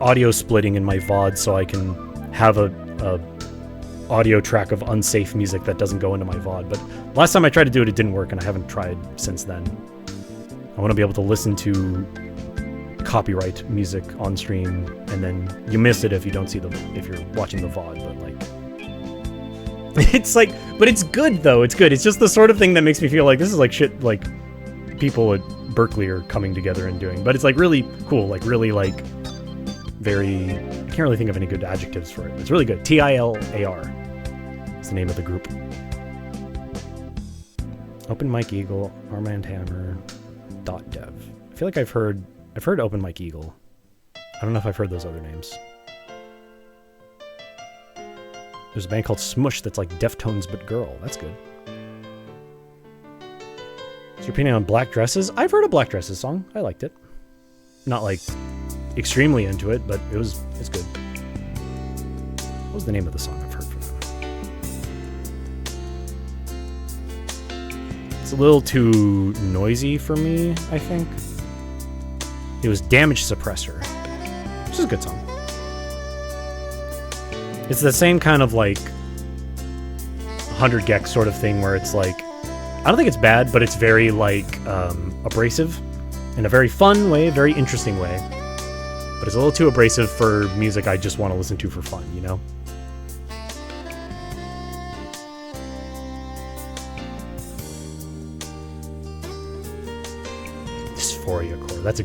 audio splitting in my VOD so I can have a audio track of unsafe music that doesn't go into my VOD. But last time I tried to do it, it didn't work, and I haven't tried since then. I want to be able to listen to copyright music on stream, and then you miss it if you don't see if you're watching the VOD, but like... It's like... But it's good, though. It's good. It's just the sort of thing that makes me feel like this is like shit, like, people at Berkeley are coming together and doing. But it's like really cool, like really like... Very... I can't really think of any good adjectives for it. It's really good. TILAR is the name of the group. Open Mike Eagle, Armand Hammer, .dev. I feel like I've heard Open Mike Eagle. I don't know if I've heard those other names. There's a band called Smush that's like Deftones but girl. That's good. So your opinion on Black Dresses? I've heard a Black Dresses song. I liked it. Not like extremely into it, but it's good. What was the name of the song I've heard from them? It's a little too noisy for me, I think. It was Damage Suppressor, which is a good song. It's the same kind of like 100 gex sort of thing where it's like, I don't think it's bad, but it's very like abrasive in a very fun way, very interesting way. But it's a little too abrasive for music I just want to listen to for fun, you know? Dysphoria core. That's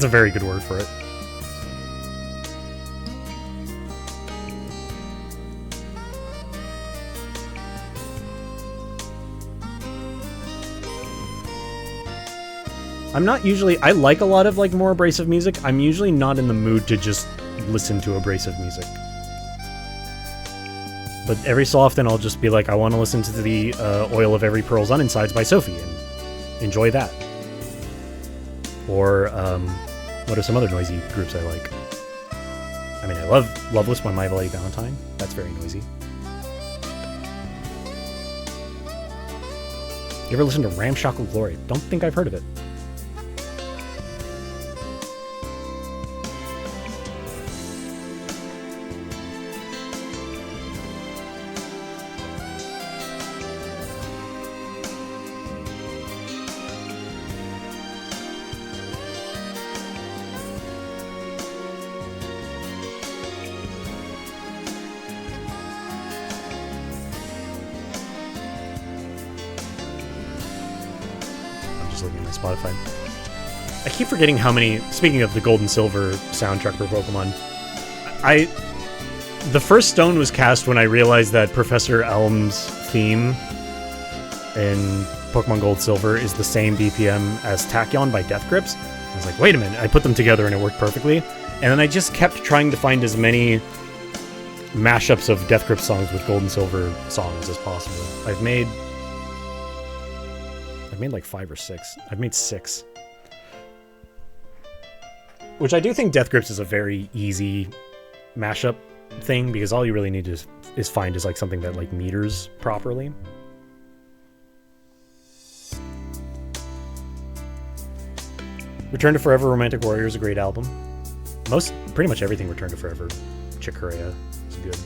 a very good word for it. I'm not usually... I like a lot of, like, more abrasive music. I'm usually not in the mood to just listen to abrasive music. But every so often I'll just be like, I want to listen to the Oil of Every Pearl's Uninsides by Sophie and enjoy that. Or, what are some other noisy groups I like? I mean, I love Loveless by My Bloody Valentine. That's very noisy. You ever listen to Ramshackle Glory? Don't think I've heard of it. Spotify. I keep forgetting how many... Speaking of the Gold and Silver soundtrack for Pokemon, the first stone was cast when I realized that Professor Elm's theme in Pokemon Gold Silver is the same BPM as Tachyon by Death Grips. I was like, wait a minute, I put them together and it worked perfectly. And then I just kept trying to find as many mashups of Death Grips songs with Gold and Silver songs as possible. I've made like 5 or 6. I've made 6. Which I do think Death Grips is a very easy mashup thing, because all you really need is find is like something that like meters properly. Return to Forever Romantic Warrior is a great album. Pretty much everything Return to Forever Chick Corea is good.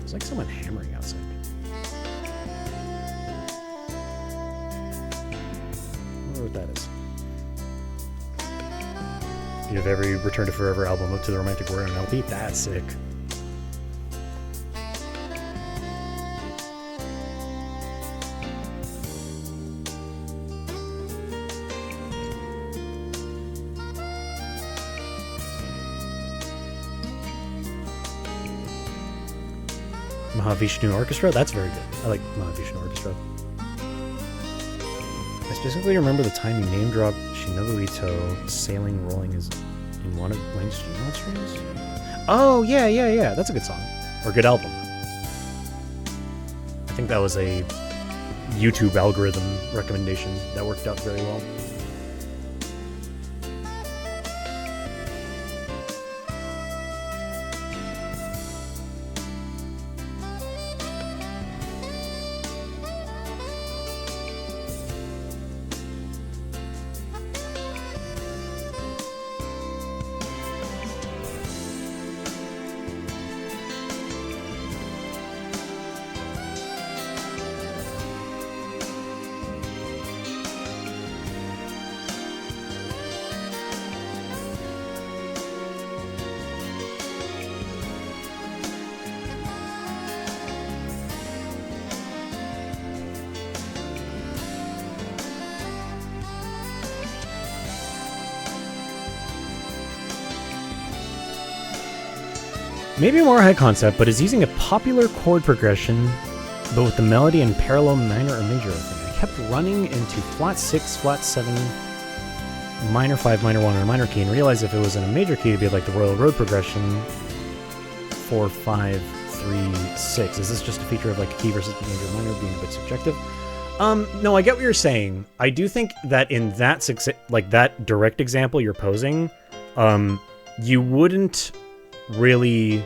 It's like someone hammering outside. I wonder what that is. You have every Return to Forever album up to the Romantic Warrior on LP? That's sick. Mahavishnu Orchestra? That's very good. I like Mahavishnu Orchestra. I specifically remember the time you name dropped Shinobu Ito sailing rolling is in one of Wayne's Gmail streams? Oh, yeah. That's a good song. Or a good album. I think that was a YouTube algorithm recommendation that worked out very well. Maybe a more high concept, but is using a popular chord progression, but with the melody in parallel minor or major. I kept running into flat 6, flat 7, minor 5, minor 1 on a minor key, and realized if it was in a major key, it'd be like the Royal Road progression, 4, 5, 3, 6. Is this just a feature of like a key versus major minor being a bit subjective? No, I get what you're saying. I do think that in that that direct example you're posing, you wouldn't really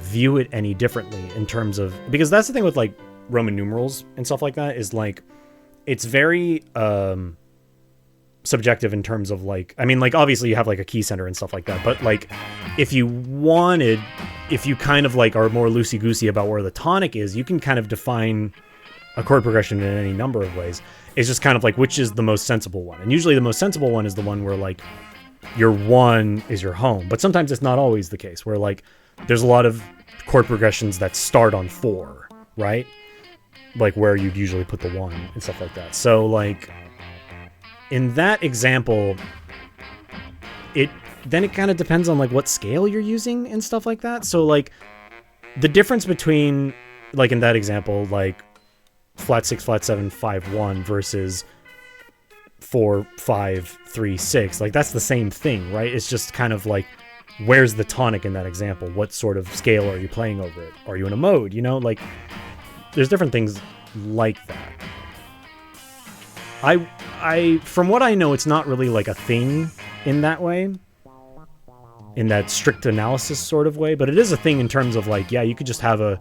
view it any differently in terms of, because that's the thing with like Roman numerals and stuff like that, is like it's very subjective in terms of like, I mean, like obviously you have like a key center and stuff like that, but like if you kind of like are more loosey-goosey about where the tonic is, you can kind of define a chord progression in any number of ways. It's just kind of like which is the most sensible one, and usually the most sensible one is the one where like your 1 is your home, but sometimes it's not always the case, where like there's a lot of chord progressions that start on 4, right? Like where you'd usually put the 1 and stuff like that. So like in that example, it kind of depends on like what scale you're using and stuff like that. So like the difference between like in that example, like flat 6, flat 7, 5, 1 versus 4, 5, 3, 6, like that's the same thing, right? It's just kind of like, where's the tonic in that example? What sort of scale are you playing over it? Are you in a mode? You know, like there's different things like that. I from what I know, it's not really like a thing in that way, in that strict analysis sort of way, but it is a thing in terms of like, yeah, you could just have a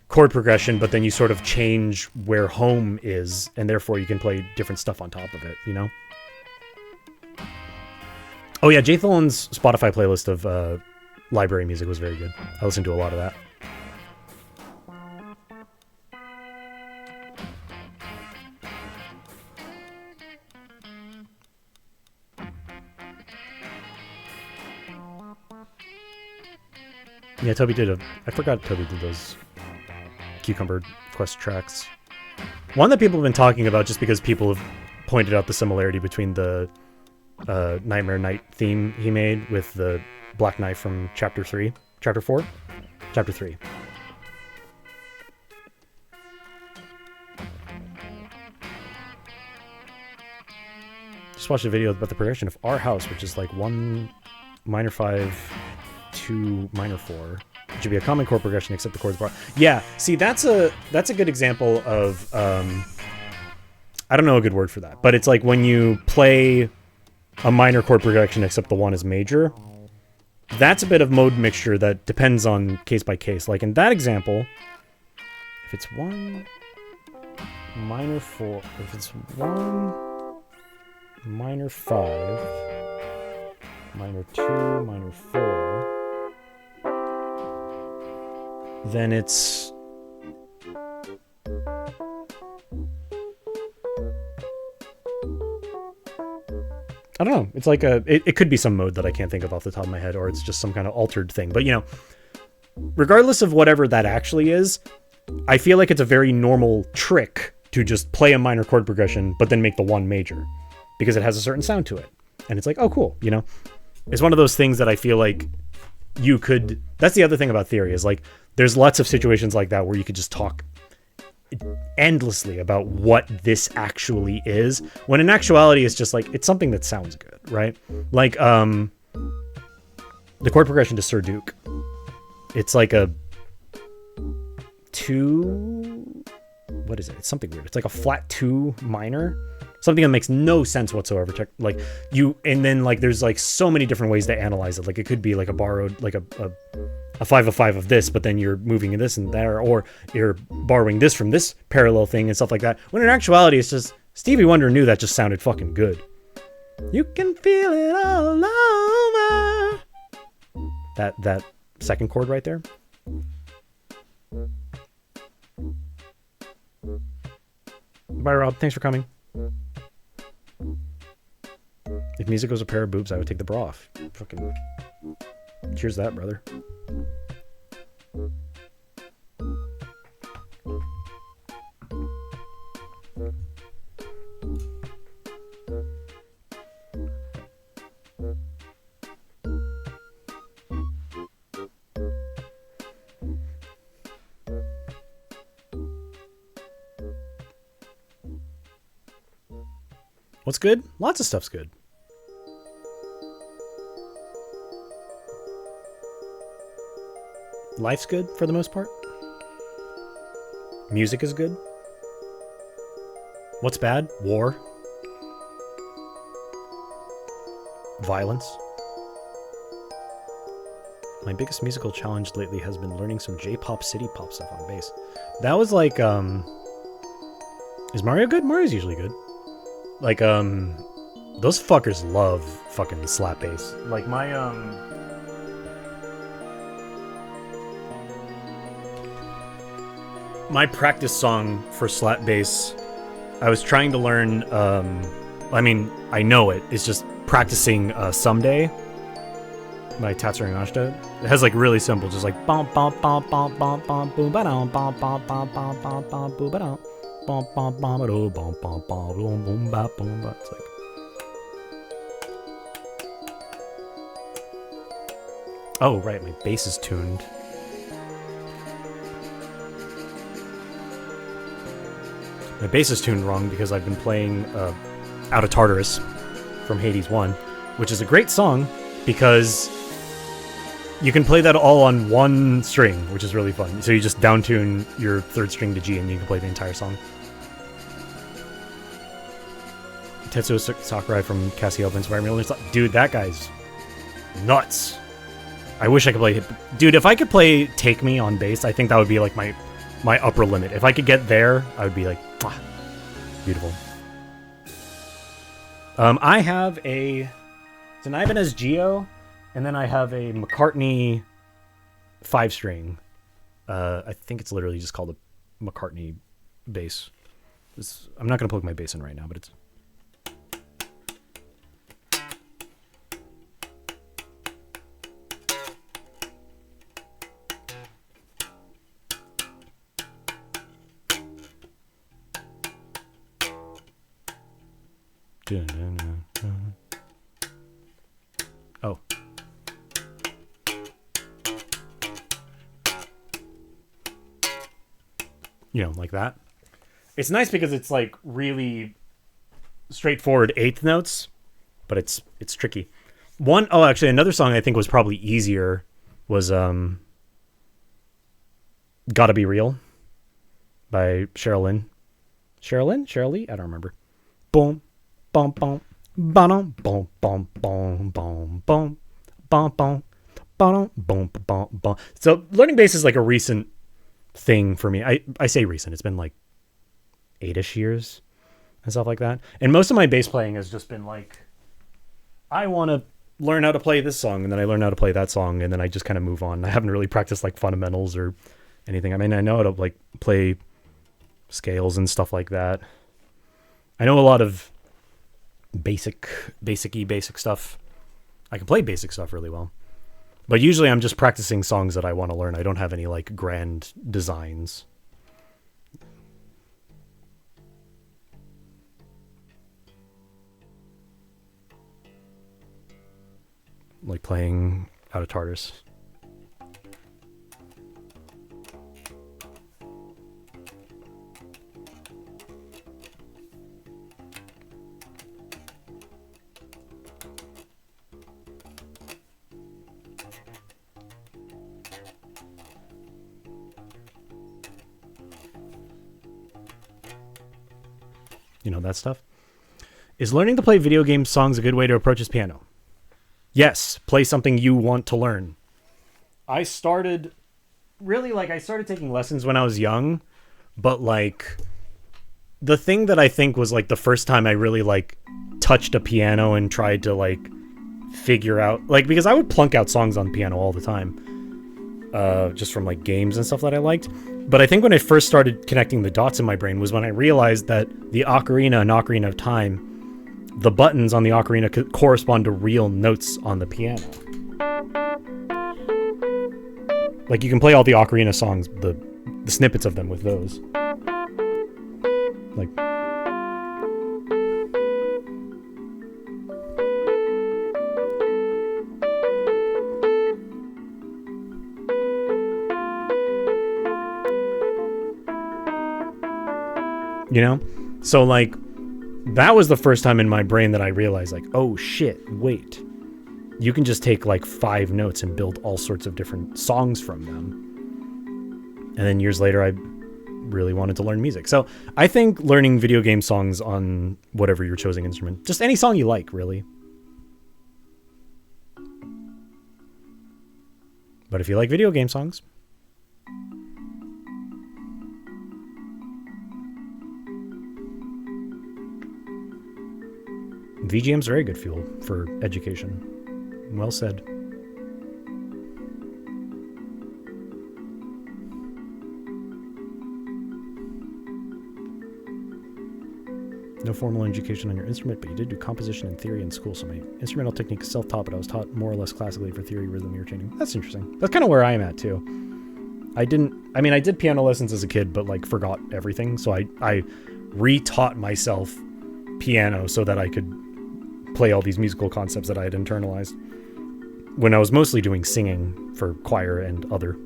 chord progression, but then you sort of change where home is, and therefore you can play different stuff on top of it, you know? Oh yeah, Jay Thulon's Spotify playlist of library music was very good. I listened to a lot of that. Yeah, I forgot Toby did those Cucumber Quest tracks. One that people have been talking about just because people have pointed out the similarity between the Nightmare Night theme he made with the Black Knife from Chapter 3. Chapter 4? Chapter 3. Just watched a video about the progression of Our House, which is like 1 minor 5, 2 minor 4. It should be a common chord progression except the chords bar. Yeah, see, that's a good example of I don't know a good word for that, but it's like when you play a minor chord progression except the 1 is major. That's a bit of mode mixture that depends on case by case. Like in that example, if it's 1 minor 4, if it's 1 minor 5, minor 2, minor 4, then it's I don't know. It's like it could be some mode that I can't think of off the top of my head, or it's just some kind of altered thing. But, you know, regardless of whatever that actually is, I feel like it's a very normal trick to just play a minor chord progression, but then make the 1 major, because it has a certain sound to it. And it's like, oh, cool, you know? It's one of those things that I feel like you could... That's the other thing about theory, is like, there's lots of situations like that where you could just talk endlessly about what this actually is, when in actuality it's just like it's something that sounds good, right? Like the chord progression to Sir Duke, it's like a 2, what is it? It's something weird. It's like a flat 2 minor, something that makes no sense whatsoever. Like you, and then like there's like so many different ways to analyze it. Like it could be like a borrowed, like a 5 of 5 of this, but then you're moving this and there, or you're borrowing this from this parallel thing and stuff like that. When in actuality, it's just Stevie Wonder knew that just sounded fucking good. You can feel it all over. That second chord right there. Bye, Rob. Thanks for coming. If music was a pair of boobs, I would take the bra off. Fucking cheers that, brother. What's good? Lots of stuff's good. Life's good for the most part. Music is good. What's bad? War. Violence. My biggest musical challenge lately has been learning some J-pop city pop stuff on bass. That was like, is Mario good? Mario's usually good. Like, those fuckers love fucking slap bass. Like my practice song for slap bass, I was trying to learn, I mean, I know it. It's just practicing Someday by Tatsuri Ashita. It has like really simple, just like bum bum bum bum bum bum boom ba dum bum bum bum bum bum bum boom ba dum bum bum bum ba do bum bum bum boom boom ba boom ba. It's like, oh right, my bass is tuned. My bass is tuned wrong because I've been playing Out of Tartarus from Hades 1, which is a great song because you can play that all on one string, which is really fun. So you just downtune your third string to G and you can play the entire song. Tetsuo Sakurai from Cassiopeia inspired me. Dude, that guy's nuts. I wish I could play... Dude, if I could play Take Me on bass, I think that would be like my upper limit. If I could get there, I would be like, mwah, beautiful. I have it's an Ibanez Geo, and then I have a McCartney 5-string. I think it's literally just called a McCartney bass. I'm not going to plug my bass in right now, but it's... Oh. You know, like that. It's nice because it's like really straightforward eighth notes, but it's tricky. Actually another song I think was probably easier was Gotta Be Real by Sheryl Lee? I don't remember. Boom, bum, bum, ba-dum, boom, bum, bum, bum, bum, bum, bum, ba-dum, boom, bum, bum. So learning bass is like a recent thing for me. I say recent. It's been like 8-ish years and stuff like that. And most of my bass playing has just been like, I want to learn how to play this song, and then I learn how to play that song, and then I just kind of move on. I haven't really practiced like fundamentals or anything. I mean, I know how to like play scales and stuff like that. I know a lot of basic stuff. I can play basic stuff really well. But usually I'm just practicing songs that I want to learn. I don't have any like grand designs. Like playing Out of Tartarus. You know, that stuff. Is learning to play video game songs a good way to approach his piano? Yes, play something you want to learn. I started taking lessons when I was young, but like the thing that I think was like the first time I really like touched a piano and tried to like figure out, like, because I would plunk out songs on piano all the time, just from like games and stuff that I liked. But I think when I first started connecting the dots in my brain was when I realized that the ocarina and Ocarina of Time, the buttons on the ocarina correspond to real notes on the piano. Like, you can play all the ocarina songs, the snippets of them with those. Like... You know? So, like, that was the first time in my brain that I realized, like, oh shit, wait. You can just take like 5 notes and build all sorts of different songs from them. And then years later, I really wanted to learn music. So I think learning video game songs on whatever your chosen instrument, just any song you like, really. But if you like video game songs, VGM's very good fuel for education. Well said. No formal education on your instrument, but you did do composition and theory in school. So my instrumental technique is self-taught, but I was taught more or less classically for theory, rhythm, ear training. That's interesting. That's kind of where I am at too. I did piano lessons as a kid, but like forgot everything. So I re-taught myself piano so that I could play all these musical concepts that I had internalized when I was mostly doing singing for choir and other.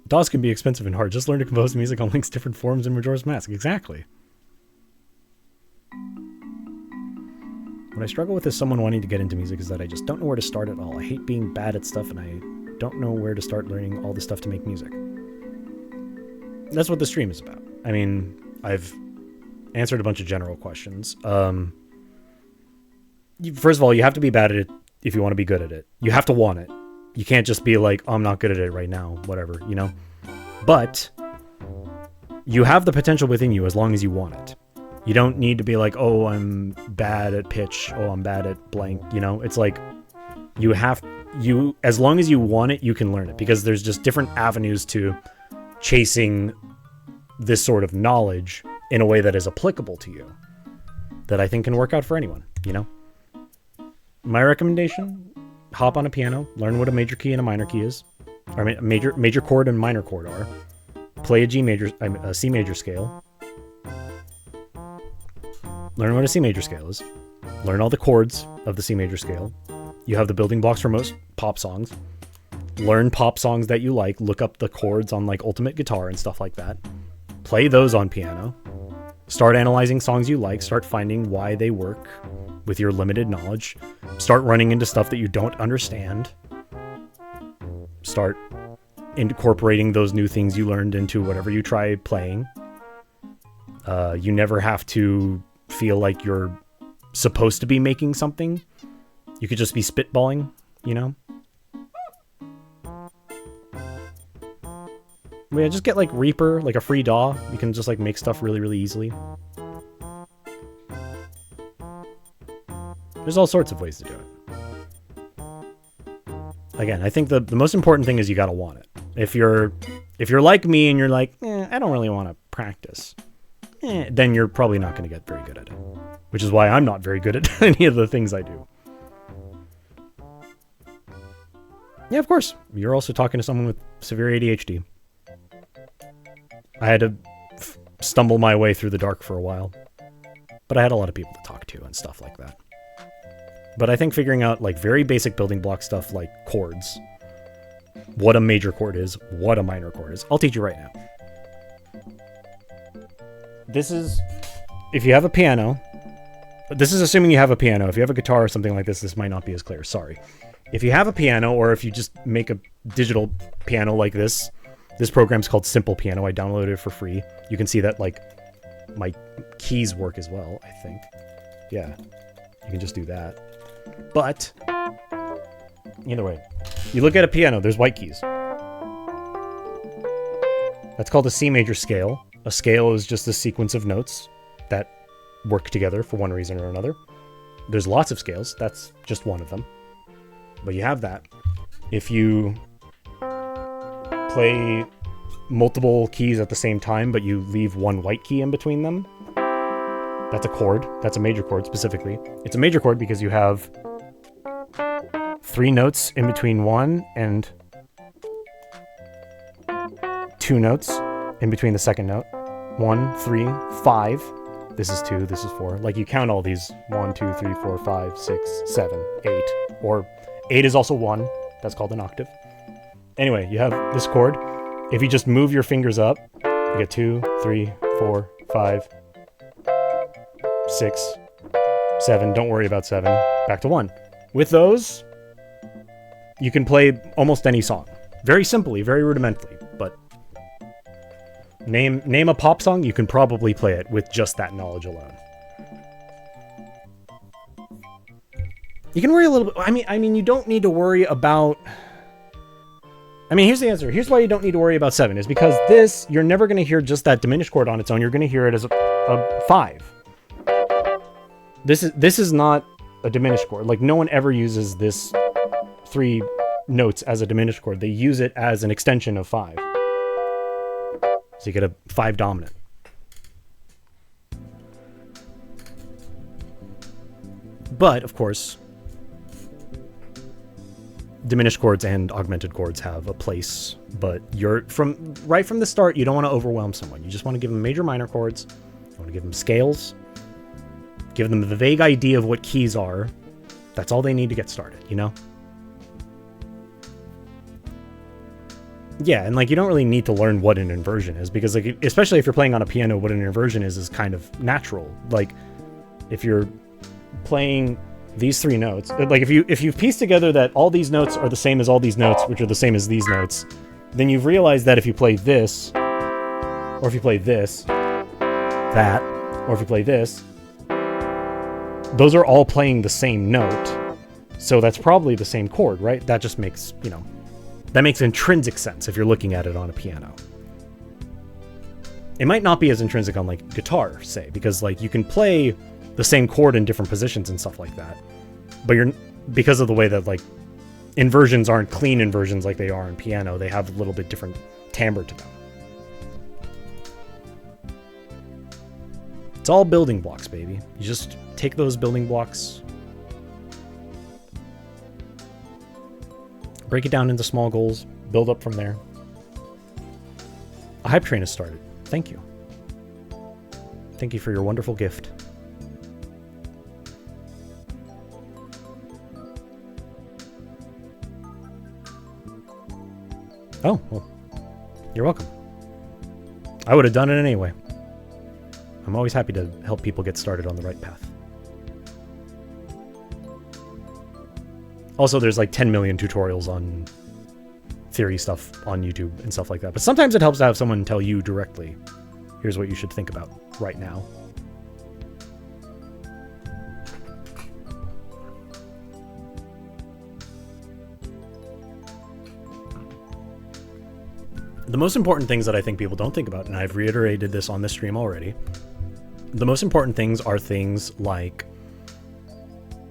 DAWs can be expensive and hard. Just learn to compose music on Link's different forms in Majora's Mask. Exactly. What I struggle with as someone wanting to get into music is that I just don't know where to start at all. I hate being bad at stuff, and I don't know where to start learning all the stuff to make music. That's what the stream is about. I mean, I've answered a bunch of general questions. First of all, you have to be bad at it if you want to be good at it. You have to want it. You can't just be like, oh, I'm not good at it right now, whatever, you know? But you have the potential within you as long as you want it. You don't need to be like, oh, I'm bad at pitch. Oh, I'm bad at blank. You know, it's like as long as you want it, you can learn it, because there's just different avenues to chasing this sort of knowledge in a way that is applicable to you that I think can work out for anyone, you know? My recommendation, hop on a piano, learn what a major key and a minor key is, or a major chord and minor chord are. Play a C major scale. Learn what a C major scale is. Learn all the chords of the C major scale. You have the building blocks for most pop songs. Learn pop songs that you like. Look up the chords on like Ultimate Guitar and stuff like that. Play those on piano. Start analyzing songs you like. Start finding why they work with your limited knowledge. Start running into stuff that you don't understand. Start incorporating those new things you learned into whatever you try playing. You never have to feel like you're supposed to be making something. You could just be spitballing, you know? Yeah, just get like Reaper, like a free DAW. You can just like make stuff really, really easily. There's all sorts of ways to do it. Again, I think the most important thing is you gotta want it. If you're like me and you're like, I don't really want to practice, then you're probably not going to get very good at it. Which is why I'm not very good at any of the things I do. Yeah, of course. You're also talking to someone with severe ADHD. I had to stumble my way through the dark for a while. But I had a lot of people to talk to and stuff like that. But I think figuring out like very basic building block stuff like chords, what a major chord is, what a minor chord is. I'll teach you right now. This is, if you have a piano, this is assuming you have a piano. If you have a guitar or something like this might not be as clear. Sorry. If you have a piano, or if you just make a digital piano like this program's called Simple Piano. I downloaded it for free. You can see that like my keys work as well, I think. Yeah, you can just do that. But either way, you look at a piano, there's white keys. That's called a C major scale. A scale is just a sequence of notes that work together for one reason or another. There's lots of scales. That's just one of them. But you have that. If you play multiple keys at the same time, but you leave one white key in between them, that's a chord. That's a major chord specifically. It's a major chord because you have 3 notes in between one and 2 notes in between the second note. 1, 3, 5. This is 2, this is 4. Like, you count all these. 1, 2, 3, 4, 5, 6, 7, 8. Or 8 is also 1. That's called an octave. Anyway, you have this chord. If you just move your fingers up, you get 2, 3, 4, 5, 6, 7. Don't worry about 7. Back to 1. With those, you can play almost any song. Very simply, very rudimentally, but name a pop song, you can probably play it with just that knowledge alone. You can worry a little bit. I mean, you don't need to worry about. I mean, here's the answer. Here's why you don't need to worry about 7. Is because this, you're never going to hear just that diminished chord on its own. You're going to hear it as a 5. This is not a diminished chord. Like, no one ever uses this 3 notes as a diminished chord. They use it as an extension of 5. So you get a 5 dominant. But, of course, diminished chords and augmented chords have a place, but right from the start, you don't want to overwhelm someone. You just want to give them major minor chords. You want to give them scales. Give them the vague idea of what keys are. That's all they need to get started, you know? Yeah, and like, you don't really need to learn what an inversion is, because like, especially if you're playing on a piano, what an inversion is kind of natural. Like, if you're playing these 3 notes, like if you've pieced together that all these notes are the same as all these notes, which are the same as these notes, then you've realized that if you play this, or if you play this, that, or if you play this, those are all playing the same note. So that's probably the same chord, right? That just makes, you know, that makes intrinsic sense if you're looking at it on a piano. It might not be as intrinsic on like guitar, say, because like you can play the same chord in different positions and stuff like that. But because of the way that like inversions aren't clean inversions like they are on piano, they have a little bit different timbre to them. It's all building blocks, baby. You just take those building blocks, break it down into small goals, build up from there. A hype train has started. Thank you. Thank you for your wonderful gift. Oh, well, you're welcome. I would have done it anyway. I'm always happy to help people get started on the right path. Also, there's like 10 million tutorials on theory stuff on YouTube and stuff like that. But sometimes it helps to have someone tell you directly, here's what you should think about right now. The most important things that I think people don't think about, and I've reiterated this on this stream already, the most important things are things like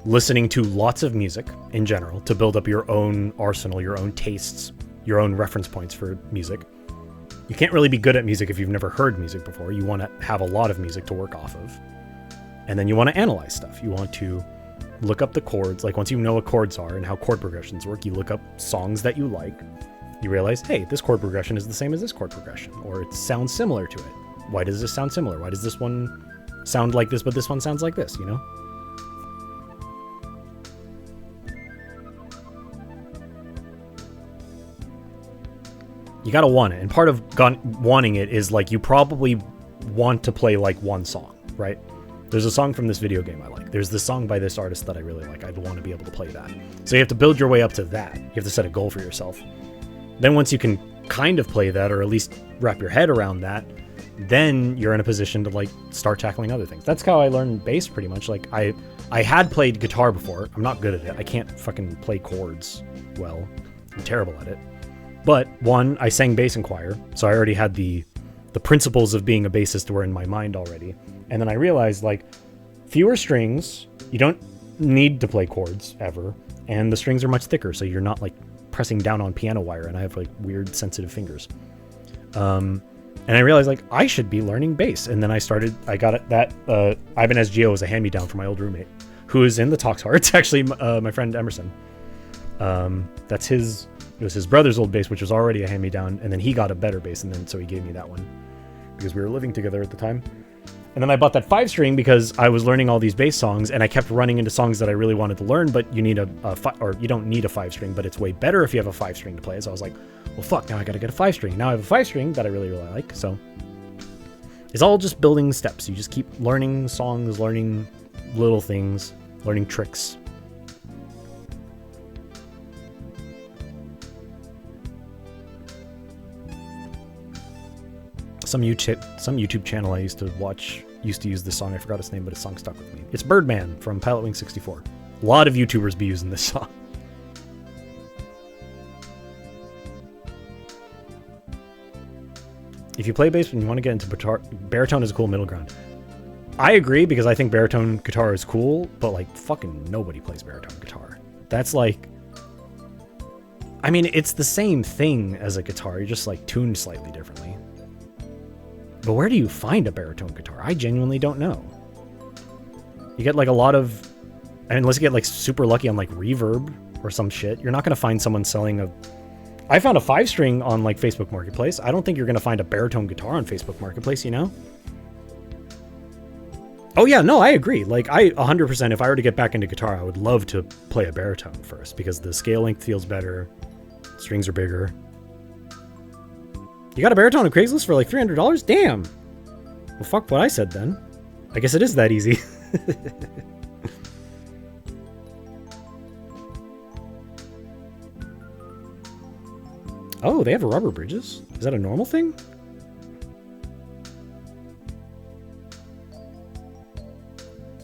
listening to lots of music in general to build up your own arsenal, your own tastes, your own reference points for music. You can't really be good at music if you've never heard music before. You want to have a lot of music to work off of. And then you want to analyze stuff. You want to look up the chords. Like, once you know what chords are and how chord progressions work, you look up songs that you like. You realize, hey, this chord progression is the same as this chord progression, or it sounds similar to it. Why does this sound similar? Why does this one sound like this, but this one sounds like this, you know? You gotta want it, and part of wanting it is, like, you probably want to play, like, one song, right? There's a song from this video game I like. There's this song by this artist that I really like. I'd want to be able to play that. So you have to build your way up to that. You have to set a goal for yourself. Then once you can kind of play that, or at least wrap your head around that, then you're in a position to like start tackling other things. That's how I learned bass pretty much. Like I had played guitar before. I'm not good at it. I can't fucking play chords well. I'm terrible at it. But one, I sang bass in choir, so I already had the principles of being a bassist were in my mind already. And then I realized, like, fewer strings, you don't need to play chords ever, and the strings are much thicker, so you're not like pressing down on piano wire, and I have like weird sensitive fingers. And I realized, like, I should be learning bass. And then I got it that Ibanez Geo was a hand-me-down from my old roommate, who is in the Talks Hard. It's actually my friend Emerson. It was his brother's old bass, which was already a hand-me-down, and then he got a better bass, and then so he gave me that one. because we were living together at the time. And then I bought that 5-string because I was learning all these bass songs, and I kept running into songs that I really wanted to learn, but you need or you don't need a 5-string, but it's way better if you have a 5-string to play. So I was like, well, fuck, now I gotta get a 5-string. Now I have a 5-string that I really, really like. So it's all just building steps. You just keep learning songs, learning little things, learning tricks. Some YouTube channel I used to watch used to use this song. I forgot its name, but its song stuck with me. It's Birdman from Pilotwing 64. A lot of YouTubers be using this song. If you play bass and you want to get into guitar, baritone is a cool middle ground. I agree, because I think baritone guitar is cool, but like fucking nobody plays baritone guitar. That's like, I mean, it's the same thing as a guitar, you're just like tuned slightly differently. But where do you find a baritone guitar? I genuinely don't know. You get like a lot of, unless you get like super lucky on like Reverb or some shit, you're not going to find someone selling a, I found a 5-string on like Facebook Marketplace. I don't think you're going to find a baritone guitar on Facebook Marketplace, you know? Oh yeah, no, I agree. Like 100%, if I were to get back into guitar, I would love to play a baritone first, because the scale length feels better. Strings are bigger. You got a baritone on Craigslist for like $300? Damn. Well, fuck what I said then. I guess it is that easy. Oh, they have rubber bridges? Is that a normal thing?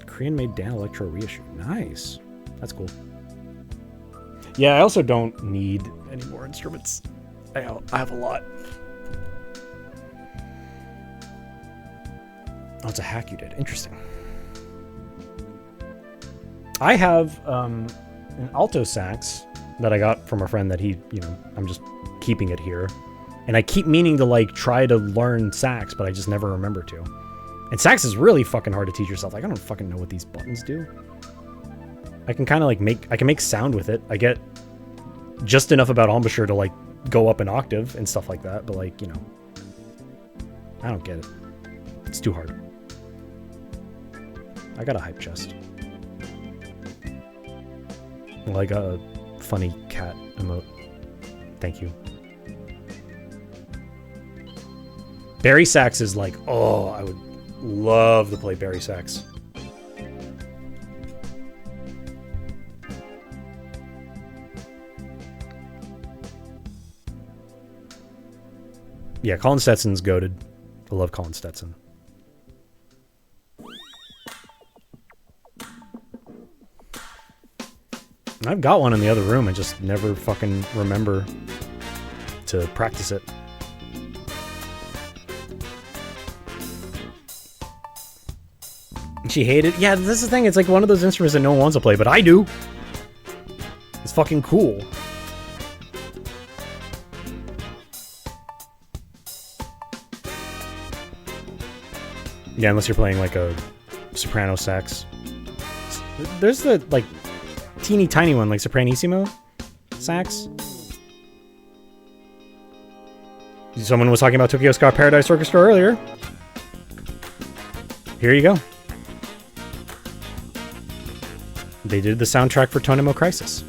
Korean-made Dan Electro reissue. Nice. That's cool. Yeah, I also don't need any more instruments. I have a lot. Oh, it's a hack you did. Interesting. I have an alto sax that I got from a friend that he, you know, I'm just keeping it here. And I keep meaning to like try to learn sax, but I just never remember to. And sax is really fucking hard to teach yourself. Like, I don't fucking know what these buttons do. I can kind of like I can make sound with it. I get just enough about embouchure to like go up an octave and stuff like that. But like, you know, I don't get it. It's too hard. I got a hype chest. Like a funny cat emote. Thank you. Barry sax is like, oh, I would love to play Barry sax. Yeah, Colin Stetson's goated. I love Colin Stetson. I've got one in the other room. I just never fucking remember to practice it. She hated. Yeah, this is the thing. It's like one of those instruments that no one wants to play, but I do. It's fucking cool. Yeah, unless you're playing like a soprano sax. There's the like teeny tiny one, like sopranissimo sax. Someone was talking about Tokyo Ska Paradise Orchestra earlier. Here you go. They did the soundtrack for Tonemo Crisis.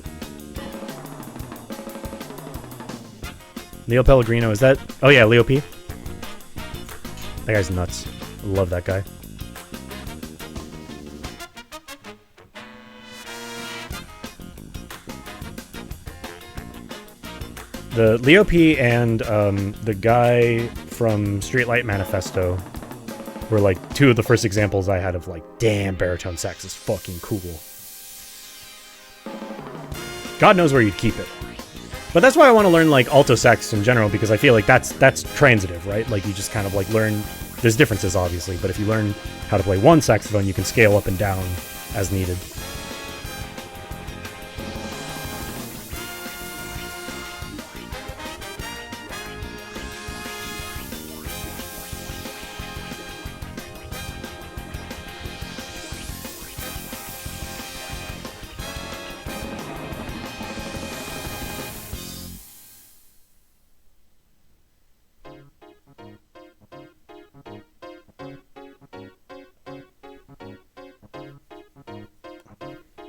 Leo Pellegrino, is that... Oh yeah, Leo P. That guy's nuts. I love that guy. The Leo P and the guy from Streetlight Manifesto were like two of the first examples I had of like, damn, baritone sax is fucking cool. God knows where you'd keep it. But that's why I want to learn like alto sax in general, because I feel like that's transitive, right? Like you just kind of like learn, there's differences obviously, but if you learn how to play one saxophone, you can scale up and down as needed.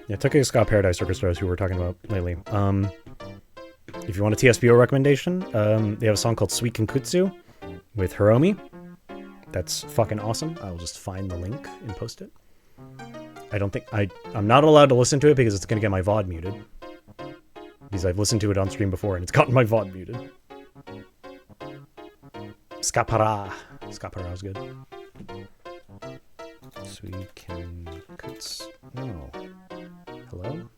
Yeah, Tokyo Ska Paradise Orchestra is who we're talking about lately. If you want a TSPO recommendation, they have a song called Sweet Kinkutsu with Hiromi. That's fucking awesome. I'll just find the link and post it. I don't think I'm not allowed to listen to it because it's going to get my VOD muted. Because I've listened to it on stream before and it's gotten my VOD muted. Skapara. Skapara was good. Sweet Kinkutsu. No. Hello?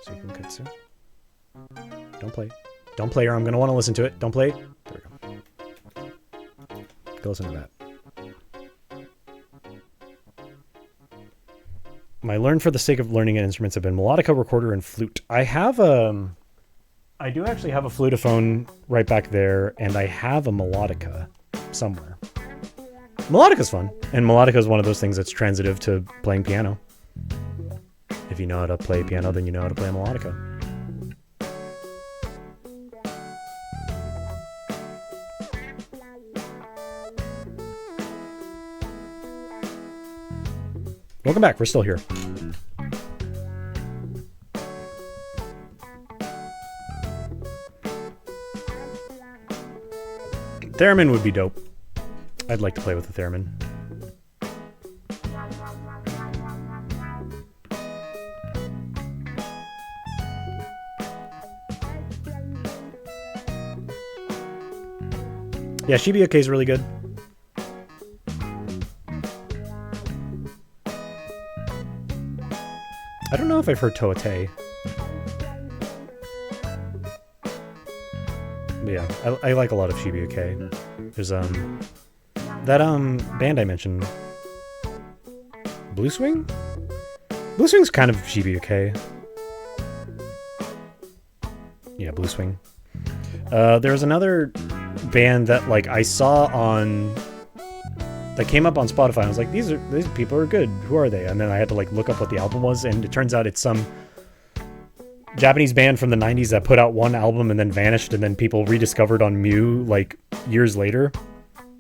Sweet Kinkutsu. Don't play. Don't play or I'm going to want to listen to it. Don't play. There we go. Go listen to that. My learn for the sake of learning instruments have been melodica, recorder, and flute. I do actually have a flutophone right back there, and I have a melodica somewhere. Melodica's fun, and melodica is one of those things that's transitive to playing piano. If you know how to play piano, then you know how to play a melodica. Welcome back, we're still here. Theremin would be dope. I'd like to play with the theremin. Yeah, Shibuya K is really good. I don't know if I've heard Toate. But yeah, I like a lot of Shibuya K. There's that band I mentioned, Blue Swing? Blue Swing's kind of Shibuya K. Yeah, Blue Swing. There's another band that like I saw on that came up on Spotify. I was like, these people are good. Who are they? And then I had to like look up what the album was, and it turns out it's some Japanese band from the 90s that put out one album and then vanished, and then people rediscovered on Mew like years later,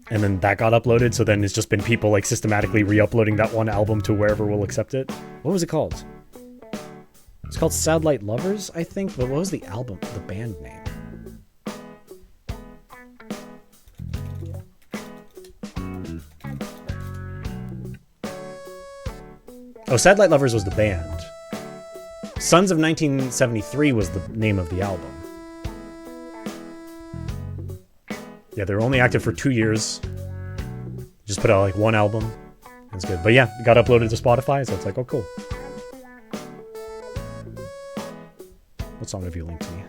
and then that got uploaded. So then it's just been people like systematically re-uploading that one album to wherever will accept it. What was it called? It's called Sad Light Lovers, I think. But what was the album, the band name? Oh, Sad Light Lovers was the band. Sons of 1973 was the name of the album. Yeah, they were only active for 2 years. Just put out like one album. It's good. But yeah, it got uploaded to Spotify, so it's like, oh, cool. What song have you linked to me?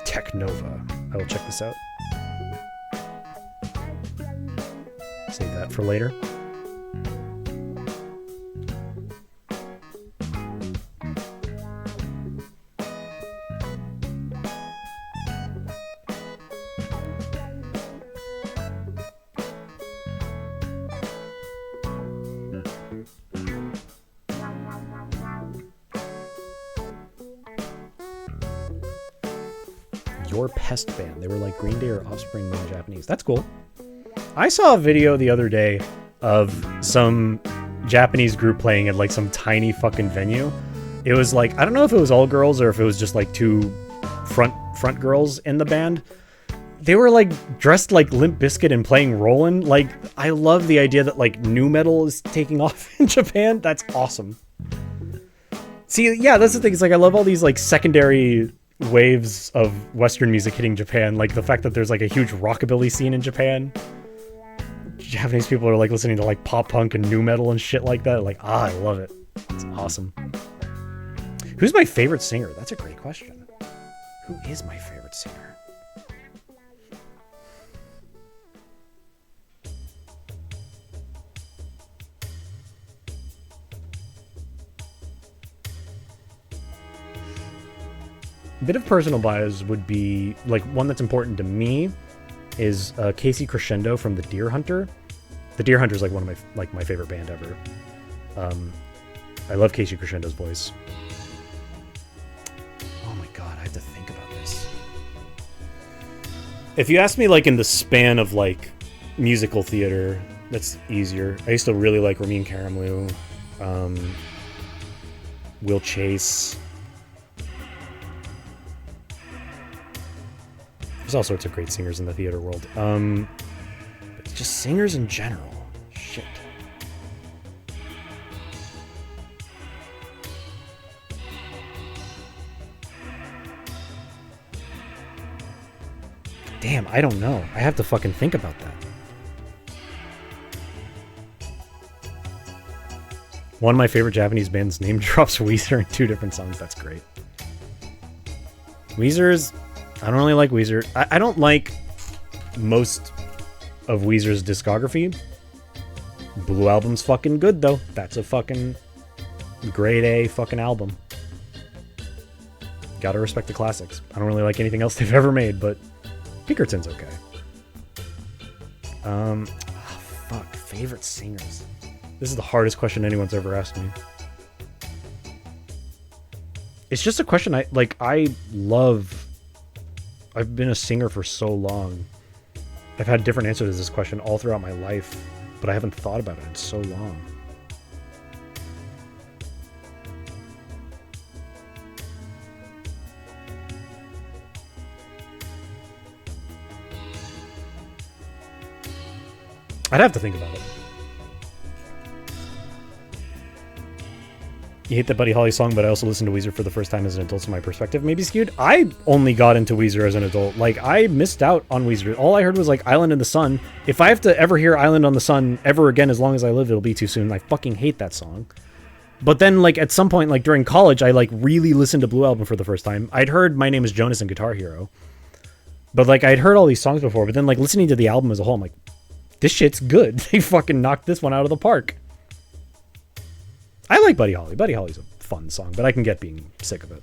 Technova. I will check this out. Save that for later. Your Pest Band. They were like Green Day or Offspring in Japanese. That's cool. I saw a video the other day of some Japanese group playing at like some tiny fucking venue. It was like, I don't know if it was all girls or if it was just like two front girls in the band. They were like dressed like Limp Bizkit and playing Rollin'. Like, I love the idea that like nu metal is taking off in Japan. That's awesome. See, yeah, that's the thing. It's like I love all these like secondary waves of Western music hitting Japan. Like the fact that there's like a huge rockabilly scene in Japan. Japanese people are like listening to like pop punk and nu metal and shit like that. Like, I love it. It's awesome. Who's my favorite singer? That's a great question. Who is my favorite singer? A bit of personal bias would be like one that's important to me is Casey Crescendo from The Deer Hunter. The Deer Hunter is like one of my favorite band ever. I love Casey Crescendo's voice. Oh my god, I have to think about this. If you ask me, like, in the span of, like, musical theater, that's easier. I used to really like Ramin Karimloo, Will Chase. There's all sorts of great singers in the theater world. But just singers in general. Shit. Damn, I don't know. I have to fucking think about that. One of my favorite Japanese bands name drops Weezer in 2 different songs. That's great. Weezer's... I don't really like Weezer. I don't like most of Weezer's discography. Blue Album's fucking good, though. That's a fucking grade A fucking album. Gotta respect the classics. I don't really like anything else they've ever made, but Pinkerton's okay. Fuck. Favorite singers. This is the hardest question anyone's ever asked me. It's just a question I love. I've been a singer for so long. I've had different answers to this question all throughout my life, but I haven't thought about it in so long. I'd have to think about it. You hate that Buddy Holly song, but I also listened to Weezer for the first time as an adult, so my perspective may be skewed. I only got into Weezer as an adult. Like, I missed out on Weezer. All I heard was, like, Island in the Sun. If I have to ever hear Island on the Sun ever again as long as I live, it'll be too soon. I fucking hate that song. But then, like, at some point, like, during college, I, like, really listened to Blue Album for the first time. I'd heard My Name is Jonas and Guitar Hero. But, like, I'd heard all these songs before, but then, like, listening to the album as a whole, I'm like, this shit's good. They fucking knocked this one out of the park. I like Buddy Holly. Buddy Holly's a fun song, but I can get being sick of it.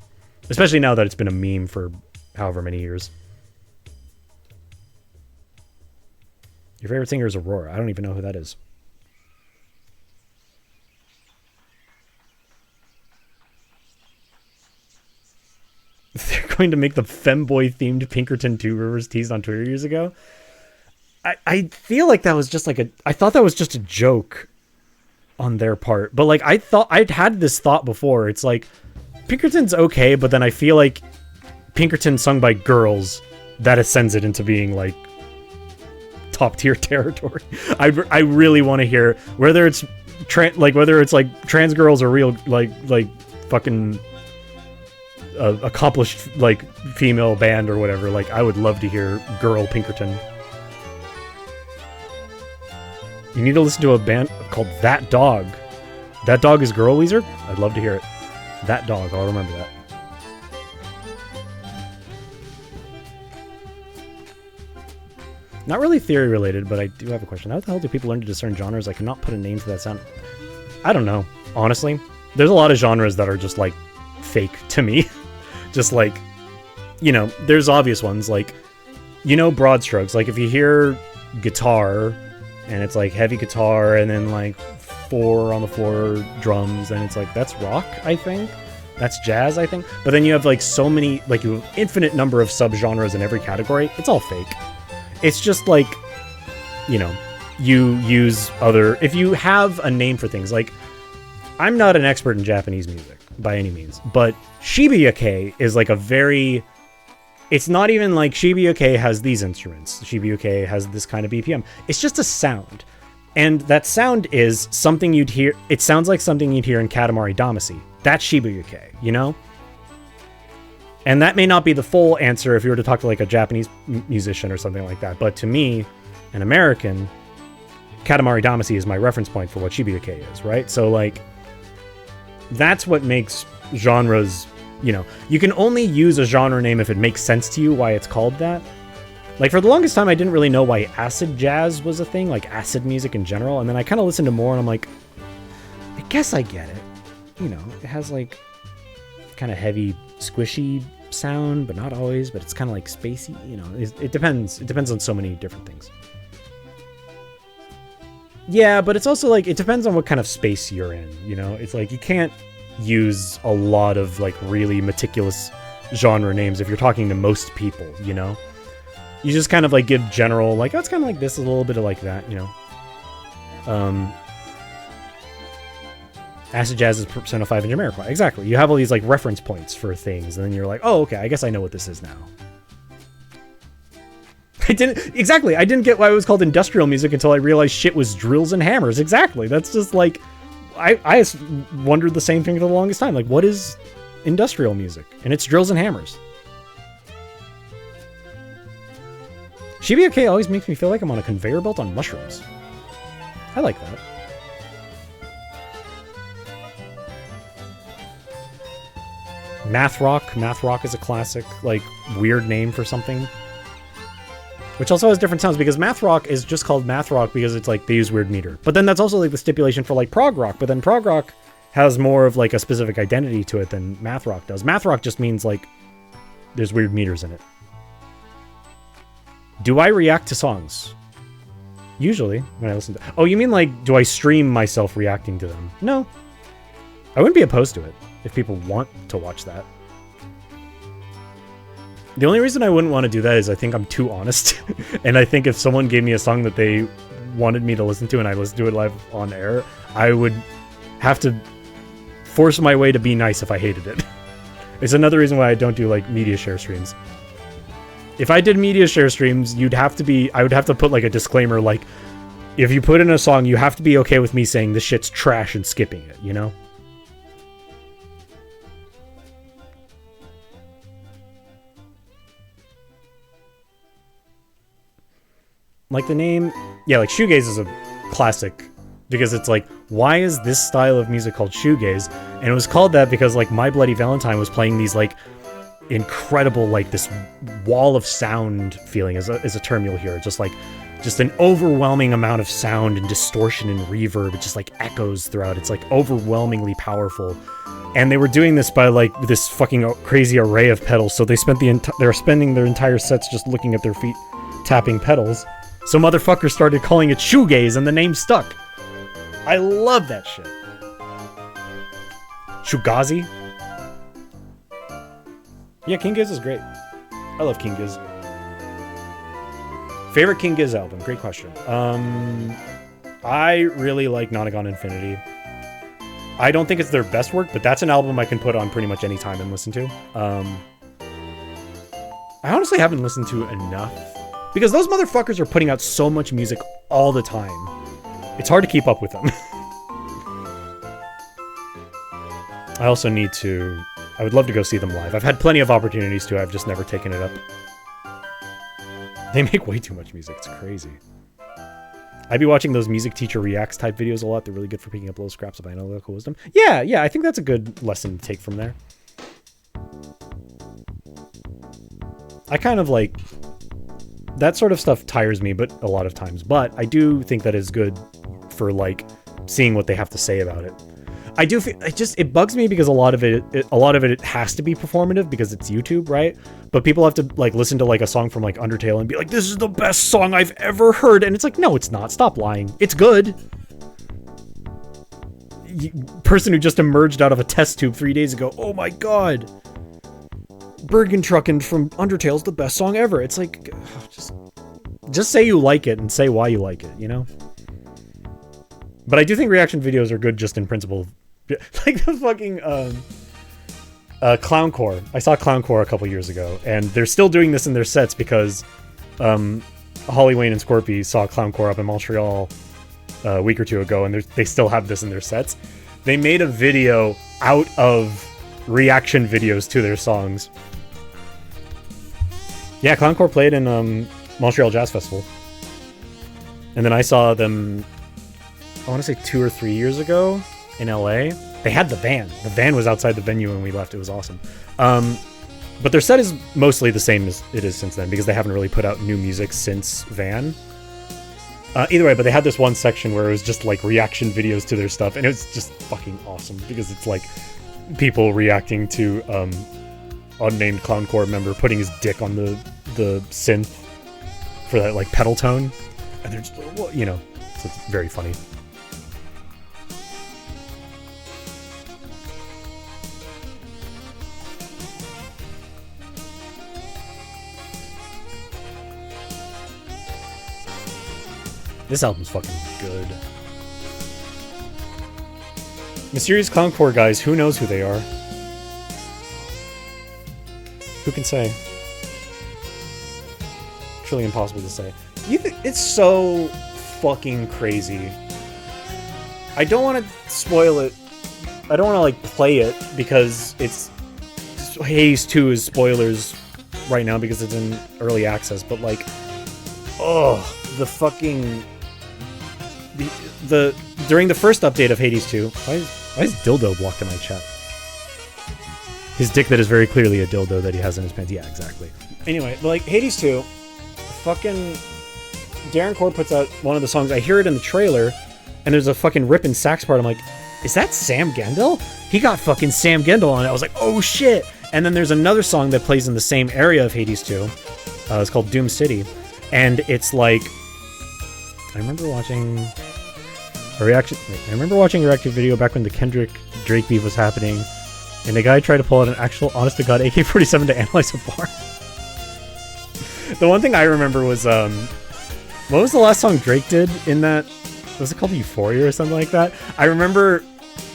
Especially now that it's been a meme for however many years. Your favorite singer is Aurora. I don't even know who that is. They're going to make the femboy-themed Pinkerton 2 Rivers teased on Twitter years ago. I feel like that was just like I thought that was just a joke on their part, but like I'd had this thought before. It's like Pinkerton's okay, but then I feel like Pinkerton sung by girls, that ascends it into being like top tier territory. I really want to hear whether it's trans girls or real like fucking accomplished like female band or whatever. Like I would love to hear girl Pinkerton. You need to listen to a band called That Dog. That Dog is Girl Weezer? I'd love to hear it. That Dog, I'll remember that. Not really theory related, but I do have a question. How the hell do people learn to discern genres? I cannot put a name to that sound. I don't know, honestly. There's a lot of genres that are just like fake to me. Just like, you know, there's obvious ones like, you know, broad strokes. Like if you hear guitar and it's like heavy guitar and then like 4 on the floor drums and it's like that's rock, I think. That's jazz, I think. But then you have like so many, like you have infinite number of subgenres in every category. It's all fake. It's just like, you know, you use other, if you have a name for things, like I'm not an expert in Japanese music by any means, but Shibuya-kei is like a very, it's not even like Shibuya-kei has these instruments. Shibuya-kei has this kind of BPM. It's just a sound. And that sound is something you'd hear. It sounds like something you'd hear in Katamari Damacy. That's Shibuya-kei, you know? And that may not be the full answer if you were to talk to like a Japanese musician or something like that. But to me, an American, Katamari Damacy is my reference point for what Shibuya-kei is, right? So like, that's what makes genres, you know, you can only use a genre name if it makes sense to you why it's called that. Like for the longest time, I didn't really know why acid jazz was a thing, like acid music in general. And then I kind of listened to more and I'm like, I guess I get it. You know, it has like kind of heavy, squishy sound, but not always, but it's kind of like spacey, you know, it depends. It depends on so many different things. Yeah, but it's also like, it depends on what kind of space you're in, you know? It's like, you can't use a lot of like really meticulous genre names if you're talking to most people, you know? You just kind of like give general, like, oh, it's kind of like this, a little bit of like that, you know. Acid jazz is Persona 5 and Jamiroquai. Exactly. You have all these like reference points for things, and then you're like, oh, okay, I guess I know what this is now. I didn't get why it was called industrial music until I realized shit was drills and hammers. Exactly. That's just like, I wondered the same thing for the longest time. Like, what is industrial music? And it's drills and hammers. Shibuya K always makes me feel like I'm on a conveyor belt on mushrooms. I like that. Math Rock. Math Rock is a classic, like, weird name for something. Which also has different sounds, because Math Rock is just called Math Rock because it's like, they use weird meter. But then that's also like the stipulation for like prog rock, but then prog rock has more of like a specific identity to it than Math Rock does. Math Rock just means like, there's weird meters in it. Do I react to songs? Usually, when I listen to... Oh, you mean like, do I stream myself reacting to them? No. I wouldn't be opposed to it if people want to watch that. The only reason I wouldn't want to do that is I think I'm too honest. And I think if someone gave me a song that they wanted me to listen to and I listened to it live on air, I would have to force my way to be nice if I hated it. It's another reason why I don't do like media share streams. If I did media share streams, I would have to put like a disclaimer like, if you put in a song, you have to be okay with me saying this shit's trash and skipping it, you know? Like the name, yeah, like shoegaze is a classic because it's like, why is this style of music called shoegaze? And it was called that because like My Bloody Valentine was playing these like incredible, like this wall of sound feeling is a term you'll hear. Just an overwhelming amount of sound and distortion and reverb. It just like echoes throughout. It's like overwhelmingly powerful. And they were doing this by like this fucking crazy array of pedals. So they were spending their entire sets just looking at their feet tapping pedals. So motherfuckers started calling it shoegaze and the name stuck. I love that shit. Shugazi? Yeah, King Giz is great. I love King Giz. Favorite King Giz album? Great question. I really like Nonagon Infinity. I don't think it's their best work, but that's an album I can put on pretty much any time and listen to. I honestly haven't listened to enough, because those motherfuckers are putting out so much music all the time. It's hard to keep up with them. I also I would love to go see them live. I've had plenty of opportunities to, I've just never taken it up. They make way too much music, it's crazy. I'd be watching those music teacher reacts type videos a lot. They're really good for picking up little scraps of analytical wisdom. Yeah, I think that's a good lesson to take from there. I kind of like... That sort of stuff tires me, but a lot of times. But I do think that is good for, like, seeing what they have to say about it. I do feel... It bugs me because a lot of it has to be performative because it's YouTube, right? But people have to, like, listen to, like, a song from, like, Undertale and be like, this is the best song I've ever heard. And it's like, no, it's not. Stop lying. It's good. Person who just emerged out of a test tube 3 days ago. Oh my god. Bergentrucken from Undertale's the best song ever. It's like, just say you like it and say why you like it, you know? But I do think reaction videos are good just in principle. Like the fucking, Clowncore. I saw Clowncore a couple years ago, and they're still doing this in their sets because, Holly Wayne and Scorpy saw Clowncore up in Montreal a week or two ago, and they still have this in their sets. They made a video out of reaction videos to their songs. Yeah, Clowncore played in Montreal Jazz Festival. And then I saw them, I want to say 2 or 3 years ago in LA. They had the van. The van was outside the venue when we left. It was awesome. But their set is mostly the same as it is since then because they haven't really put out new music since Van. Either way, but they had this one section where it was just like reaction videos to their stuff, and it was just fucking awesome because it's like people reacting to unnamed Clowncore member putting his dick on the synth for that like pedal tone, and they're just, you know, so it's very funny. This album's fucking good. Mysterious Concord guys, who knows who they are? Who can say? Truly impossible to say. It's so fucking crazy. I don't want to spoil it. I don't want to like play it because it's Hades 2 is spoilers right now because it's in early access. But like, oh, the fucking the during the first update of Hades 2. Why is dildo blocked in my chat? His dick that is very clearly a dildo that he has in his pants. Yeah, exactly. Anyway, like Hades 2, fucking Darren Core puts out one of the songs. I hear it in the trailer, and there's a fucking ripping sax part. I'm like, is that Sam Gendel? He got fucking Sam Gendel on it. I was like, oh shit. And then there's another song that plays in the same area of Hades 2. It's called Doom City. And it's like, I remember watching a reaction video back when the Kendrick Drake beef was happening. And the guy tried to pull out an actual honest-to-God AK-47 to analyze a bar. The one thing I remember was, what was the last song Drake did in that? Was it called Euphoria or something like that? I remember,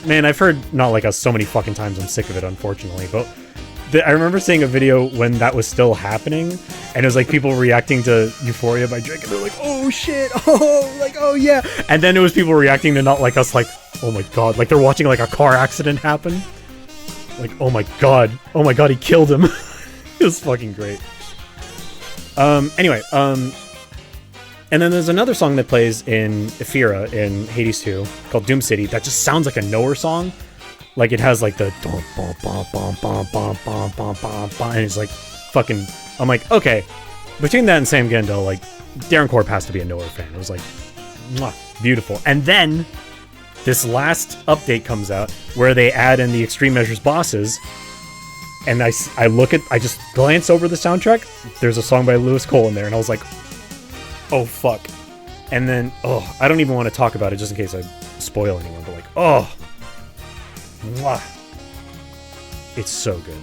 man, I've heard Not Like Us so many fucking times, I'm sick of it, unfortunately. But I remember seeing a video when that was still happening, and it was like people reacting to Euphoria by Drake, and they're like, oh shit, oh, like, oh yeah. And then it was people reacting to Not Like Us like, oh my god, like they're watching like a car accident happen. Like, oh my god, he killed him. It was fucking great. Anyway, and then there's another song that plays in Ephira in Hades 2 called Doom City that just sounds like a Knower song. Like it has like the and it's like fucking, I'm like, okay, between that and Sam Gendel, like Darren Korb has to be a Knower fan. It was like, mwah, beautiful. And then this last update comes out where they add in the Extreme Measures bosses, and I just glance over the soundtrack. There's a song by Lewis Cole in there, and I was like, oh fuck. And then, oh, I don't even want to talk about it just in case I spoil anyone, but like, oh, mwah. It's so good.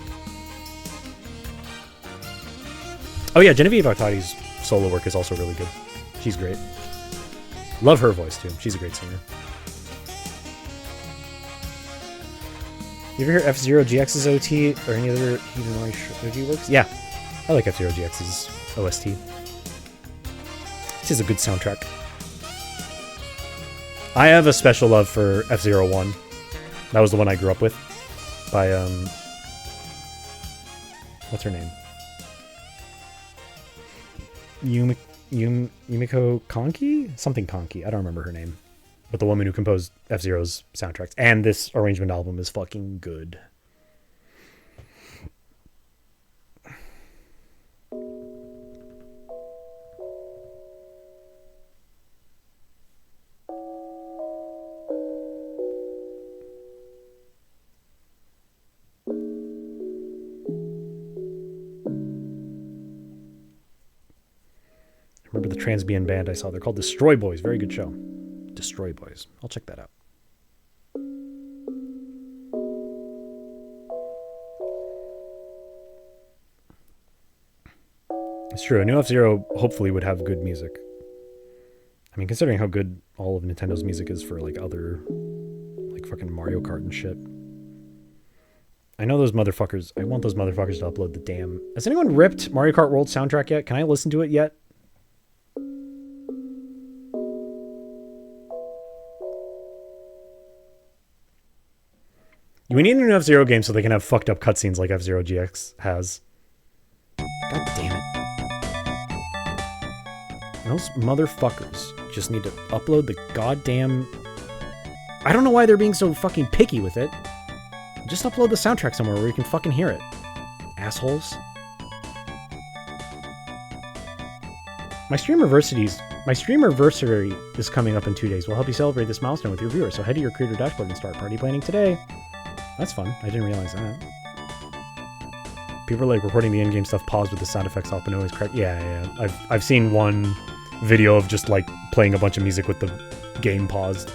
Oh yeah, Genevieve Artadi's solo work is also really good. She's great. Love her voice too. She's a great singer. You ever hear F-Zero GX's OT or any other Hiddenori OG works? Yeah, I like F-Zero GX's OST. This is a good soundtrack. I have a special love for F-Zero 1. That was the one I grew up with. By, what's her name? Yumiko Konki? Something Konki. I don't remember her name. But the woman who composed F-Zero's soundtracks. And this arrangement album is fucking good. Remember the Transbian band I saw? They're called Destroy Boys. Very good show. Destroy Boys. I'll check that out. It's true. A new F-Zero hopefully would have good music. I mean, considering how good all of Nintendo's music is for like other, like fucking Mario Kart and shit. I know those motherfuckers. I want those motherfuckers to upload the damn... Has anyone ripped Mario Kart World soundtrack yet? Can I listen to it yet? We need a new F-Zero game so they can have fucked up cutscenes like F-Zero GX has. God damn it. Those motherfuckers just need to upload the goddamn... I don't know why they're being so fucking picky with it. Just upload the soundtrack somewhere where you can fucking hear it. Assholes. My streamerversary is coming up in 2 days. We'll help you celebrate this milestone with your viewers, so head to your creator dashboard and start party planning today. That's fun. I didn't realize that. People are like recording the in-game stuff paused with the sound effects off, but no, it's correct. Yeah. I've seen one video of just like playing a bunch of music with the game paused.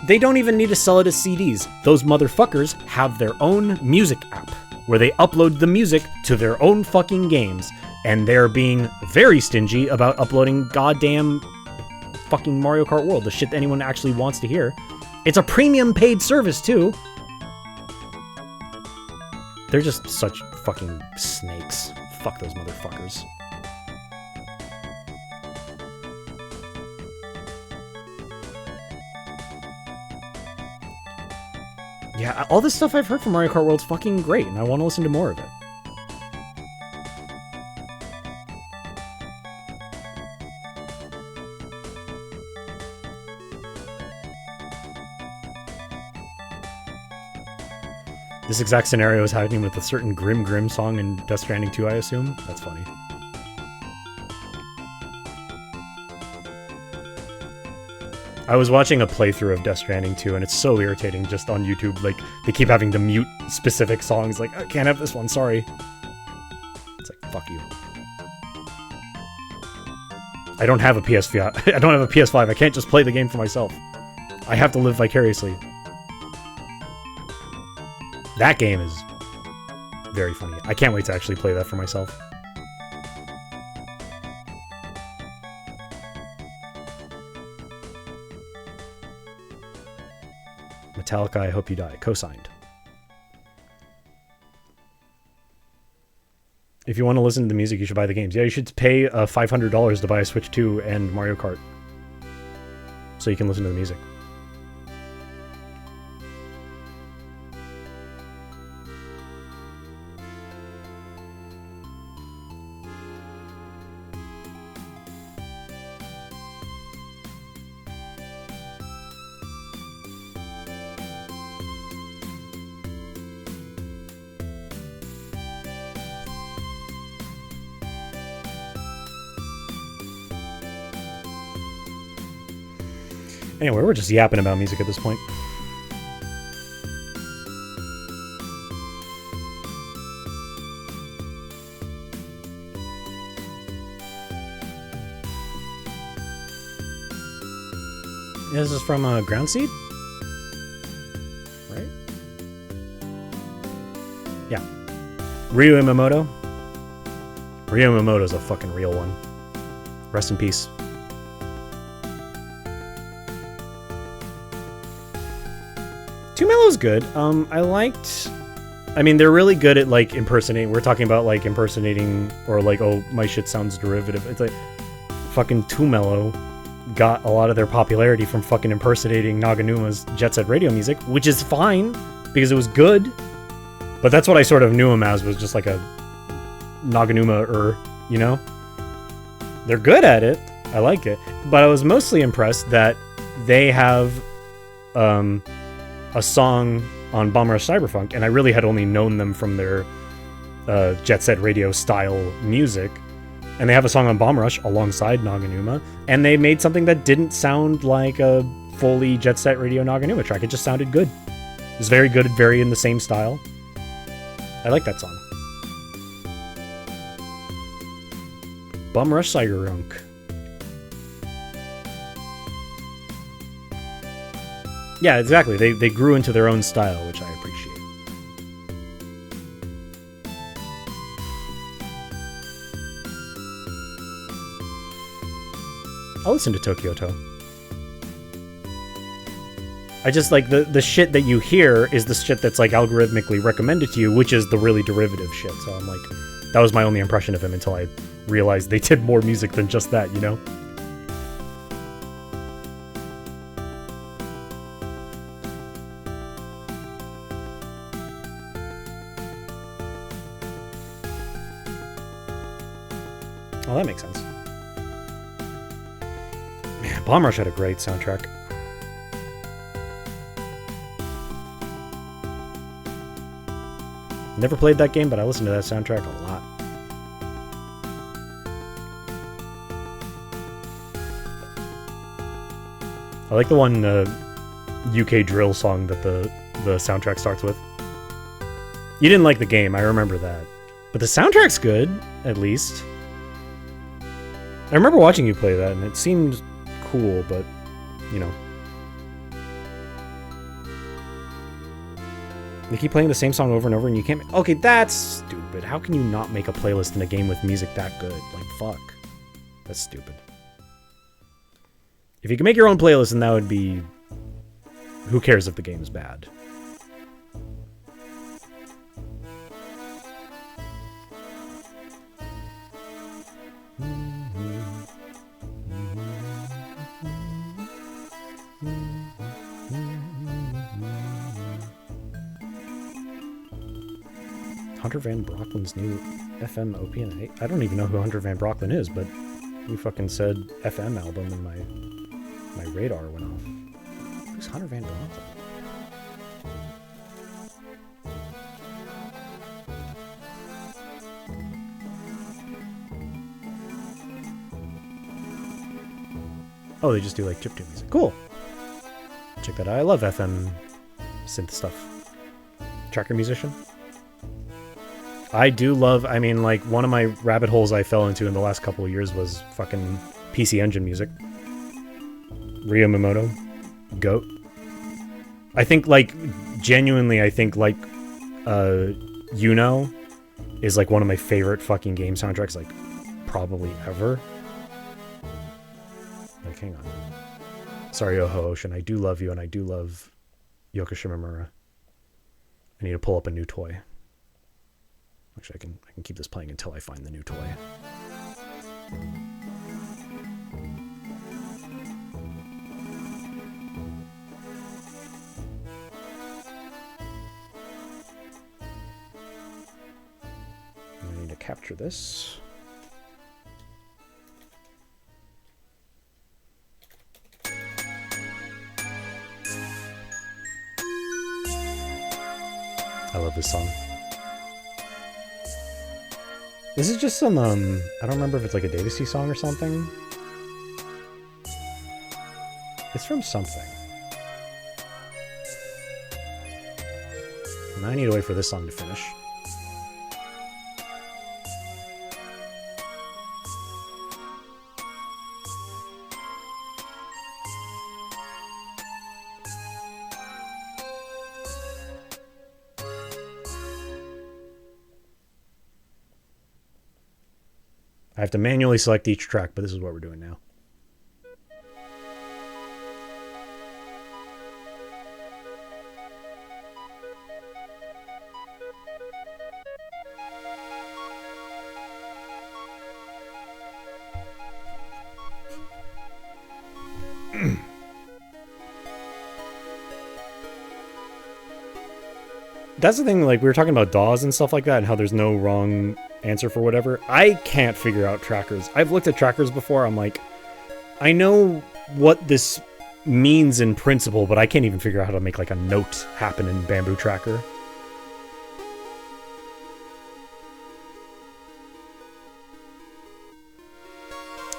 They don't even need to sell it as CDs. Those motherfuckers have their own music app. where they upload the music to their own fucking games, and they're being very stingy about uploading goddamn fucking Mario Kart World, the shit that anyone actually wants to hear. It's a premium paid service, too. They're just such fucking snakes. Fuck those motherfuckers. Yeah, all this stuff I've heard from Mario Kart World's fucking great, and I want to listen to more of it. This exact scenario is happening with a certain Grim song in Death Stranding 2, I assume? That's funny. I was watching a playthrough of Death Stranding 2, and it's so irritating just on YouTube. Like, they keep having to mute specific songs. Like, I can't have this one, sorry. It's like, fuck you. I don't have a PS5. I don't have a PS5. I can't just play the game for myself. I have to live vicariously. That game is very funny. I can't wait to actually play that for myself. Metallica, I hope you die. Co-signed. If you want to listen to the music, you should buy the games. Yeah, you should pay $500 to buy a Switch 2 and Mario Kart, so you can listen to the music. Anyway, we're just yapping about music at this point. This is from Groundseed? Right? Yeah. Ryu Imamoto. Ryu Imamoto's a fucking real one. Rest in peace. Too Mellow's good. I mean, they're really good at, like, impersonating. We're talking about, like, impersonating, or, like, oh, my shit sounds derivative. It's like, fucking Too Mellow got a lot of their popularity from fucking impersonating Naganuma's Jet Set Radio music, which is fine, because it was good. But that's what I sort of knew him as, was just like a Naganuma-er, you know? They're good at it. I like it. But I was mostly impressed that they have, a song on Bomb Rush Cyberpunk, and I really had only known them from their Jet Set Radio style music, and they have a song on Bomb Rush alongside Naganuma, and they made something that didn't sound like a fully Jet Set Radio Naganuma track. It just sounded good. It was very good, very in the same style. I like that song. Bomb Rush Cyberpunk. Yeah, exactly. They grew into their own style, which I appreciate. I'll listen to Tokyoto. I just like the shit that you hear is the shit that's like algorithmically recommended to you, which is the really derivative shit. So I'm like, that was my only impression of him until I realized they did more music than just that, you know? Oh, that makes sense. Man, Bomb Rush had a great soundtrack. Never played that game, but I listened to that soundtrack a lot. I like the one UK drill song that the soundtrack starts with. You didn't like the game, I remember that. But the soundtrack's good, at least. I remember watching you play that, and it seemed cool, but, you know. They keep playing the same song over and over and you can't... Okay, that's stupid. How can you not make a playlist in a game with music that good? Like, fuck. That's stupid. If you can make your own playlist, then that would be... Who cares if the game's bad? Hunter Van Brocklin's new FM OPN. I don't even know who Hunter Van Brocklin is, but you fucking said FM album and my radar went off. Who's Hunter Van Brocklin? Oh, they just do like chiptune music. Cool. Check that out. I love FM synth stuff. Tracker musician. I do love, I mean, like, one of my rabbit holes I fell into in the last couple of years was fucking PC Engine music. Ryo Mimoto. GOAT. I think, like, genuinely, I think, like, Yuno is, like, one of my favorite fucking game soundtracks, like, probably ever. Like, hang on. Sorry, Oho Ocean. I do love you, and I do love Yoko Shimomura. I need to pull up a new toy. Actually, I can keep this playing until I find the new toy. I need to capture this. I love this song. This is just some, I don't remember if it's like a Davisy song or something. It's from something. And I need to wait for this song to finish. I have to manually select each track, but this is what we're doing now. That's the thing, like, we were talking about DAWs and stuff like that and how there's no wrong answer for whatever. I can't figure out trackers. I've looked at trackers before. I'm like, I know what this means in principle, but I can't even figure out how to make like a note happen in Bamboo Tracker.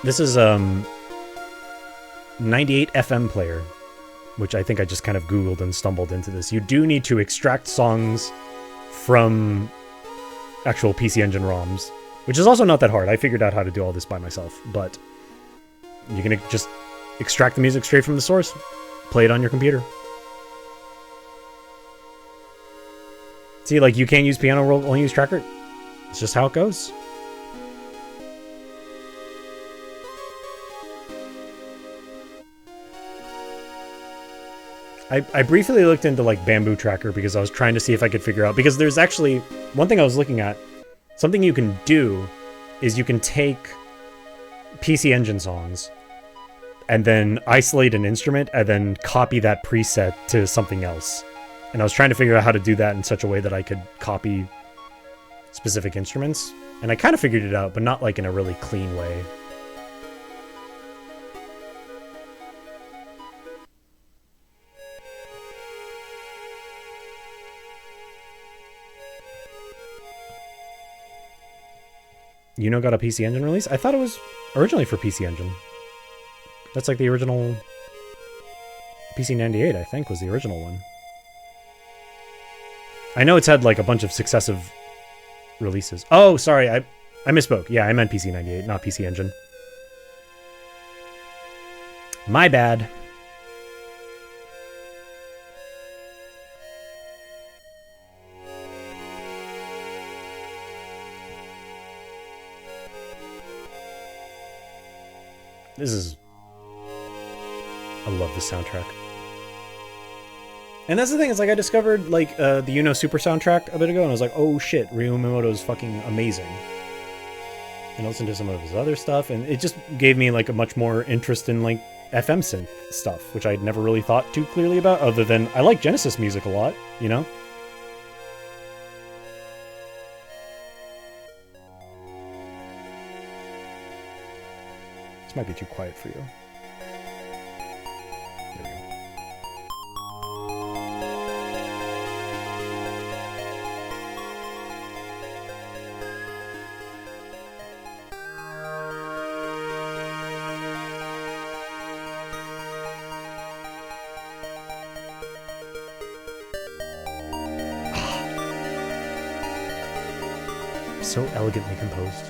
This is 98 FM player, which I think I just kind of Googled and stumbled into this. You do need to extract songs from actual PC Engine ROMs, which is also not that hard. I figured out how to do all this by myself, but you can just extract the music straight from the source, play it on your computer. See, like, you can't use Piano Roll, only use Tracker. It's just how it goes. I briefly looked into like Bamboo Tracker because I was trying to see if I could figure out, because there's actually one thing I was looking at. Something you can do is you can take PC Engine songs and then isolate an instrument and then copy that preset to something else. And I was trying to figure out how to do that in such a way that I could copy specific instruments. And I kind of figured it out, but not like in a really clean way. Yuno got a PC Engine release? I thought it was originally for PC Engine. That's like the original... PC 98, I think, was the original one. I know it's had like a bunch of successive releases. Oh, sorry, I misspoke. Yeah, I meant PC 98, not PC Engine. My bad. I love this soundtrack. And that's the thing, it's like I discovered like the Super soundtrack a bit ago, and I was like, oh shit, Ryo Miyamoto is fucking amazing. And I listened to some of his other stuff, and it just gave me like a much more interest in like FM synth stuff, which I'd never really thought too clearly about, other than I like Genesis music a lot, you know? This might be too quiet for you. There we go. So elegantly composed.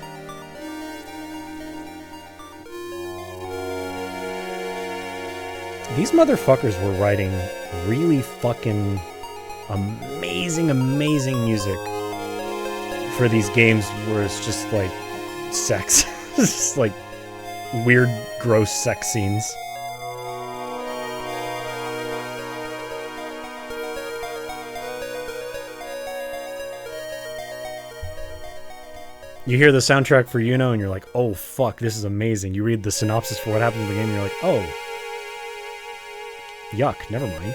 These motherfuckers were writing really fucking amazing music for these games where it's just like sex. Just like weird, gross sex scenes. You hear the soundtrack for Yuno and you're like, oh fuck, this is amazing. You read the synopsis for what happens in the game and you're like, oh. Yuck, never mind.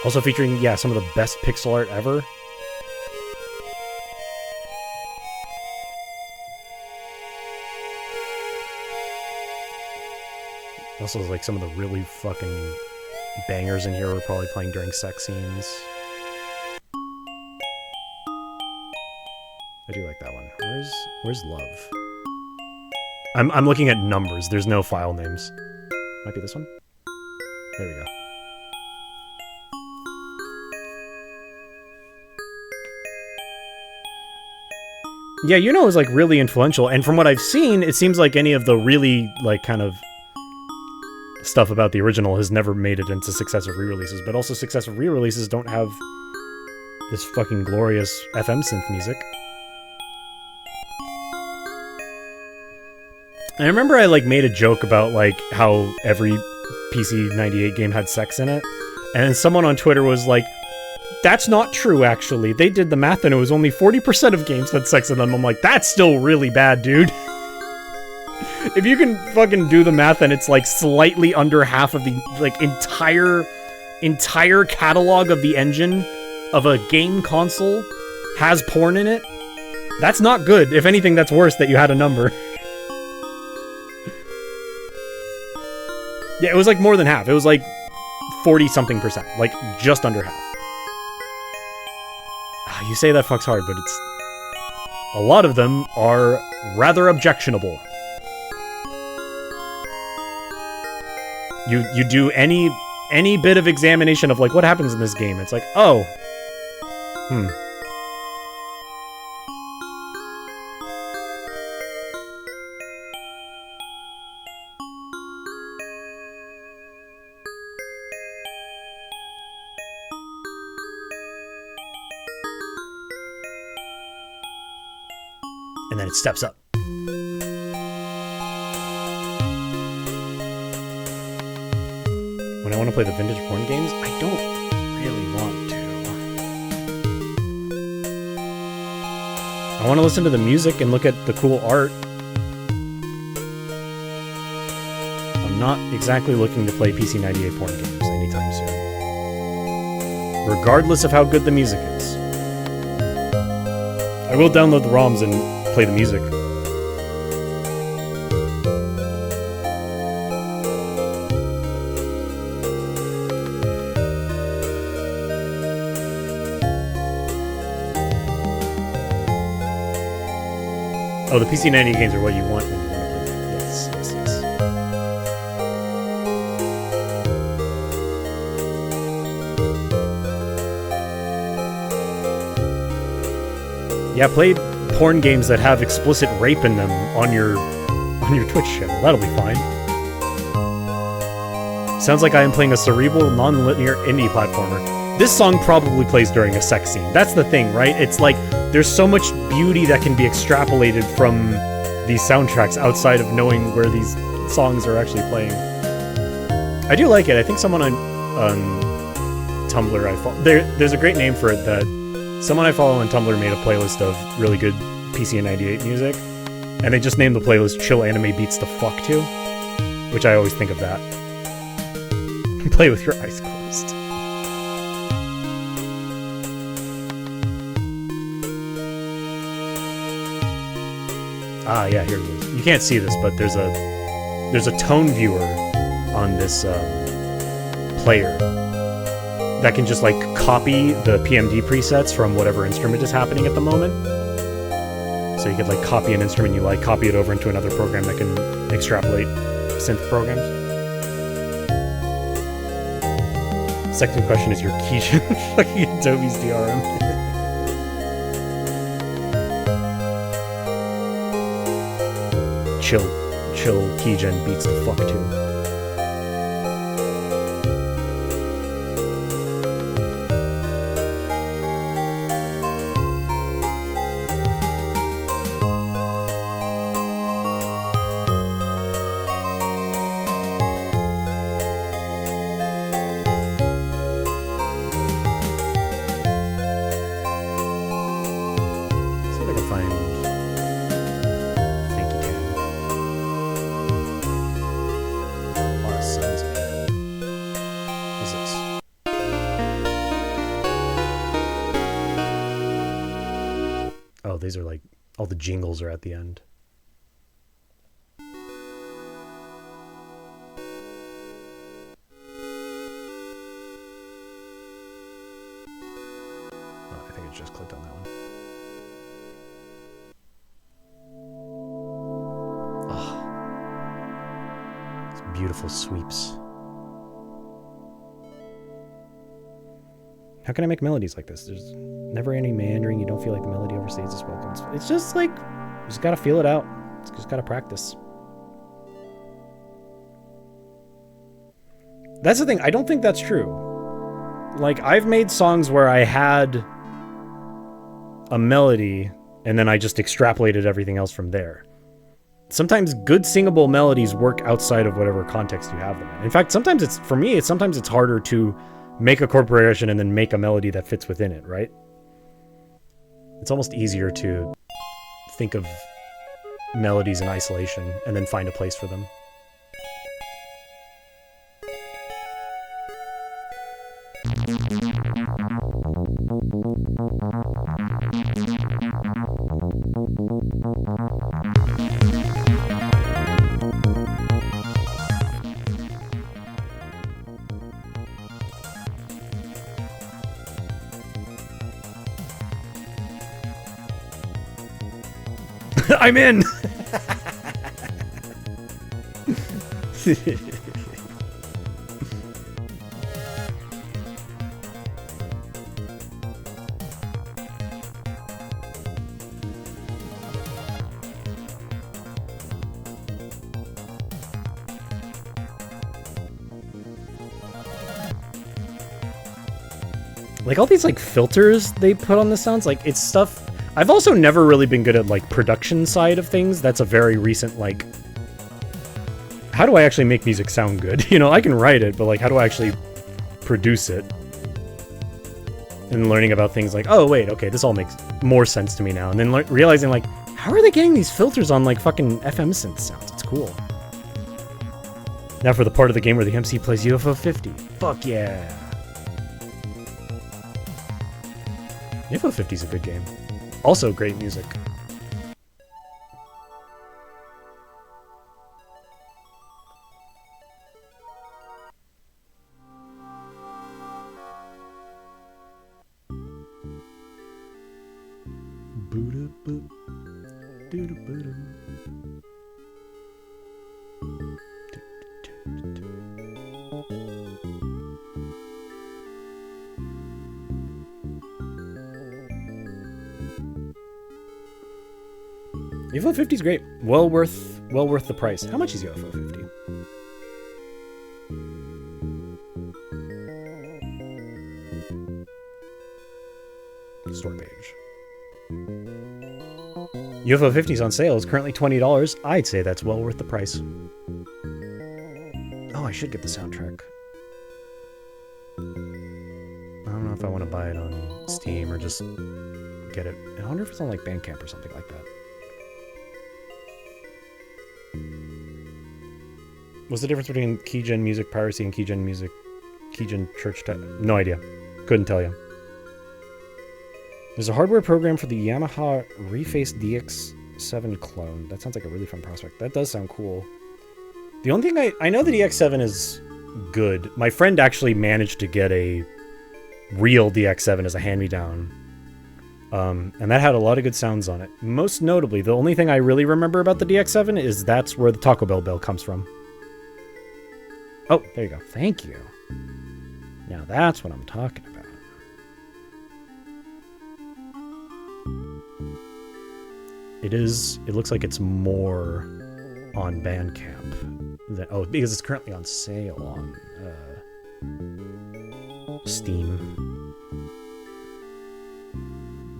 Also featuring, yeah, some of the best pixel art ever. Also, like, some of the really fucking bangers in here were probably playing during sex scenes. I do like that one. Where's Love? I'm looking at numbers. There's no file names. Might be this one? There we go. Yeah, Yuno is like really influential, and from what I've seen, it seems like any of the really like kind of stuff about the original has never made it into successive re-releases, but also successive re-releases don't have this fucking glorious FM synth music. I remember I like made a joke about like how every PC 98 game had sex in it, and then someone on Twitter was like, that's not true, actually. They did the math and it was only 40% of games had sex in them. I'm like, that's still really bad, dude. If you can fucking do the math and it's like slightly under half of the like entire catalog of the engine of a game console has porn in it, that's not good. If anything, that's worse that you had a number. Yeah, it was like more than half. It was like 40-something%. Like, just under half. You say that fucks hard, but it's... a lot of them are rather objectionable. You do any bit of examination of, like, what happens in this game. It's like, oh. And then it steps up. When I want to play the vintage porn games, I don't really want to. I want to listen to the music and look at the cool art. I'm not exactly looking to play PC 98 porn games anytime soon. Regardless of how good the music is. I will download the ROMs and play the music. Oh, the PC 90 games are what you want when you want to play them. Yes. Yeah, play porn games that have explicit rape in them on your Twitch channel. That'll be fine. Sounds like I am playing a cerebral, non-linear indie platformer. This song probably plays during a sex scene. That's the thing, right? It's like there's so much beauty that can be extrapolated from these soundtracks outside of knowing where these songs are actually playing. I do like it. I think someone on Tumblr I follow, there's a great name for it that someone I follow on Tumblr made a playlist of really good PCN98 music, and they just named the playlist Chill Anime Beats the Fuck To, which I always think of that. Play with your eyes closed. Ah, yeah, here it is. You can't see this, but there's a tone viewer on this player that can just like copy the PMD presets from whatever instrument is happening at the moment. So you could like copy an instrument you like, copy it over into another program that can extrapolate synth programs. Second question is your Keisha fucking Adobe's DRM. Chill Keygen beats the fuck to. These are like, all the jingles are at the end. Oh, I think I just clicked on that one. Oh, it's beautiful sweeps. How can I make melodies like this? There's never any meandering. You don't feel like the melody overstays its welcome. It's just like, you just gotta feel it out. It's just gotta practice. That's the thing. I don't think that's true. Like, I've made songs where I had a melody and then I just extrapolated everything else from there. Sometimes good singable melodies work outside of whatever context you have them in. In fact, sometimes it's harder to make a chord progression and then make a melody that fits within it, right? It's almost easier to think of melodies in isolation and then find a place for them. I'm in! Like all these like filters they put on the sounds, like it's stuff. I've also never really been good at like production side of things. That's a very recent like, how do I actually make music sound good? You know, I can write it, but like how do I actually produce it? And learning about things like, oh wait, okay, this all makes more sense to me now. And then realizing like, how are they getting these filters on like fucking FM synth sounds? It's cool. Now for the part of the game where the MC plays UFO 50. Fuck yeah. UFO 50 is a good game. Also great music. UFO 50 is great. Well worth the price. How much is UFO 50? store page. UFO 50 is on sale. It's currently $20. I'd say that's well worth the price. Oh, I should get the soundtrack. I don't know if I want to buy it on Steam or just get it. I wonder if it's on like Bandcamp or something like that. What's the difference between keygen music piracy and keygen church tech? No idea. Couldn't tell you. There's a hardware program for the Yamaha Reface DX7 clone. That sounds like a really fun prospect. That does sound cool. The only thing I know the DX7 is good. My friend actually managed to get a real DX7 as a hand-me-down. And that had a lot of good sounds on it. Most notably, the only thing I really remember about the DX7 is that's where the Taco Bell bell comes from. Oh, there you go. Thank you. Now that's what I'm talking about. It looks like it's more on Bandcamp than, oh, because it's currently on sale on Steam.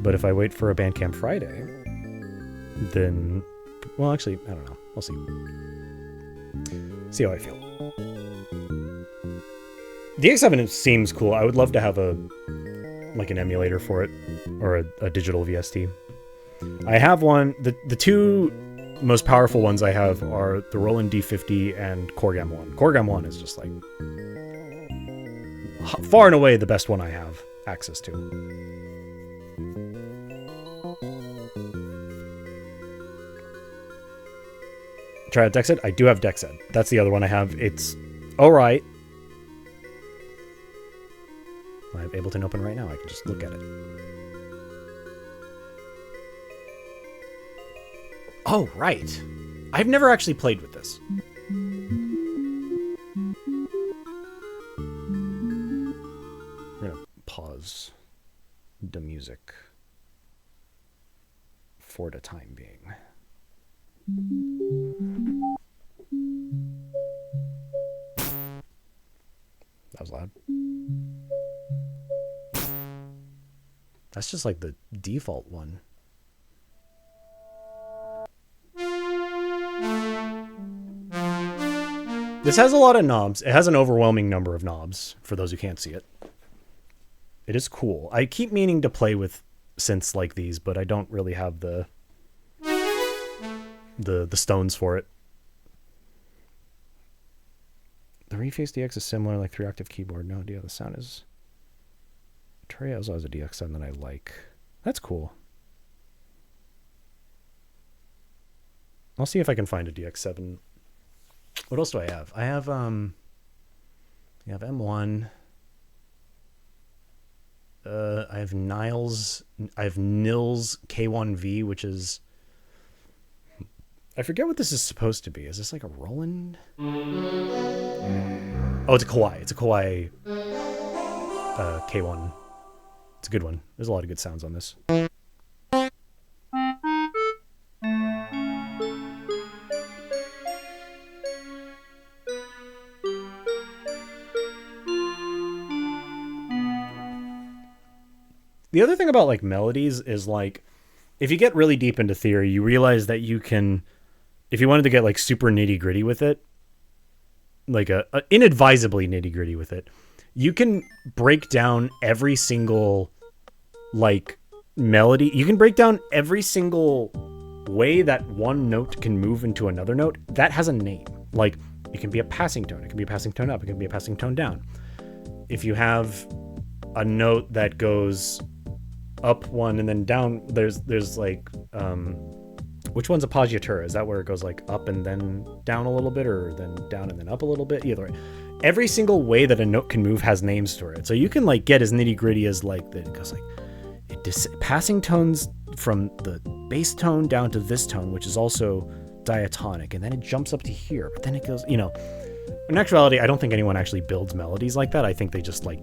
But if I wait for a Bandcamp Friday, then, well, actually, I don't know. We'll see. See how I feel. The X7 seems cool. I would love to have like an emulator for it, or a digital VST. I have one. The two most powerful ones I have are the Roland D50 and Corgam 1. Corgam 1 is just like far and away the best one I have access to. Try out Dexed? I do have Dexed. That's the other one I have. It's alright. I have Ableton open right now. I can just look at it. Oh, right. I've never actually played with this. We're going to pause the music for the time being. That was loud. That's just like the default one. This has a lot of knobs. It has an overwhelming number of knobs, for those who can't see it. It is cool. I keep meaning to play with synths like these, but I don't really have the stones for it. The Reface DX is similar, like 3-octave keyboard. No idea. The sound is... Trey also has a DX7 that I like. That's cool. I'll see if I can find a DX7. What else do I have? I have M1. I have Nils K1V, which is... I forget what this is supposed to be. Is this like a Roland? Oh, it's a Kawai. It's a Kawai K1. It's a good one. There's a lot of good sounds on this. The other thing about like melodies is like, if you get really deep into theory, you realize that you can, if you wanted to get like super nitty gritty with it, like a inadvisably nitty gritty with it, you can break down every single like melody. You can break down every single way that one note can move into another note that has a name. Like it can be a passing tone. It can be a passing tone up. It can be a passing tone down. If you have a note that goes up one and then down, there's like which one's appoggiatura? Is that where it goes like up and then down a little bit, or then down and then up a little bit? Either way, every single way that a note can move has names to it, so you can like get as nitty gritty as like that. It goes like passing tones from the bass tone down to this tone, which is also diatonic, and then it jumps up to here, but then it goes, you know. In actuality, I don't think anyone actually builds melodies like that. I think they just like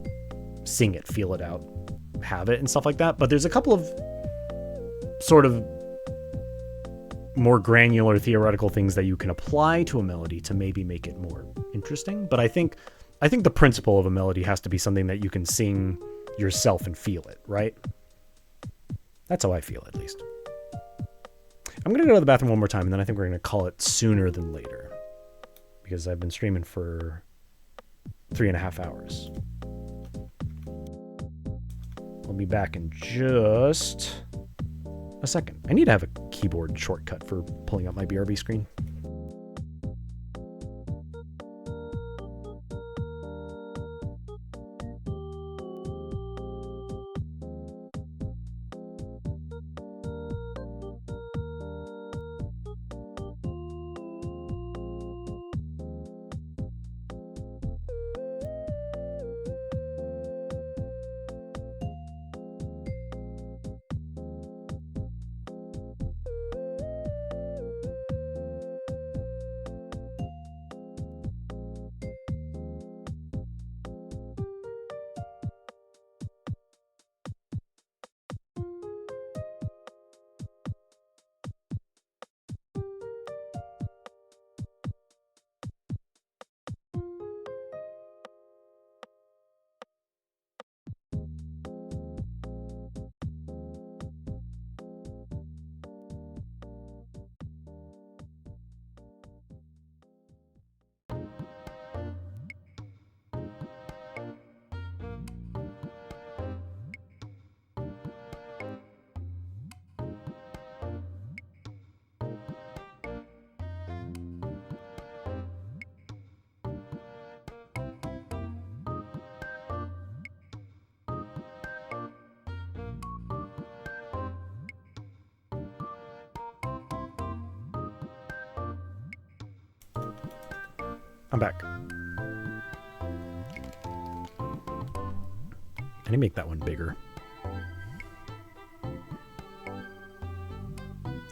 sing it, feel it out, have it, and stuff like that. But there's a couple of sort of more granular theoretical things that you can apply to a melody to maybe make it more interesting. But I think the principle of a melody has to be something that you can sing yourself and feel it, right? That's how I feel, at least. I'm going to go to the bathroom one more time, and then I think we're going to call it sooner than later. Because I've been streaming for 3.5 hours. I'll be back in just a second. I need to have a keyboard shortcut for pulling up my BRB screen. I'm back. I need to make that one bigger.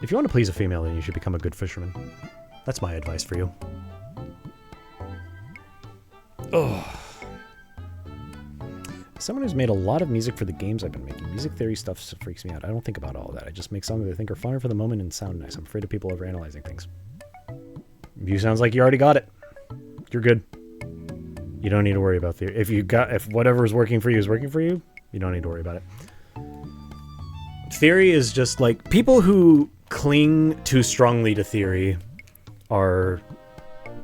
If you want to please a female, then you should become a good fisherman. That's my advice for you. Oh. Someone who's made a lot of music for the games I've been making. Music theory stuff freaks me out. I don't think about all that. I just make songs that I think are funner for the moment and sound nice. I'm afraid of people overanalyzing things. You sounds like you already got it. You're good. You don't need to worry about theory. If whatever is working for you is working for you, you don't need to worry about it. Theory is just like people who cling too strongly to theory are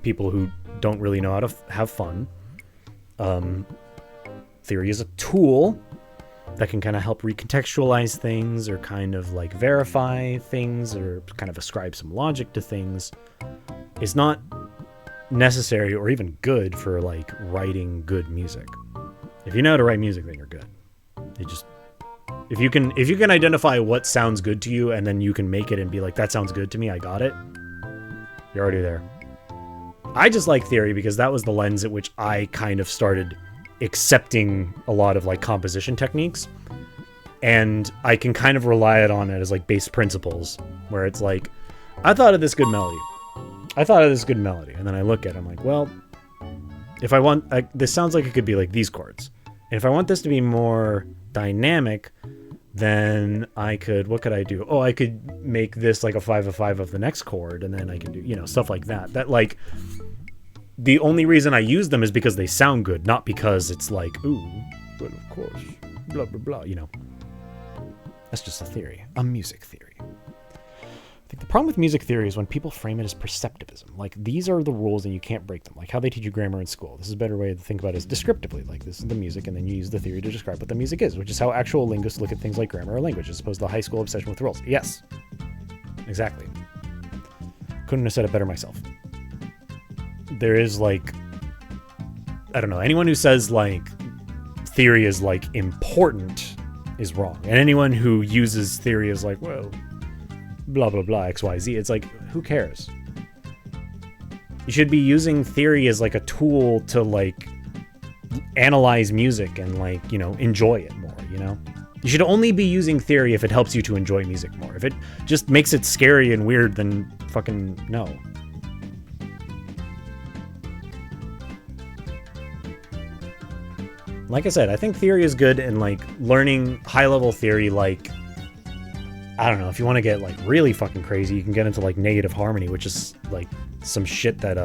people who don't really know how to have fun. Theory is a tool that can kind of help recontextualize things or kind of like verify things or kind of ascribe some logic to things. It's not necessary or even good for like writing good music. If you know how to write music, then you're good. If you can identify what sounds good to you and then you can make it and be like, that sounds good to me, I got it, you're already there. I just like theory because that was the lens at which I kind of started accepting a lot of like composition techniques, and I can kind of rely on it as like base principles where it's like, I thought of this good melody. And then I look at it, I'm like, well, if I want, this sounds like it could be like these chords. And if I want this to be more dynamic, then I could, what could I do? Oh, I could make this like a 5/5 of the next chord, and then I can do, stuff like that. That like, the only reason I use them is because they sound good, not because it's like, ooh, but of course, blah, blah, blah, That's just a theory, a music theory. I think the problem with music theory is when people frame it as perceptivism. Like, these are the rules and you can't break them. Like how they teach you grammar in school. This is a better way to think about it is descriptively. Like, this is the music, and then you use the theory to describe what the music is, which is how actual linguists look at things like grammar or language, as opposed to the high school obsession with rules. Yes. Exactly. Couldn't have said it better myself. There is, like, I don't know, anyone who says, like, theory is, like, important is wrong. And anyone who uses theory as, like, well, blah, blah, blah, XYZ. It's like, who cares? You should be using theory as like a tool to like analyze music and like, enjoy it more, You should only be using theory if it helps you to enjoy music more. If it just makes it scary and weird, then fucking no. Like I said, I think theory is good, and like learning high-level theory, like, I don't know, if you want to get like really fucking crazy, you can get into like negative harmony, which is like some shit that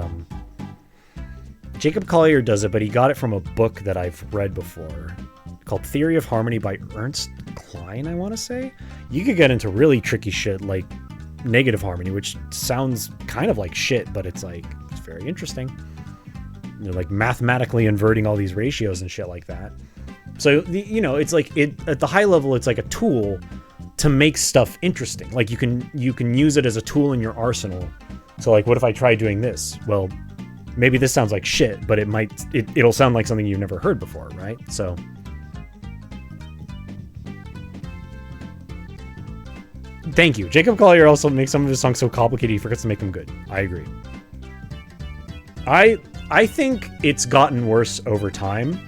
Jacob Collier does it, but he got it from a book that I've read before called Theory of Harmony by Ernst decline, I want to say. You could get into really tricky shit like negative harmony, which sounds kind of like shit, but it's like, it's very interesting. You know, like mathematically inverting all these ratios and shit like that. So, it's like, at the high level, it's like a tool to make stuff interesting. Like you can use it as a tool in your arsenal. So like, what if I try doing this? Well, maybe this sounds like shit, but it'll sound like something you've never heard before, right? So thank you. Jacob Collier also makes some of his songs so complicated he forgets to make them good. I agree. I think it's gotten worse over time.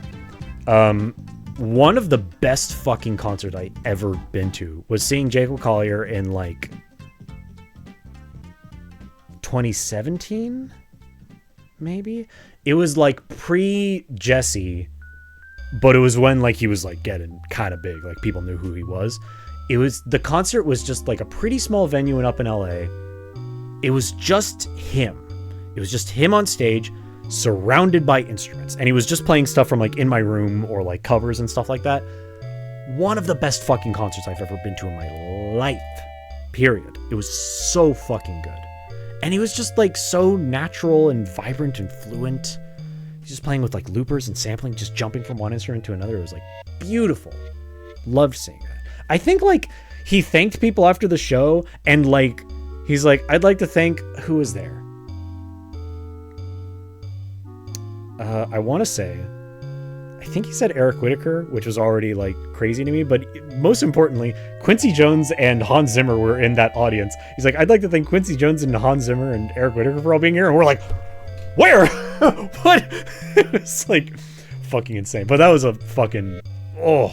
One of the best fucking concerts I ever been to was seeing Jacob Collier in like 2017, maybe. It was like pre-Jesse, but it was when like he was like getting kind of big, like people knew who he was. The concert was just like a pretty small venue up in LA. It was just him. It was just him on stage, surrounded by instruments, and he was just playing stuff from like In My Room or like covers and stuff like that. One of the best fucking concerts I've ever been to in my life, period. It was so fucking good, and he was just like so natural and vibrant and fluent. He's just playing with like loopers and sampling, just jumping from one instrument to another. It was like beautiful. Loved seeing that. I think like he thanked people after the show, and like he's like, I'd like to thank, who was there? I want to say, I think he said Eric Whitacre, which was already like crazy to me, but most importantly, Quincy Jones and Hans Zimmer were in that audience. He's like, I'd like to thank Quincy Jones and Hans Zimmer and Eric Whitacre for all being here. And we're like, where? What? It was like fucking insane. But that was a fucking, it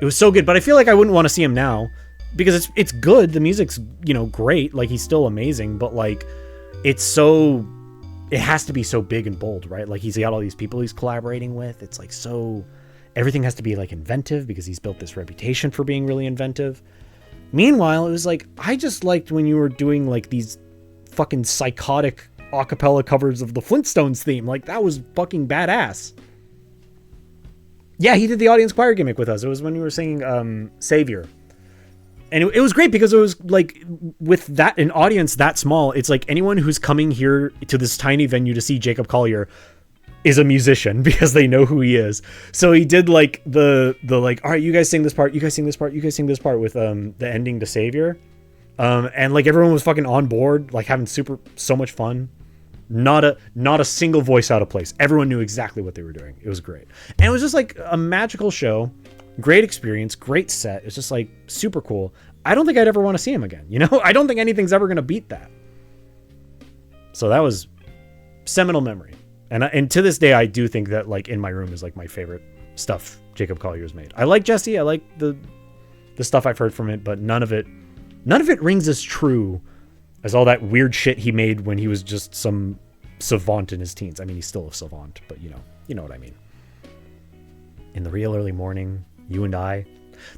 was so good. But I feel like I wouldn't want to see him now because it's good. The music's, great. Like he's still amazing, but like it has to be so big and bold, right? Like he's got all these people he's collaborating with. It's like everything has to be like inventive because he's built this reputation for being really inventive. Meanwhile, it was like, I just liked when you were doing like these fucking psychotic acapella covers of the Flintstones theme. Like that was fucking badass. Yeah, he did the audience choir gimmick with us. It was when we were singing Savior. And it was great because it was like, with an audience that small, it's like anyone who's coming here to this tiny venue to see Jacob Collier is a musician because they know who he is. So he did like the like, all right, you guys sing this part, you guys sing this part, you guys sing this part with the ending to Savior. And like everyone was fucking on board, like having so much fun. Not a single voice out of place. Everyone knew exactly what they were doing. It was great. And it was just like a magical show. Great experience, great set. It's just like super cool. I don't think I'd ever want to see him again. I don't think anything's ever going to beat that. So that was seminal memory. And to this day, I do think that like In My Room is like my favorite stuff Jacob Collier's made. I like Jesse. I like the stuff I've heard from it, but none of it rings as true as all that weird shit he made when he was just some savant in his teens. I mean, he's still a savant, but you know what I mean. In the Real Early Morning, You and I.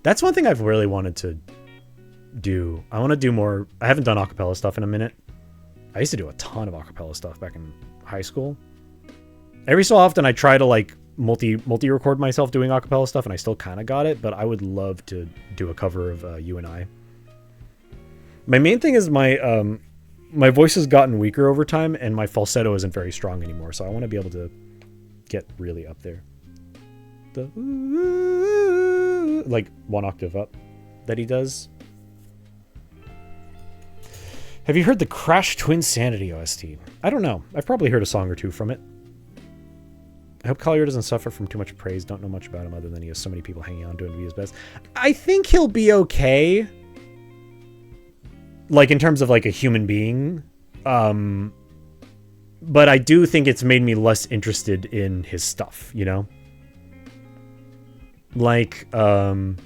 That's one thing I've really wanted to do. I want to do more. I haven't done acapella stuff in a minute. I used to do a ton of acapella stuff back in high school. Every so often I try to like multi-record myself doing acapella stuff, and I still kind of got it, but I would love to do a cover of You and I. My main thing is my voice has gotten weaker over time, and my falsetto isn't very strong anymore, so I want to be able to get really up there. The like one octave up that he does. Have you heard the Crash Twin Sanity OST? I don't know. I've probably heard a song or two from it. I hope Collier doesn't suffer from too much praise. Don't know much about him other than he has so many people hanging on to him to be his best. I think he'll be okay. Like in terms of like a human being. But I do think it's made me less interested in his stuff, Like, Learning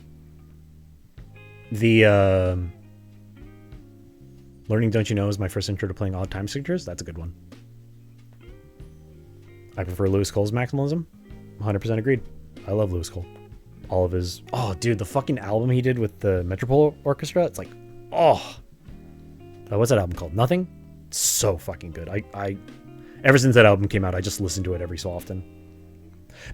Don't You Know is my first intro to playing odd time signatures. That's a good one. I prefer Lewis Cole's Maximalism. 100% agreed. I love Lewis Cole. All of his... Oh, dude, the fucking album he did with the Metropole Orchestra. It's like, what's that album called? Nothing? So fucking good. I ever since that album came out, I just listen to it every so often.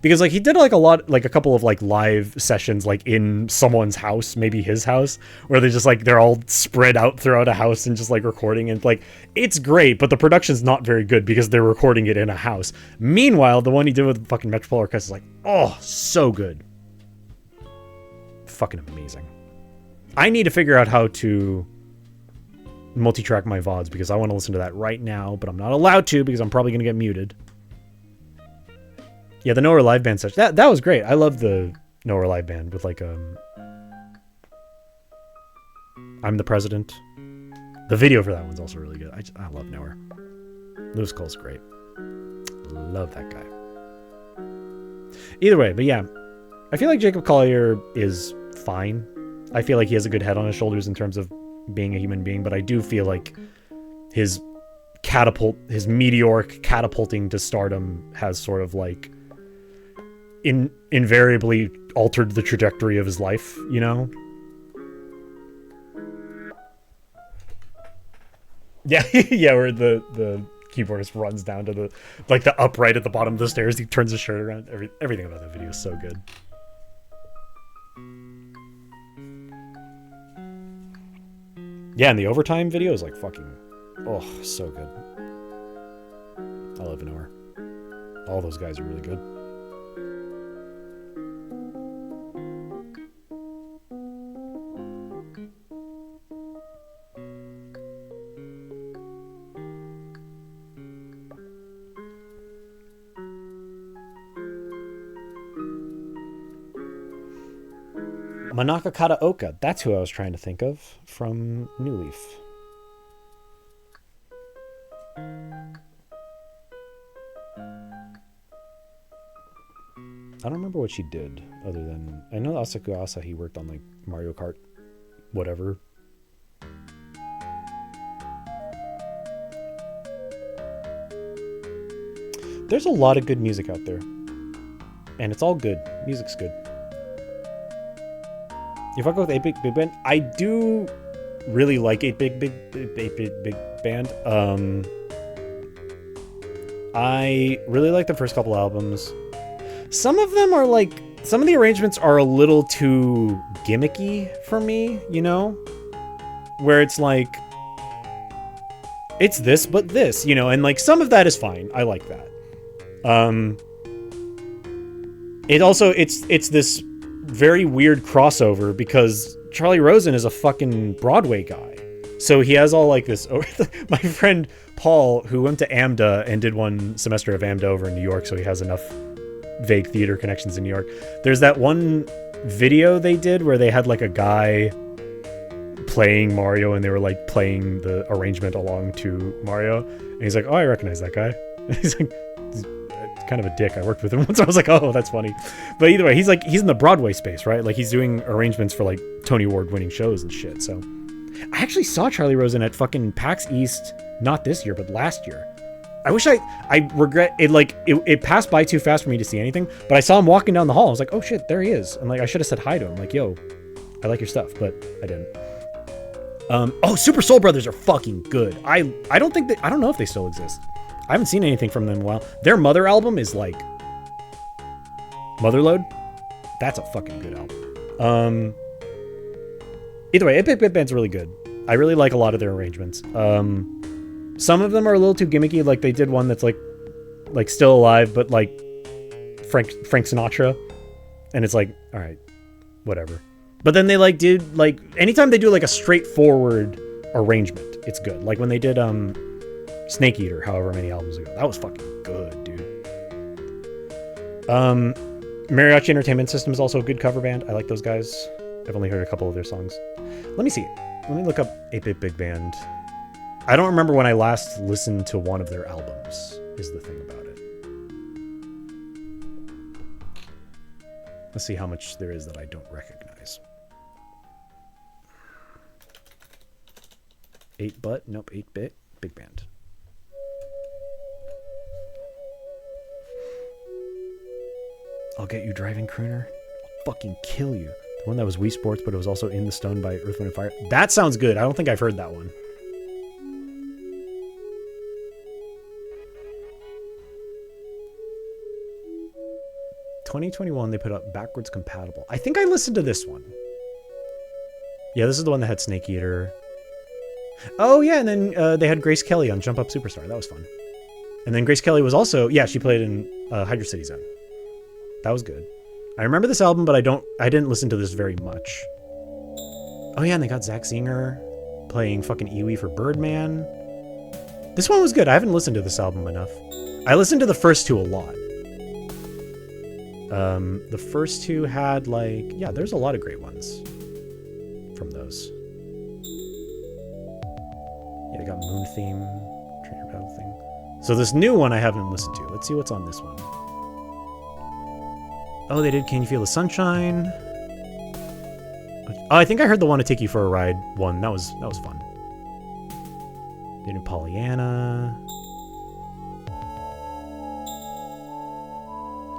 because like he did like a lot, like a couple of like live sessions like in someone's house, maybe his house, where they just like they're all spread out throughout a house and just like recording, and like it's great, but the production's not very good because they're recording it in a house. Meanwhile, the one he did with the fucking Metropolitan Orchestra is like, oh, so good, fucking amazing. I need to figure out how to multi-track my VODs because I want to listen to that right now, but I'm not allowed to because I'm probably gonna get muted. Yeah, the Nowhere Live Band session. That was great. I love the Nowhere Live Band with like I'm the President. The video for that one's also really good. I love Nowhere. Lewis Cole's great. Love that guy. Either way, but yeah, I feel like Jacob Collier is fine. I feel like he has a good head on his shoulders in terms of being a human being, but I do feel like his meteoric catapulting to stardom has sort of like invariably altered the trajectory of his life, you know? Yeah, yeah, where the keyboardist runs down to the like the upright at the bottom of the stairs, he turns his shirt around. Everything about that video is so good. Yeah, and the overtime video is like fucking, oh, so good. I love Nowhere. All those guys are really good. Manaka Kataoka, that's who I was trying to think of from New Leaf. I don't remember what she did other than I know Asaku Asahi worked on like Mario Kart whatever. There's a lot of good music out there. And it's all good. Music's good. You fuck with 8-Bit Big Band? I do really like 8-Bit Big Band. I really like the first couple albums. Some of them are like, some of the arrangements are a little too gimmicky for me, you know? Where it's like, it's this, but this, you know? And like, some of that is fine. I like that. It also, it's this very weird crossover because Charlie Rosen is a fucking Broadway guy. So he has all like this, my friend Paul, who went to AMDA and did one semester of AMDA over in New York, so he has enough vague theater connections in New York. There's that one video they did where they had like a guy playing Mario and they were like playing the arrangement along to Mario. And he's like, oh, I recognize that guy. And he's like, kind of a dick. I worked with him once. I was like, oh, that's funny. But either way, he's in the Broadway space, right? Like he's doing arrangements for like Tony Award winning shows and shit. So I actually saw Charlie Rosen at fucking PAX East, not this year, but last year. I wish I regret it. Like it passed by too fast for me to see anything, but I saw him walking down the hall. I was like, oh shit, there he is. I'm like, I should have said hi to him. Like, yo, I like your stuff, but I didn't. Oh, Super Soul Brothers are fucking good. I don't know if they still exist. I haven't seen anything from them in a while. Their Mother album is like Motherload. That's a fucking good album. Either way, 8-Bit Big Band's really good. I really like a lot of their arrangements. Some of them are a little too gimmicky. Like they did one that's like Still Alive, but like Frank Sinatra, and it's like, all right, whatever. But then they like did like anytime they do like a straightforward arrangement, it's good. Like when they did Snake Eater, however many albums ago. That was fucking good, dude. Mariachi Entertainment System is also a good cover band. I like those guys. I've only heard a couple of their songs. Let me see. Let me look up 8-Bit Big Band. I don't remember when I last listened to one of their albums, is the thing about it. Let's see how much there is that I don't recognize. 8-Butt? Nope, 8-Bit Big Band. I'll Get You Driving Crooner. I'll fucking kill you. The one that was Wii Sports, but it was also In the Stone by Earth, Wind and Fire. That sounds good. I don't think I've heard that one. 2021, they put up Backwards Compatible. I think I listened to this one. Yeah, this is the one that had Snake Eater. Oh, yeah, and then they had Grace Kelly on Jump Up Superstar. That was fun. And then Grace Kelly was also... Yeah, she played in Hydra City Zone. That was good. I remember this album, but I didn't listen to this very much. Oh, yeah, and they got Zach Singer playing fucking Iwi for Birdman. This one was good. I haven't listened to this album enough. I listened to the first two a lot. The first two had, like... Yeah, there's a lot of great ones from those. Yeah, they got Moon Theme, Trainer Battle Theme. So this new one I haven't listened to. Let's see what's on this one. Oh, they did Can You Feel the Sunshine? Oh, I think I heard the Wanna Take You for a Ride one. That was fun. They did Pollyanna.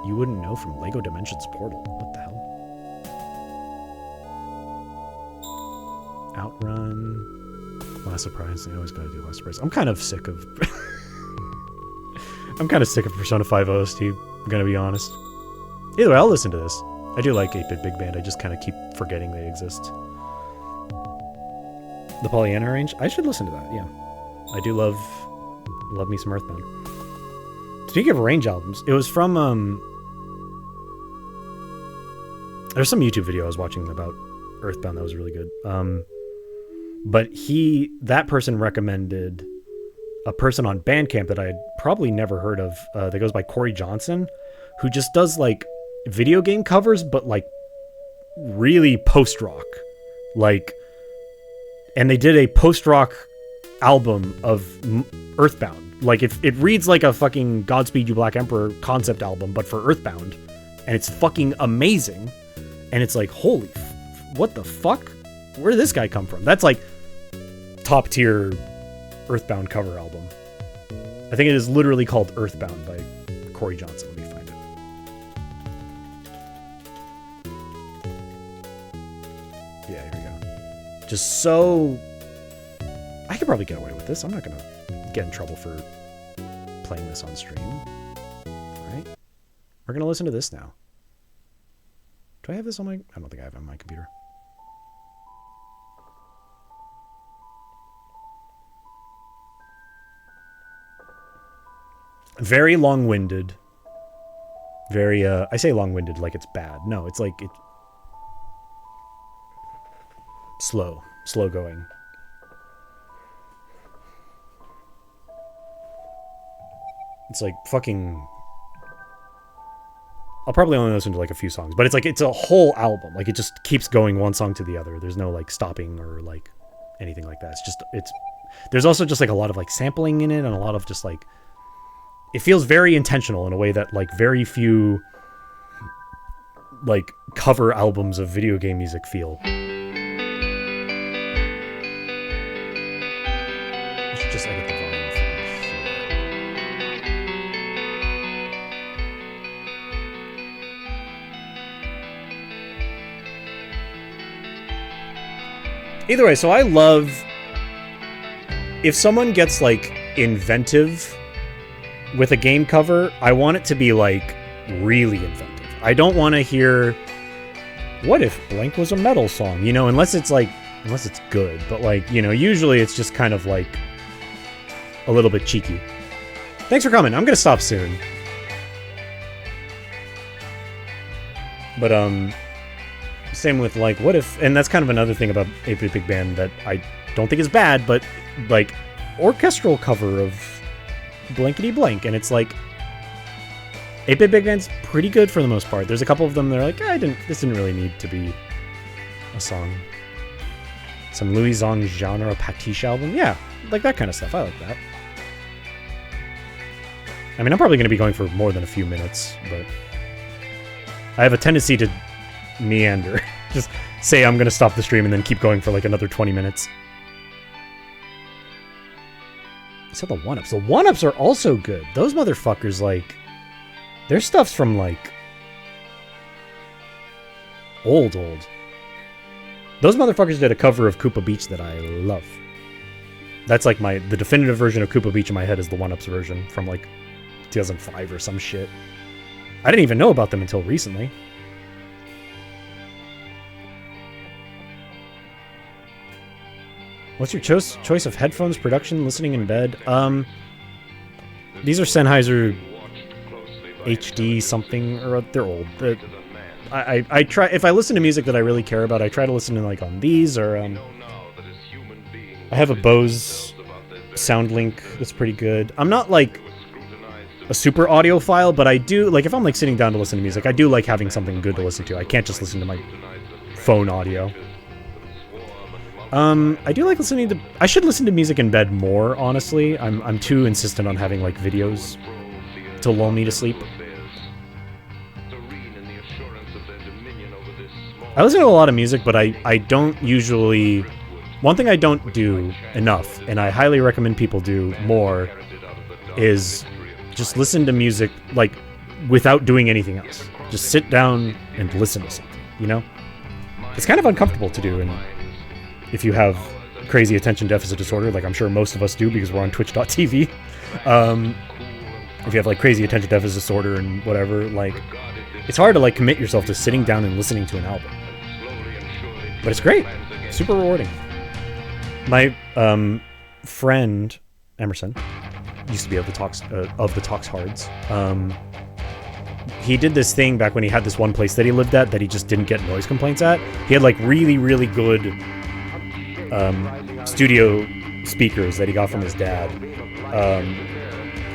You Wouldn't Know from Lego Dimensions Portal. What the hell? Outrun. Last Surprise. I always gotta do Last Surprise. I'm kind of sick of... I'm kind of sick of Persona 5 OST, I'm gonna be honest. Either way, I'll listen to this. I do like 8-Bit Big Band, I just kind of keep forgetting they exist. The Pollyanna range? I should listen to that, yeah. I do love me some Earthbound. Speaking of range albums, it was from, there's some YouTube video I was watching about Earthbound that was really good. But that person recommended a person on Bandcamp that I had probably never heard of, that goes by Corey Johnson, who just does, like, video game covers, but, like, really post-rock. Like, and they did a post-rock album of Earthbound. Like, it reads like a fucking Godspeed You Black Emperor concept album, but for Earthbound. And it's fucking amazing. And it's like, holy, what the fuck? Where did this guy come from? That's, like, top-tier Earthbound cover album. I think it is literally called Earthbound by Corey Johnson. Let me find it. Yeah, here we go. Just so... I could probably get away with this. I'm not gonna get in trouble for playing this on stream. Alright. We're gonna listen to this now. Do I have this on my... I don't think I have it on my computer. Very long-winded. Very, I say long-winded like it's bad. No, it's like... Slow. Slow going. It's like fucking... I'll probably only listen to like a few songs, but it's like, it's a whole album. Like, it just keeps going one song to the other. There's no like stopping or like anything like that. It's just, there's also just like a lot of like sampling in it and a lot of just like, it feels very intentional in a way that like very few like cover albums of video game music feel. I should just edit the volume from here. Either way, so I love if someone gets like inventive with a game cover, I want it to be like really inventive. I don't want to hear what if blank was a metal song, you know, unless it's good, but like, you know, usually it's just kind of like a little bit cheeky. Thanks for coming. I'm going to stop soon. But same with like what if, and that's kind of another thing about 8-Bit Big Band that I don't think is bad, but like orchestral cover of blankety blank, and it's like 8-Bit Big Band's pretty good for the most part. There's a couple of them that are like, this didn't really need to be a song. Some Louis Zong genre pastiche album, yeah, like that kind of stuff. I like that. I mean, I'm probably going to be going for more than a few minutes, but I have a tendency to meander. Just say I'm going to stop the stream and then keep going for like another 20 minutes. So the 1-ups. The 1-ups are also good. Those motherfuckers, like, their stuff's from, like, old. Those motherfuckers did a cover of Koopa Beach that I love. That's like the definitive version of Koopa Beach in my head is the 1-ups version from, like, 2005 or some shit. I didn't even know about them until recently. What's your choice of headphones, production, listening in bed? These are Sennheiser HD something, or they're old. I try, if I listen to music that I really care about, I try to listen to like on these, or I have a Bose SoundLink that's pretty good. I'm not like a super audiophile, but I do, like, if I'm like sitting down to listen to music, I do like having something good to listen to. I can't just listen to my phone audio. I do like listening to... I should listen to music in bed more, honestly. I'm too insistent on having, like, videos to lull me to sleep. I listen to a lot of music, but I don't usually... One thing I don't do enough, and I highly recommend people do more, is just listen to music, like, without doing anything else. Just sit down and listen to something, you know? It's kind of uncomfortable to do, and... if you have crazy attention deficit disorder, like I'm sure most of us do because we're on twitch.tv, if you have like crazy attention deficit disorder and whatever, like it's hard to like commit yourself to sitting down and listening to an album. But it's great. Super rewarding. My friend Emerson used to be of the Talks Hards. He did this thing back when he had this one place that he lived at that he just didn't get noise complaints at. He had like really, really good studio speakers that he got from his dad,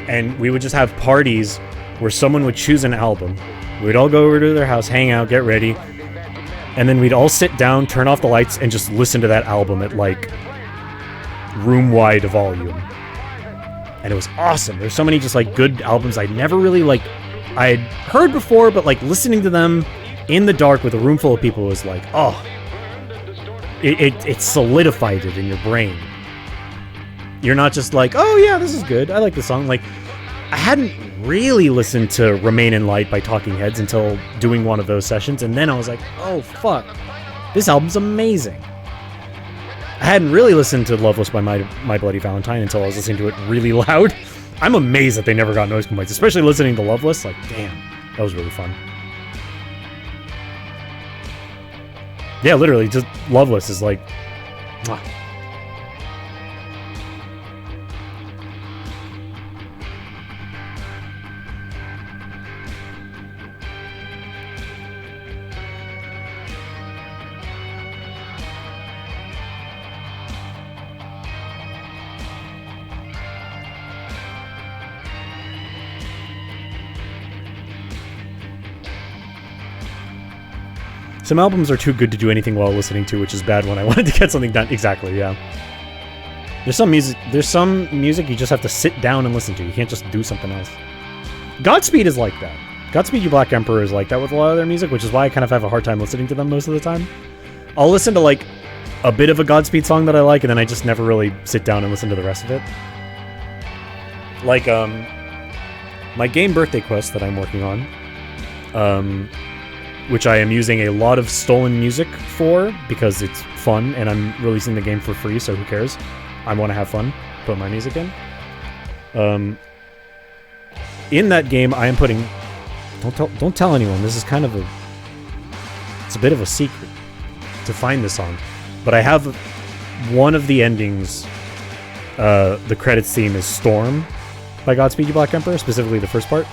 and we would just have parties where someone would choose an album. We'd all go over to their house, hang out, get ready, and then we'd all sit down, turn off the lights, and just listen to that album at like room-wide volume. And it was awesome. There's so many just like good albums I'd never really like I'd heard before, but like listening to them in the dark with a room full of people was like, oh, it solidified it in your brain. You're not just like, oh yeah, this is good, I like the song. Like, I hadn't really listened to Remain in Light by Talking Heads until doing one of those sessions, and then I was like, oh fuck, this album's amazing. I hadn't really listened to Loveless by My Bloody Valentine until I was listening to it really loud. I'm amazed that they never got noise complaints, especially listening to Loveless. Like, damn, that was really fun. Yeah, literally, just Loveless is like... mwah. Some albums are too good to do anything while listening to, which is bad when I wanted to get something done. Exactly, yeah. There's some music you just have to sit down and listen to. You can't just do something else. Godspeed is like that. Godspeed You Black Emperor is like that with a lot of their music, which is why I kind of have a hard time listening to them most of the time. I'll listen to like a bit of a Godspeed song that I like, and then I just never really sit down and listen to the rest of it. Like, my game Birthday Quest that I'm working on, which I am using a lot of stolen music for because it's fun and I'm releasing the game for free, so who cares? I want to have fun, put my music in. In that game, I am putting... Don't tell anyone, this is kind of it's a bit of a secret to find this song. But I have one of the endings, the credits theme is Storm by Godspeed You Black Emperor, specifically the first part.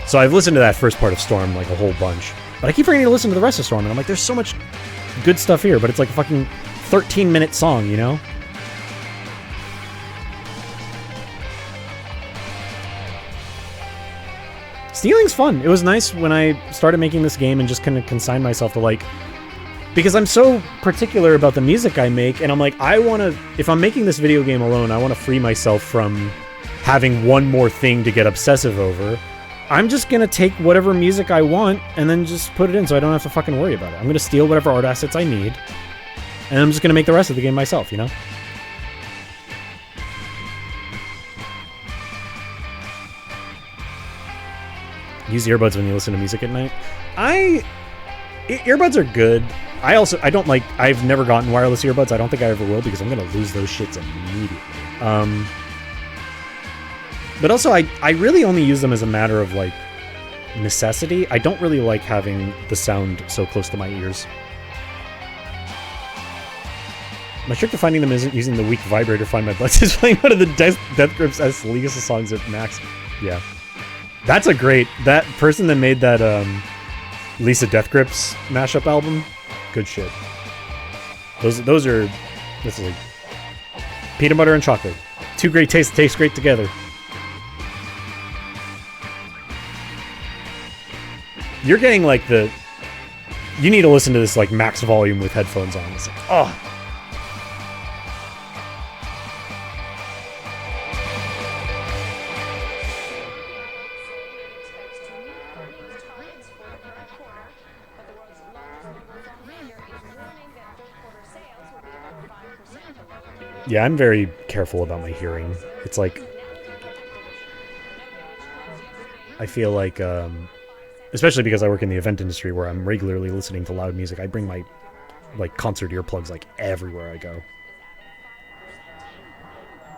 So I've listened to that first part of Storm like a whole bunch. But I keep forgetting to listen to the rest of Storm, and I'm like, there's so much good stuff here, but it's like a fucking 13-minute song, you know? Stealing's fun. It was nice when I started making this game and just kind of consigned myself to like... Because I'm so particular about the music I make, and I'm like, I want to... If I'm making this video game alone, I want to free myself from having one more thing to get obsessive over. I'm just gonna take whatever music I want and then just put it in so I don't have to fucking worry about it. I'm gonna steal whatever art assets I need, and I'm just gonna make the rest of the game myself, you know? Use earbuds when you listen to music at night. Earbuds are good. I've never gotten wireless earbuds. I don't think I ever will because I'm gonna lose those shits immediately. But also, I really only use them as a matter of, like, necessity. I don't really like having the sound so close to my ears. My trick to finding them isn't using the weak vibrator to find my butts. It's playing one of the Death Grips as Legacy songs at max. Yeah. That's a great... That person that made that Lisa Death Grips mashup album, good shit. Those are... This is like... Peanut butter and chocolate. Two great tastes taste great together. You're getting like the... You need to listen to this like max volume with headphones on. It's like, oh... Yeah, I'm very careful about my hearing. It's like... I feel like, especially because I work in the event industry where I'm regularly listening to loud music, I bring my, like, concert earplugs, like, everywhere I go.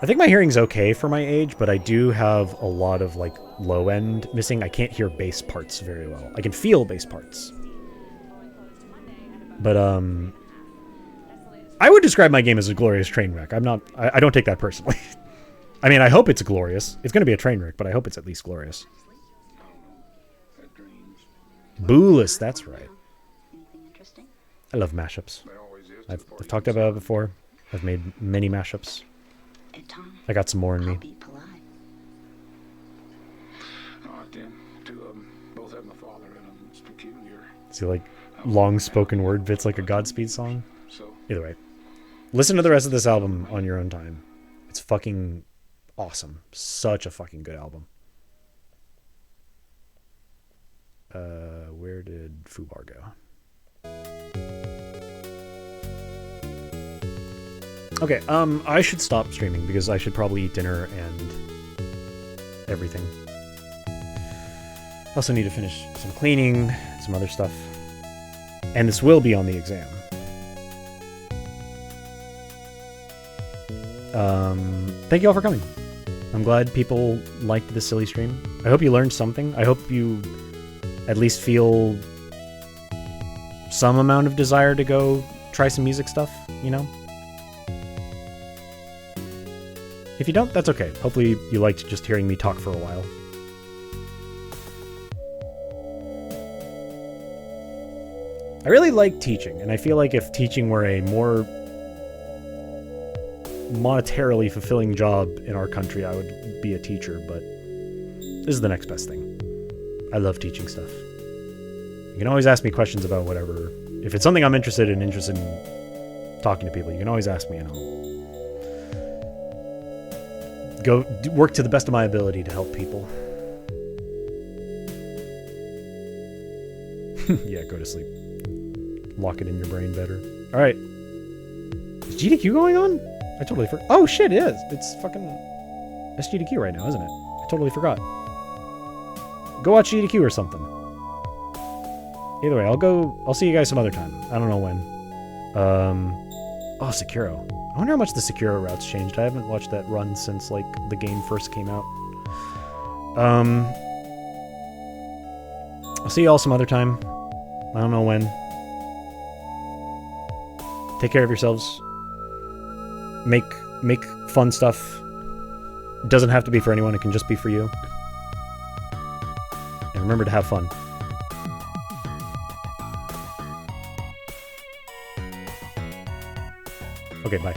I think my hearing's okay for my age, but I do have a lot of, like, low-end missing. I can't hear bass parts very well. I can feel bass parts. But, I would describe my game as a glorious train wreck. I don't take that personally. I mean, I hope it's glorious. It's going to be a train wreck, but I hope it's at least glorious. Booless, that's right. I love mashups. I've talked about it before. I've made many mashups. I got some more in me. See, like, long spoken word bits like a Godspeed song? Either way. Listen to the rest of this album on your own time. It's fucking awesome. Such a fucking good album. Where did Fubar go? Okay, I should stop streaming because I should probably eat dinner and everything. I also need to finish some cleaning, some other stuff. And this will be on the exam. Thank you all for coming. I'm glad people liked this silly stream. I hope you learned something. I hope you at least feel some amount of desire to go try some music stuff, you know? If you don't, that's okay. Hopefully you liked just hearing me talk for a while. I really like teaching, and I feel like if teaching were a more monetarily fulfilling job in our country, I would be a teacher, but this is the next best thing. I love teaching stuff. You can always ask me questions about whatever. If it's something I'm interested in talking to people, you can always ask me and I'll work to the best of my ability to help people. Yeah, go to sleep. Lock it in your brain better. Alright. Is GDQ going on? I totally forgot. Oh shit, it is. It's fucking SGDQ right now, isn't it? I totally forgot. Go watch GDQ or something. Either way, I'll see you guys some other time. I don't know when. Oh, Sekiro. I wonder how much the Sekiro route's changed. I haven't watched that run since, like, the game first came out. I'll see you all some other time. I don't know when. Take care of yourselves. Make fun stuff. It doesn't have to be for anyone. It can just be for you. And remember to have fun. Okay, bye.